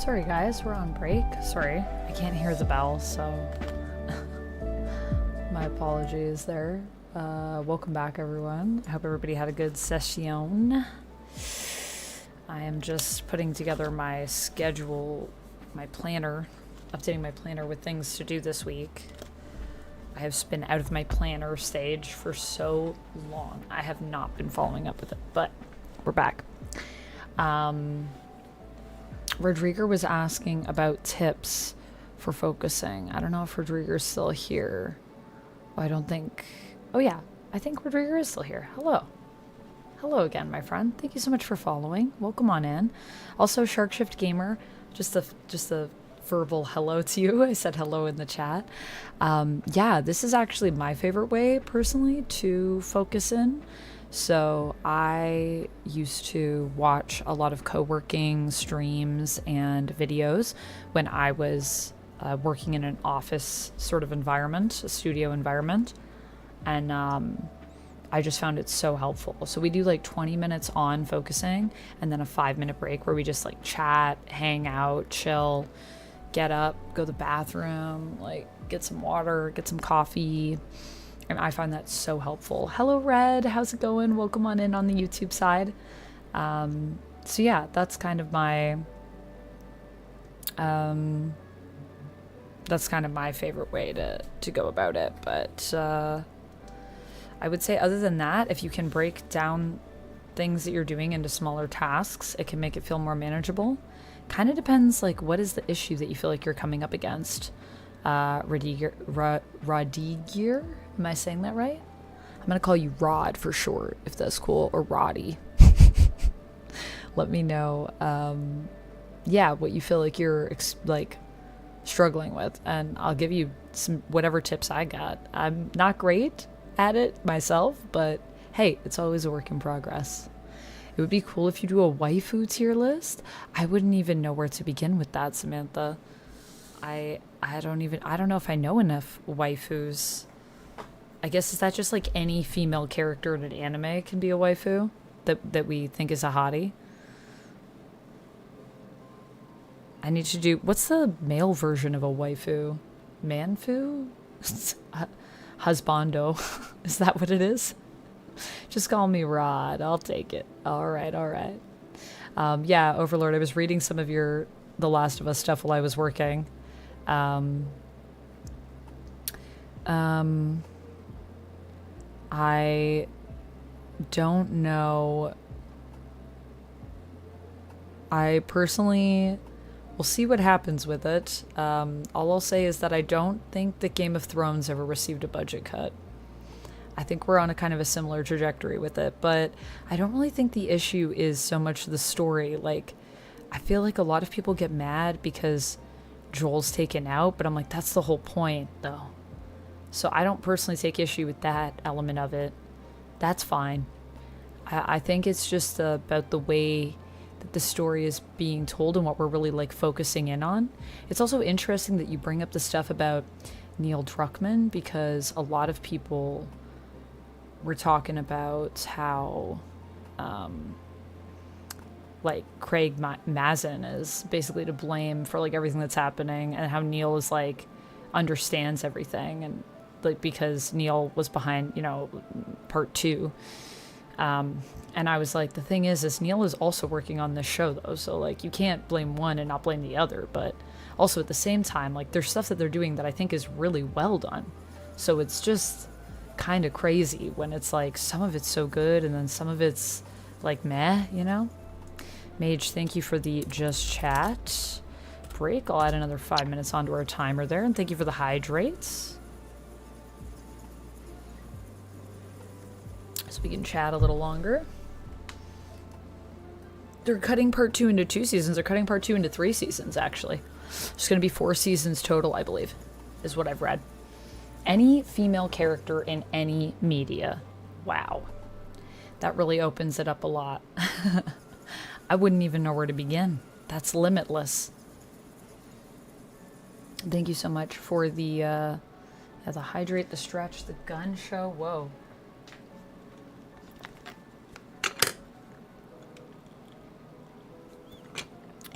Sorry guys, we're on break. Sorry, I can't hear the bell, so my apologies there. Welcome back everyone. I hope everybody had a good session. I am just putting together my schedule, my planner, updating my planner with things to do this week. I have been out of my planner stage for so long. I have not been following up with it, but we're back. Rodrigo was asking about tips for focusing. I don't know if Rodrigo's still here. Oh, I don't think... Oh yeah, I think Rodrigo is still here. Hello. Hello again, my friend. Thank you so much for following. Welcome on in. Also, Sharkshift Gamer, just a verbal hello to you. I said hello in the chat. Yeah, this is actually my favorite way, personally, to focus in. So I used to watch a lot of co-working streams and videos when I was working in an office sort of environment, a studio environment. And I just found it so helpful. So we do like 20 minutes on focusing and then a 5-minute break where we just like chat, hang out, chill, get up, go to the bathroom, like get some water, get some coffee. And I find that so helpful. Hello, Red. How's it going? Welcome on in on the YouTube side. So yeah, that's kind of my favorite way to go about it. But I would say other than that, if you can break down things that you're doing into smaller tasks, it can make it feel more manageable. Kind of depends, like, what is the issue that you feel like you're coming up against. Radigier, am I saying that right? I'm gonna call you Rod for short, if that's cool, or Roddy. Let me know, yeah, what you feel like you're struggling with, and I'll give you some whatever tips I got. I'm not great at it myself, but hey, it's always a work in progress. It would be cool if you do a waifu tier list. I wouldn't even know where to begin with that, Samantha. I don't know if I know enough waifus. I guess, is that just like any female character in an anime can be a waifu that we think is a hottie? I need to do, what's the male version of a waifu? Manfu? Husbando. Is that what it is? Just call me Rod. I'll take it. All right. Yeah, Overlord, I was reading some of The Last of Us stuff while I was working. I don't know. I personally will see what happens with it. All I'll say is that I don't think that Game of Thrones ever received a budget cut. I think we're on a kind of a similar trajectory with it, but I don't really think the issue is so much the story. Like, I feel like a lot of people get mad because Joel's taken out, but I'm like, that's the whole point, though. So I don't personally take issue with that element of it. That's fine. I think it's just about the way that the story is being told and what we're really like focusing in on. It's also interesting that you bring up the stuff about Neil Druckmann, because a lot of people were talking about how like Craig Mazin is basically to blame for like everything that's happening, and how Neil is like understands everything, and like because Neil was behind, part 2. And I was like, the thing is Neil is also working on this show though, so like you can't blame one and not blame the other. But also at the same time, like there's stuff that they're doing that I think is really well done. So it's just kind of crazy when it's like some of it's so good and then some of it's like meh, Mage, thank you for the just chat break. I'll add another 5 minutes onto our timer there, and thank you for the hydrates. So we can chat a little longer. They're cutting part 2 into 2 seasons. They're cutting part 2 into 3 seasons, actually. There's going to be 4 seasons total, I believe, is what I've read. Any female character in any media. Wow. That really opens it up a lot. I wouldn't even know where to begin. That's limitless. Thank you so much for the hydrate, the stretch, the gun show. Whoa.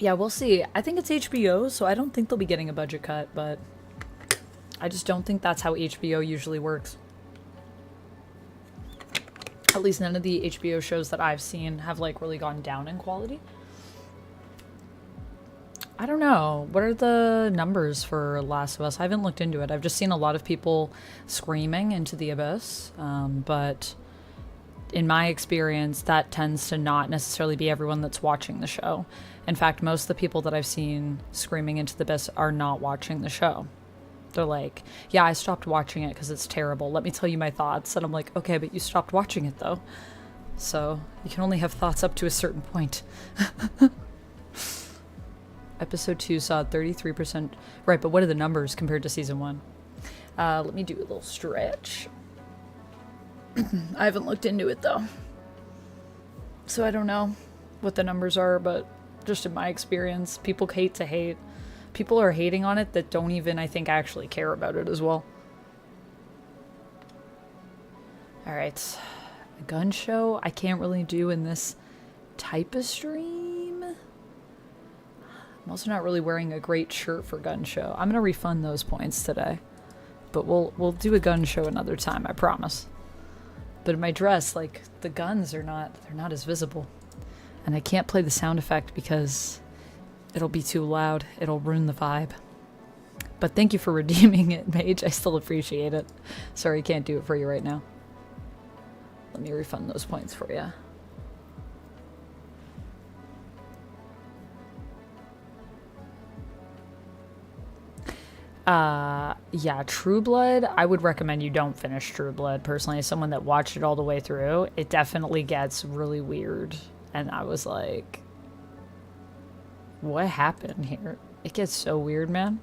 Yeah, we'll see. I think it's HBO, so I don't think they'll be getting a budget cut, but I just don't think that's how HBO usually works. At least none of the HBO shows that I've seen have like really gone down in quality. I don't know. What are the numbers for Last of Us? I haven't looked into it. I've just seen a lot of people screaming into the abyss, but in my experience, that tends to not necessarily be everyone that's watching the show. In fact, most of the people that I've seen screaming into the abyss are not watching the show. They're like, yeah, I stopped watching it because it's terrible. Let me tell you my thoughts. And I'm like, okay, but you stopped watching it though. So you can only have thoughts up to a certain point. Episode 2 saw 33%. Right, but what are the numbers compared to season 1? Let me do a little stretch. I haven't looked into it though. So I don't know what the numbers are, but just in my experience, people hate to hate. People are hating on it that don't even, I think, actually care about it as well. Alright. A gun show I can't really do in this type of stream. I'm also not really wearing a great shirt for gun show. I'm gonna refund those points today. But we'll do a gun show another time, I promise. But in my dress, like, the guns they're not as visible. And I can't play the sound effect because it'll be too loud. It'll ruin the vibe. But thank you for redeeming it, Mage. I still appreciate it. Sorry, I can't do it for you right now. Let me refund those points for you. Yeah, True Blood, I would recommend you don't finish True Blood. Personally, as someone that watched it all the way through, it definitely gets really weird. And I was like, what happened here? It gets so weird, man.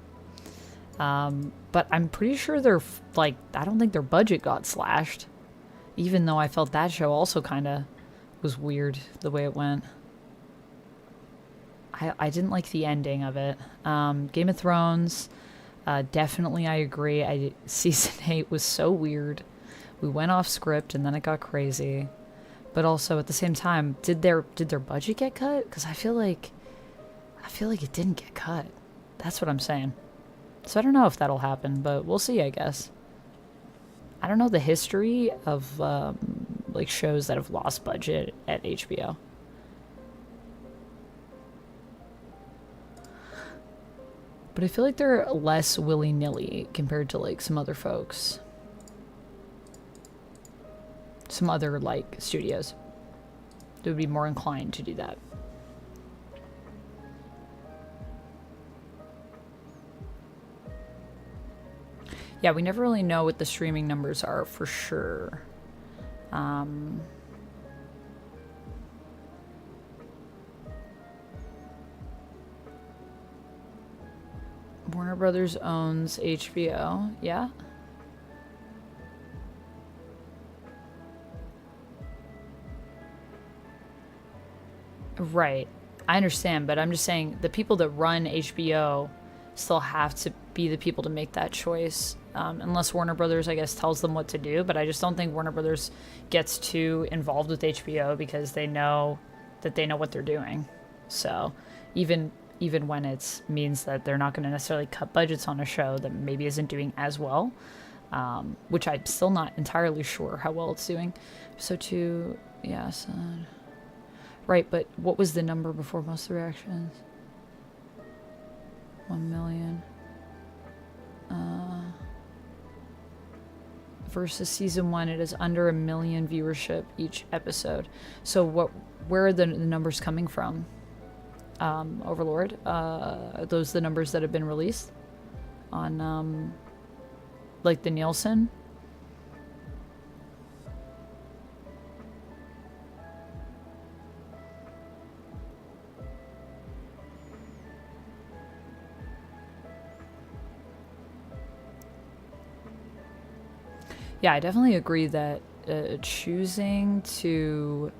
But I'm pretty sure they're, like, I don't think their budget got slashed. Even though I felt that show also kind of was weird the way it went. I didn't like the ending of it. Game of Thrones, definitely I agree. Season 8 was so weird. We went off script and then it got crazy. But also at the same time, did their budget get cut? Because I feel like it didn't get cut. That's what I'm saying. So I don't know if that'll happen, but we'll see, I guess. I don't know the history of like shows that have lost budget at HBO. But I feel like they're less willy-nilly compared to like some other folks. Some other like studios. They would be more inclined to do that. Yeah, we never really know what the streaming numbers are for sure. Warner Brothers owns HBO, yeah? Right. I understand, but I'm just saying the people that run HBO still have to be the people to make that choice. Unless Warner Brothers, I guess, tells them what to do. But I just don't think Warner Brothers gets too involved with HBO because they know that they know what they're doing. So even when it means that they're not going to necessarily cut budgets on a show that maybe isn't doing as well, which I'm still not entirely sure how well it's doing. So to, yeah, so, right, but what was the number before most of the reactions? 1 million. Versus season 1, it is under 1 million viewership each episode. So where are the numbers coming from? Overlord, are those the numbers that have been released on like the Nielsen? Yeah, I definitely agree that choosing to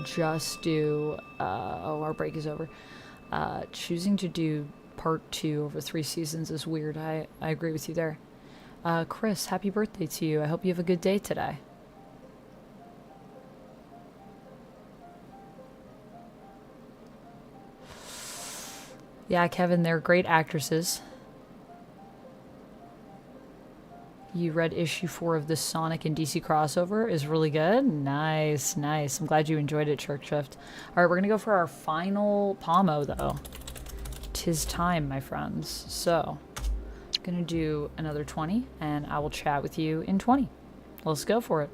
just do oh, our break is over. Choosing to do part 2 over 3 seasons is weird. I agree with you there. Chris, happy birthday to you. I hope you have a good day today. Yeah, Kevin, they're great actresses. You read issue 4 of the Sonic and DC crossover. Is really good. Nice, nice. I'm glad you enjoyed it, Shark Shift. All right, we're going to go for our final Pomo, though. 'Tis time, my friends. So, I'm going to do another 20, and I will chat with you in 20. Let's go for it.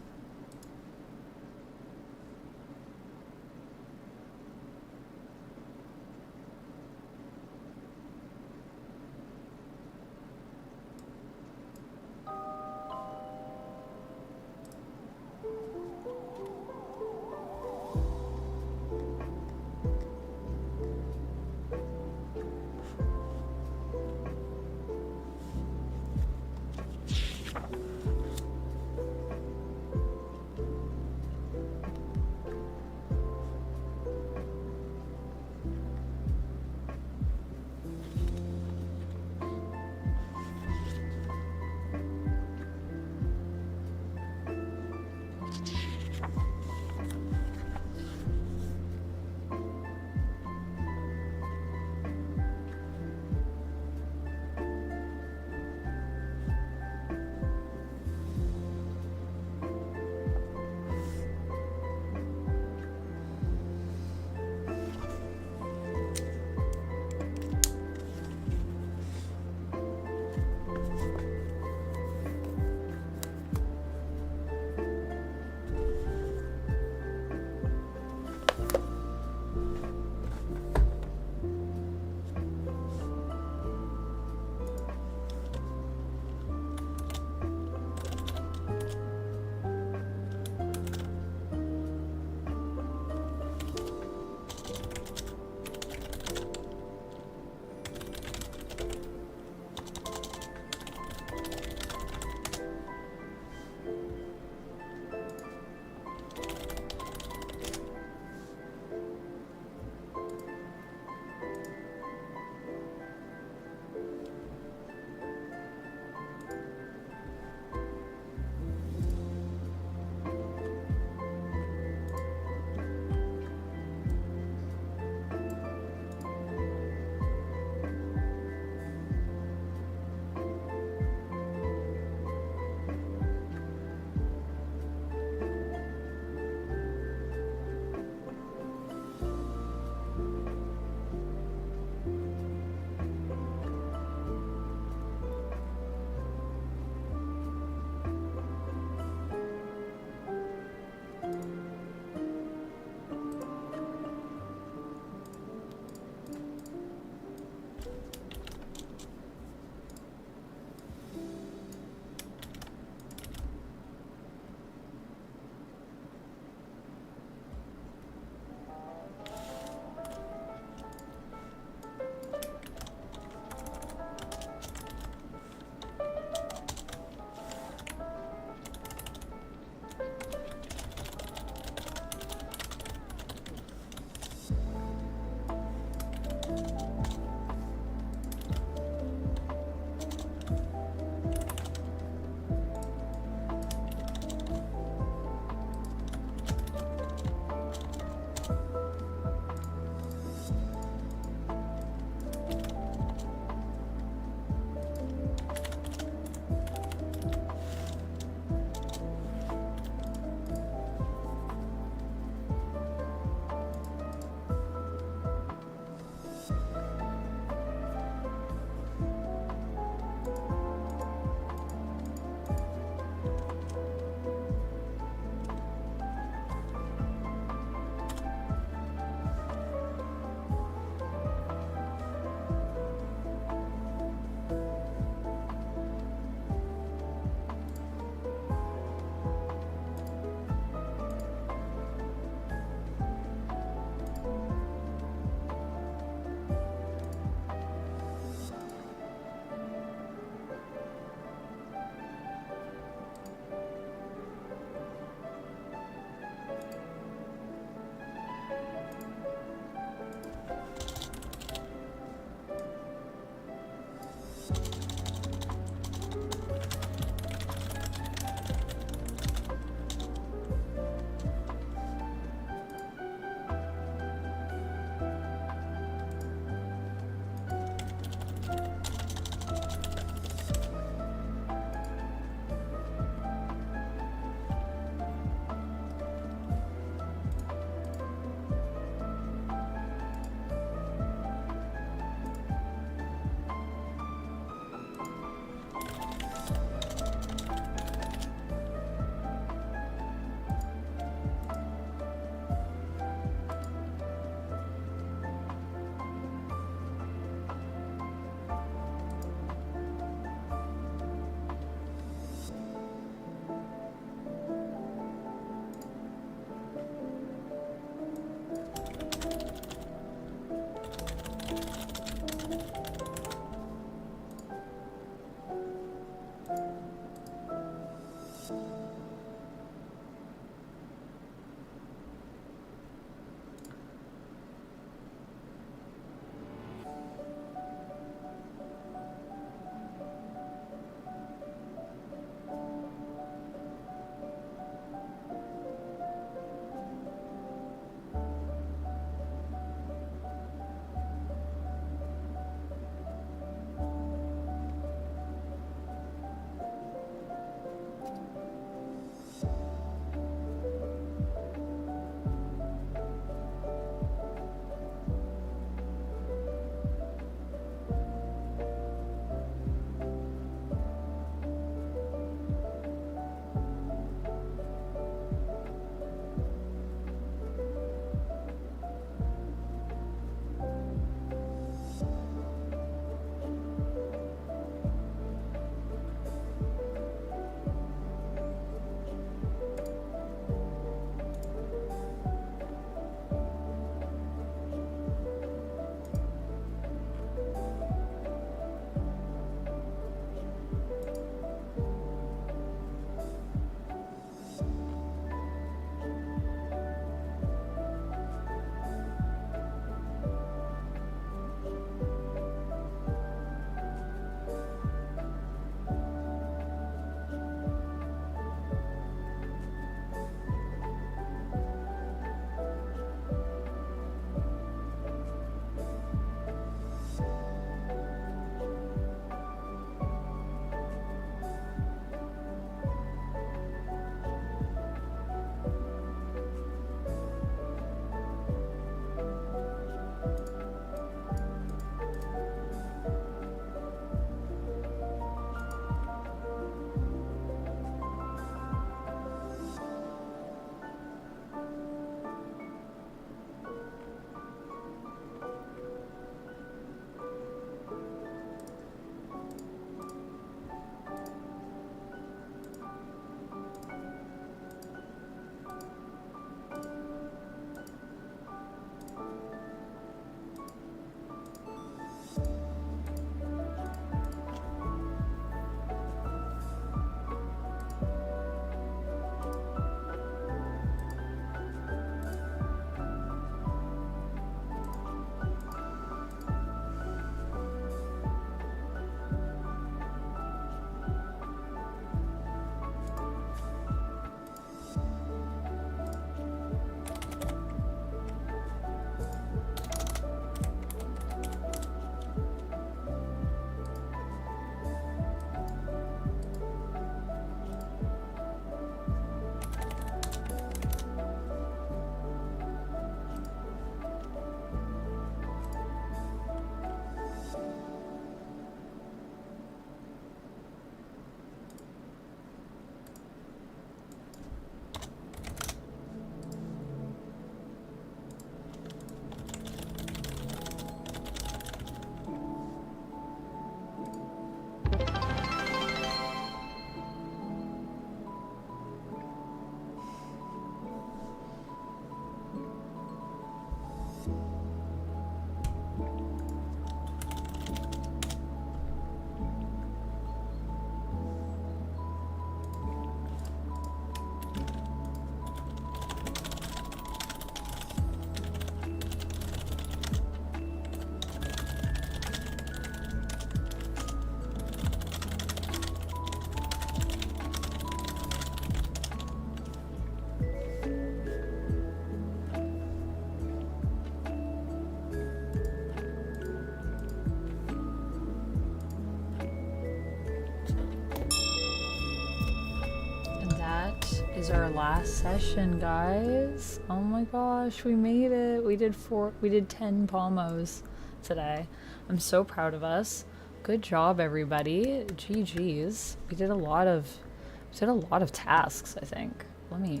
last session, guys. Oh my gosh, we made it. We did 10 pomos today. I'm so proud of us. Good job, everybody. GG's. We did a lot of tasks, I think. Let me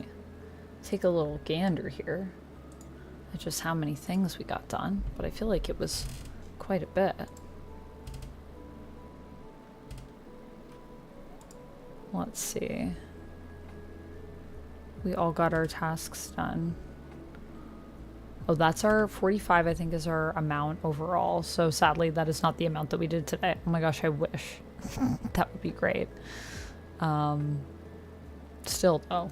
take a little gander here at just how many things we got done, but I feel like it was quite a bit. Let's see. We all got our tasks done. Oh, that's our 45, I think, is our amount overall. So sadly, that is not the amount that we did today. Oh my gosh, I wish. That would be great. Still, though,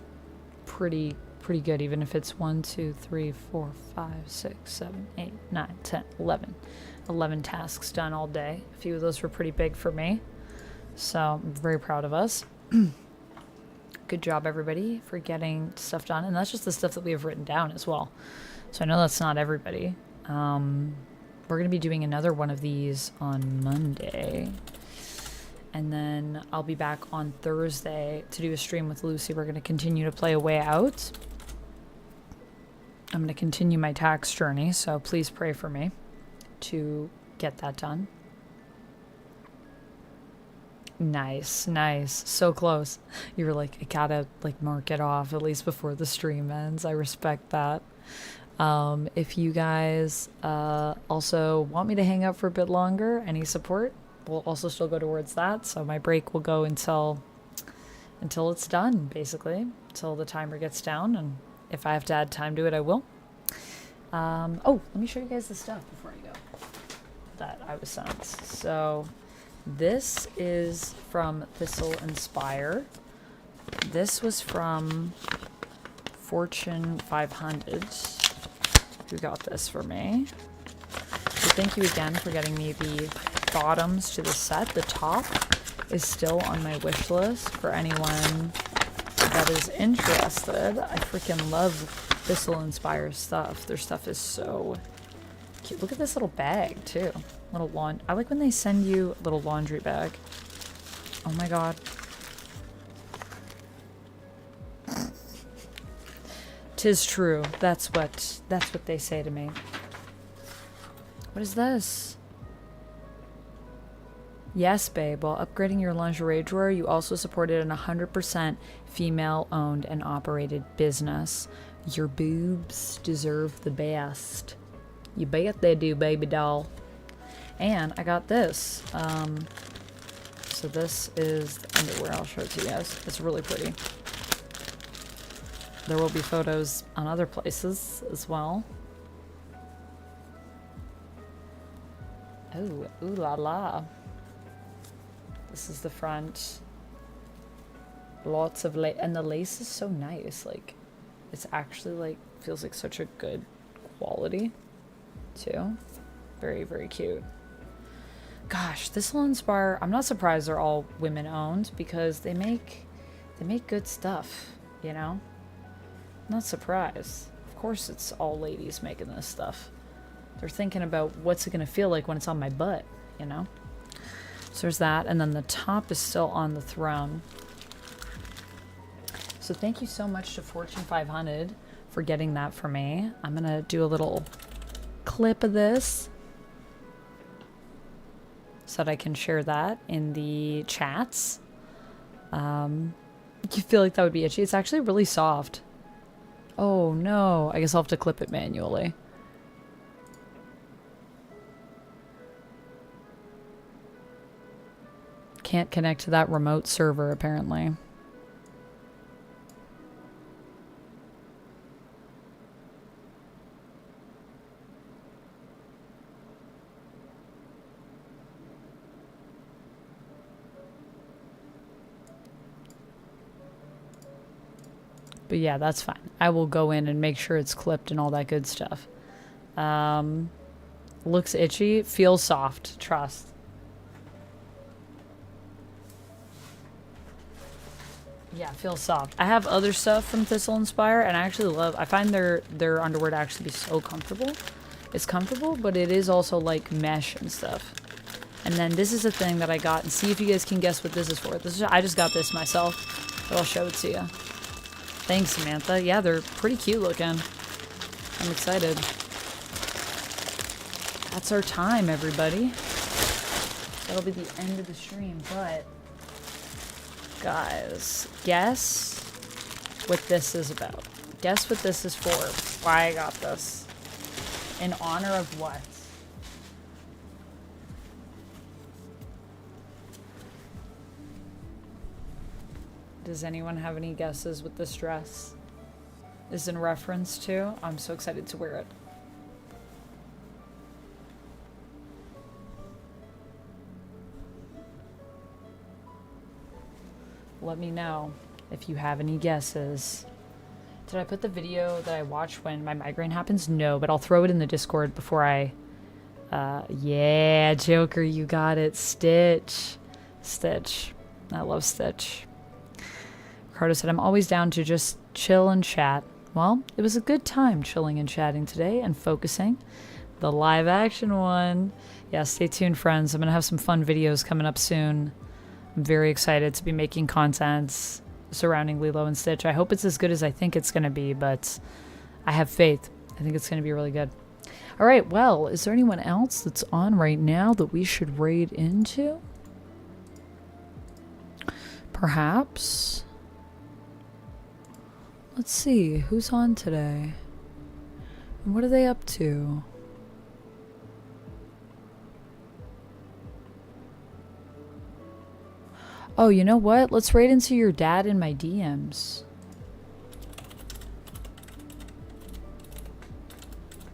pretty good, even if it's 1, 2, 3, 4, 5, 6, 7, 8, 9, 10, 11. 11 tasks done all day. A few of those were pretty big for me. So I'm very proud of us. Good job, everybody, for getting stuff done. And that's just the stuff that we have written down as well. So I know that's not everybody. We're going to be doing another one of these on Monday. And then I'll be back on Thursday to do a stream with Lucy. We're going to continue to play A Way Out. I'm going to continue my tax journey, so please pray for me to get that done. Nice, nice. So close. You were like, I gotta like mark it off at least before the stream ends. I respect that. If you guys also want me to hang out for a bit longer, any support will also still go towards that. So my break will go until it's done, basically, until the timer gets down. And if I have to add time to it, I will. Oh, let me show you guys the stuff before I go that I was sent. So this is from Thistle Inspire. This was from Fortune 500, who got this for me. So thank you again for getting me the bottoms to the set. The top is still on my wish list for anyone that is interested. I freaking love Thistle Inspire stuff. Their stuff is so cute. Look at this little bag too. Little I like when they send you a little laundry bag. Oh my god. 'Tis true. That's what they say to me. What is this? Yes, babe. While upgrading your lingerie drawer, you also supported an 100% female-owned and operated business. Your boobs deserve the best. You bet they do, baby doll. And I got this. So this is the underwear. I'll show it to you guys. It's really pretty. There will be photos on other places as well. Oh, ooh la la. This is the front. Lots of lace, and the lace is so nice. Like, it's actually like, feels like such a good quality too. Very, very cute. Gosh, this will inspire. I'm not surprised they're all women owned because they make good stuff, you know? Not surprised. Of course it's all ladies making this stuff. They're thinking about what's it gonna feel like when it's on my butt, you know? So there's that, and then the top is still on the throne. So thank you so much to Fortune 500 for getting that for me. I'm gonna do a little clip of this so that I can share that in the chats. You feel like that would be itchy? It's actually really soft. Oh no, I guess I'll have to clip it manually. Can't connect to that remote server apparently. But yeah, that's fine. I will go in and make sure it's clipped and all that good stuff. Looks itchy, feels soft, trust. Yeah, it feels soft. I have other stuff from Thistle Inspire, and I actually I find their underwear to actually be so comfortable. It's comfortable, but it is also like mesh and stuff. And then this is a thing that I got, and see if you guys can guess what this is for. I just got this myself, but I'll show it to you. Thanks, Samantha. Yeah, they're pretty cute looking. I'm excited. That's our time, everybody. That'll be the end of the stream, but guys, guess what this is about. Guess what this is for. Why I got this. In honor of what? Does anyone have any guesses what this dress is in reference to? I'm so excited to wear it. Let me know if you have any guesses. Did I put the video that I watch when my migraine happens? No, but I'll throw it in the Discord before I... yeah, Joker, you got it. Stitch. Stitch. I love Stitch. Ricardo said, I'm always down to just chill and chat. Well, it was a good time chilling and chatting today and focusing. The live action one. Yeah, stay tuned, friends. I'm going to have some fun videos coming up soon. I'm very excited to be making content surrounding Lilo and Stitch. I hope it's as good as I think it's going to be, but I have faith. I think it's going to be really good. All right, well, is there anyone else that's on right now that we should raid into? Perhaps. Let's see, who's on today? And what are they up to? Oh, you know what? Let's raid into your dad in my DMs.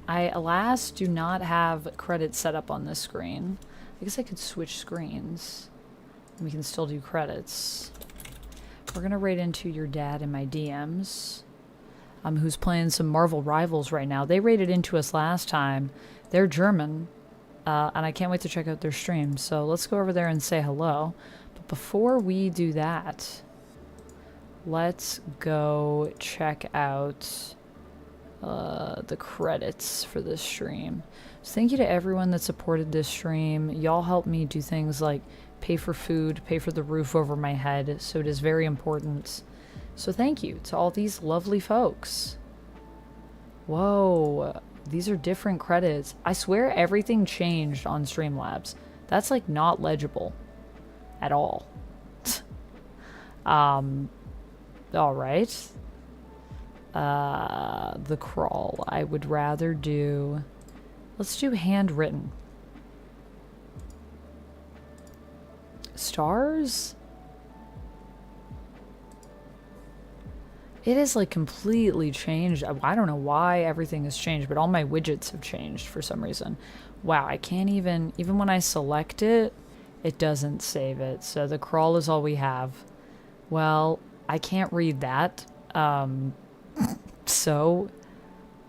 I, alas, do not have credits set up on this screen. I guess I could switch screens. We can still do credits. We're gonna raid into your dad in my DMs. Who's playing some Marvel Rivals right now. They raided into us last time. They're German. And I can't wait to check out their stream. So let's go over there and say hello. But before we do that, let's go check out the credits for this stream. So thank you to everyone that supported this stream. Y'all helped me do things like pay for food, pay for the roof over my head, so it is very important. So thank you to all these lovely folks. Whoa, these are different credits. I swear everything changed on Streamlabs. That's like not legible at all. All right. The crawl. I would rather do... Let's do handwritten. Stars? It is like completely changed. I don't know why everything has changed, but all my widgets have changed for some reason. Wow, I can't even when I select it, it doesn't save it. So the crawl is all we have. Well, I can't read that. So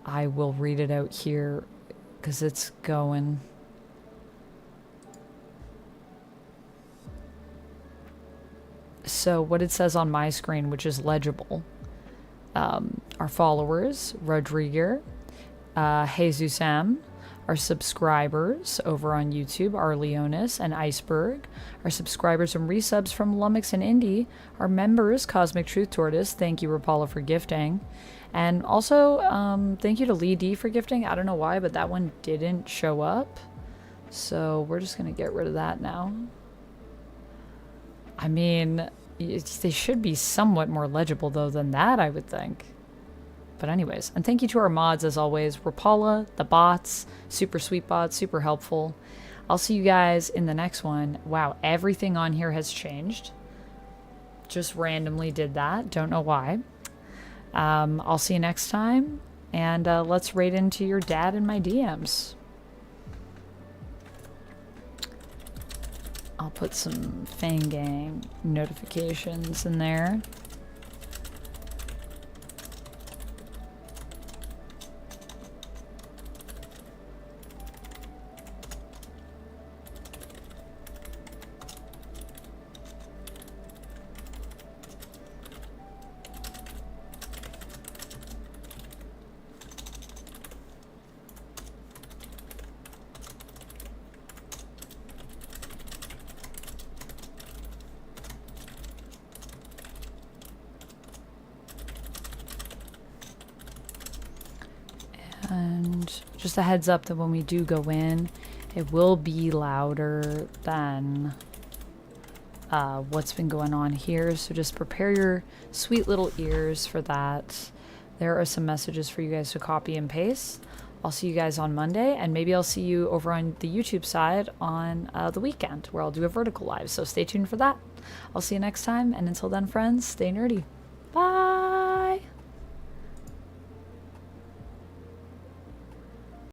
I will read it out here because it's going. So what it says on my screen, which is legible, our followers, Rodrigo, Jesus M, our subscribers over on YouTube, our Leonis and Iceberg, our subscribers and resubs from Lummox and Indy, our members, Cosmic Truth Tortoise, thank you Rapala for gifting, and also thank you to Lee D for gifting. I don't know why, but that one didn't show up, so we're just gonna get rid of that now. I mean, they should be somewhat more legible, though, than that, I would think. But anyways, and thank you to our mods, as always. Rapala, the bots, super sweet bots, super helpful. I'll see you guys in the next one. Wow, everything on here has changed. Just randomly did that. Don't know why. I'll see you next time. And let's raid into your dad in my DMs. I'll put some Fangang notifications in there. And just a heads up that when we do go in, it will be louder than what's been going on here. So just prepare your sweet little ears for that. There are some messages for you guys to copy and paste. I'll see you guys on Monday, and maybe I'll see you over on the YouTube side on the weekend where I'll do a vertical live. So stay tuned for that. I'll see you next time, and until then, friends, stay nerdy. Bye!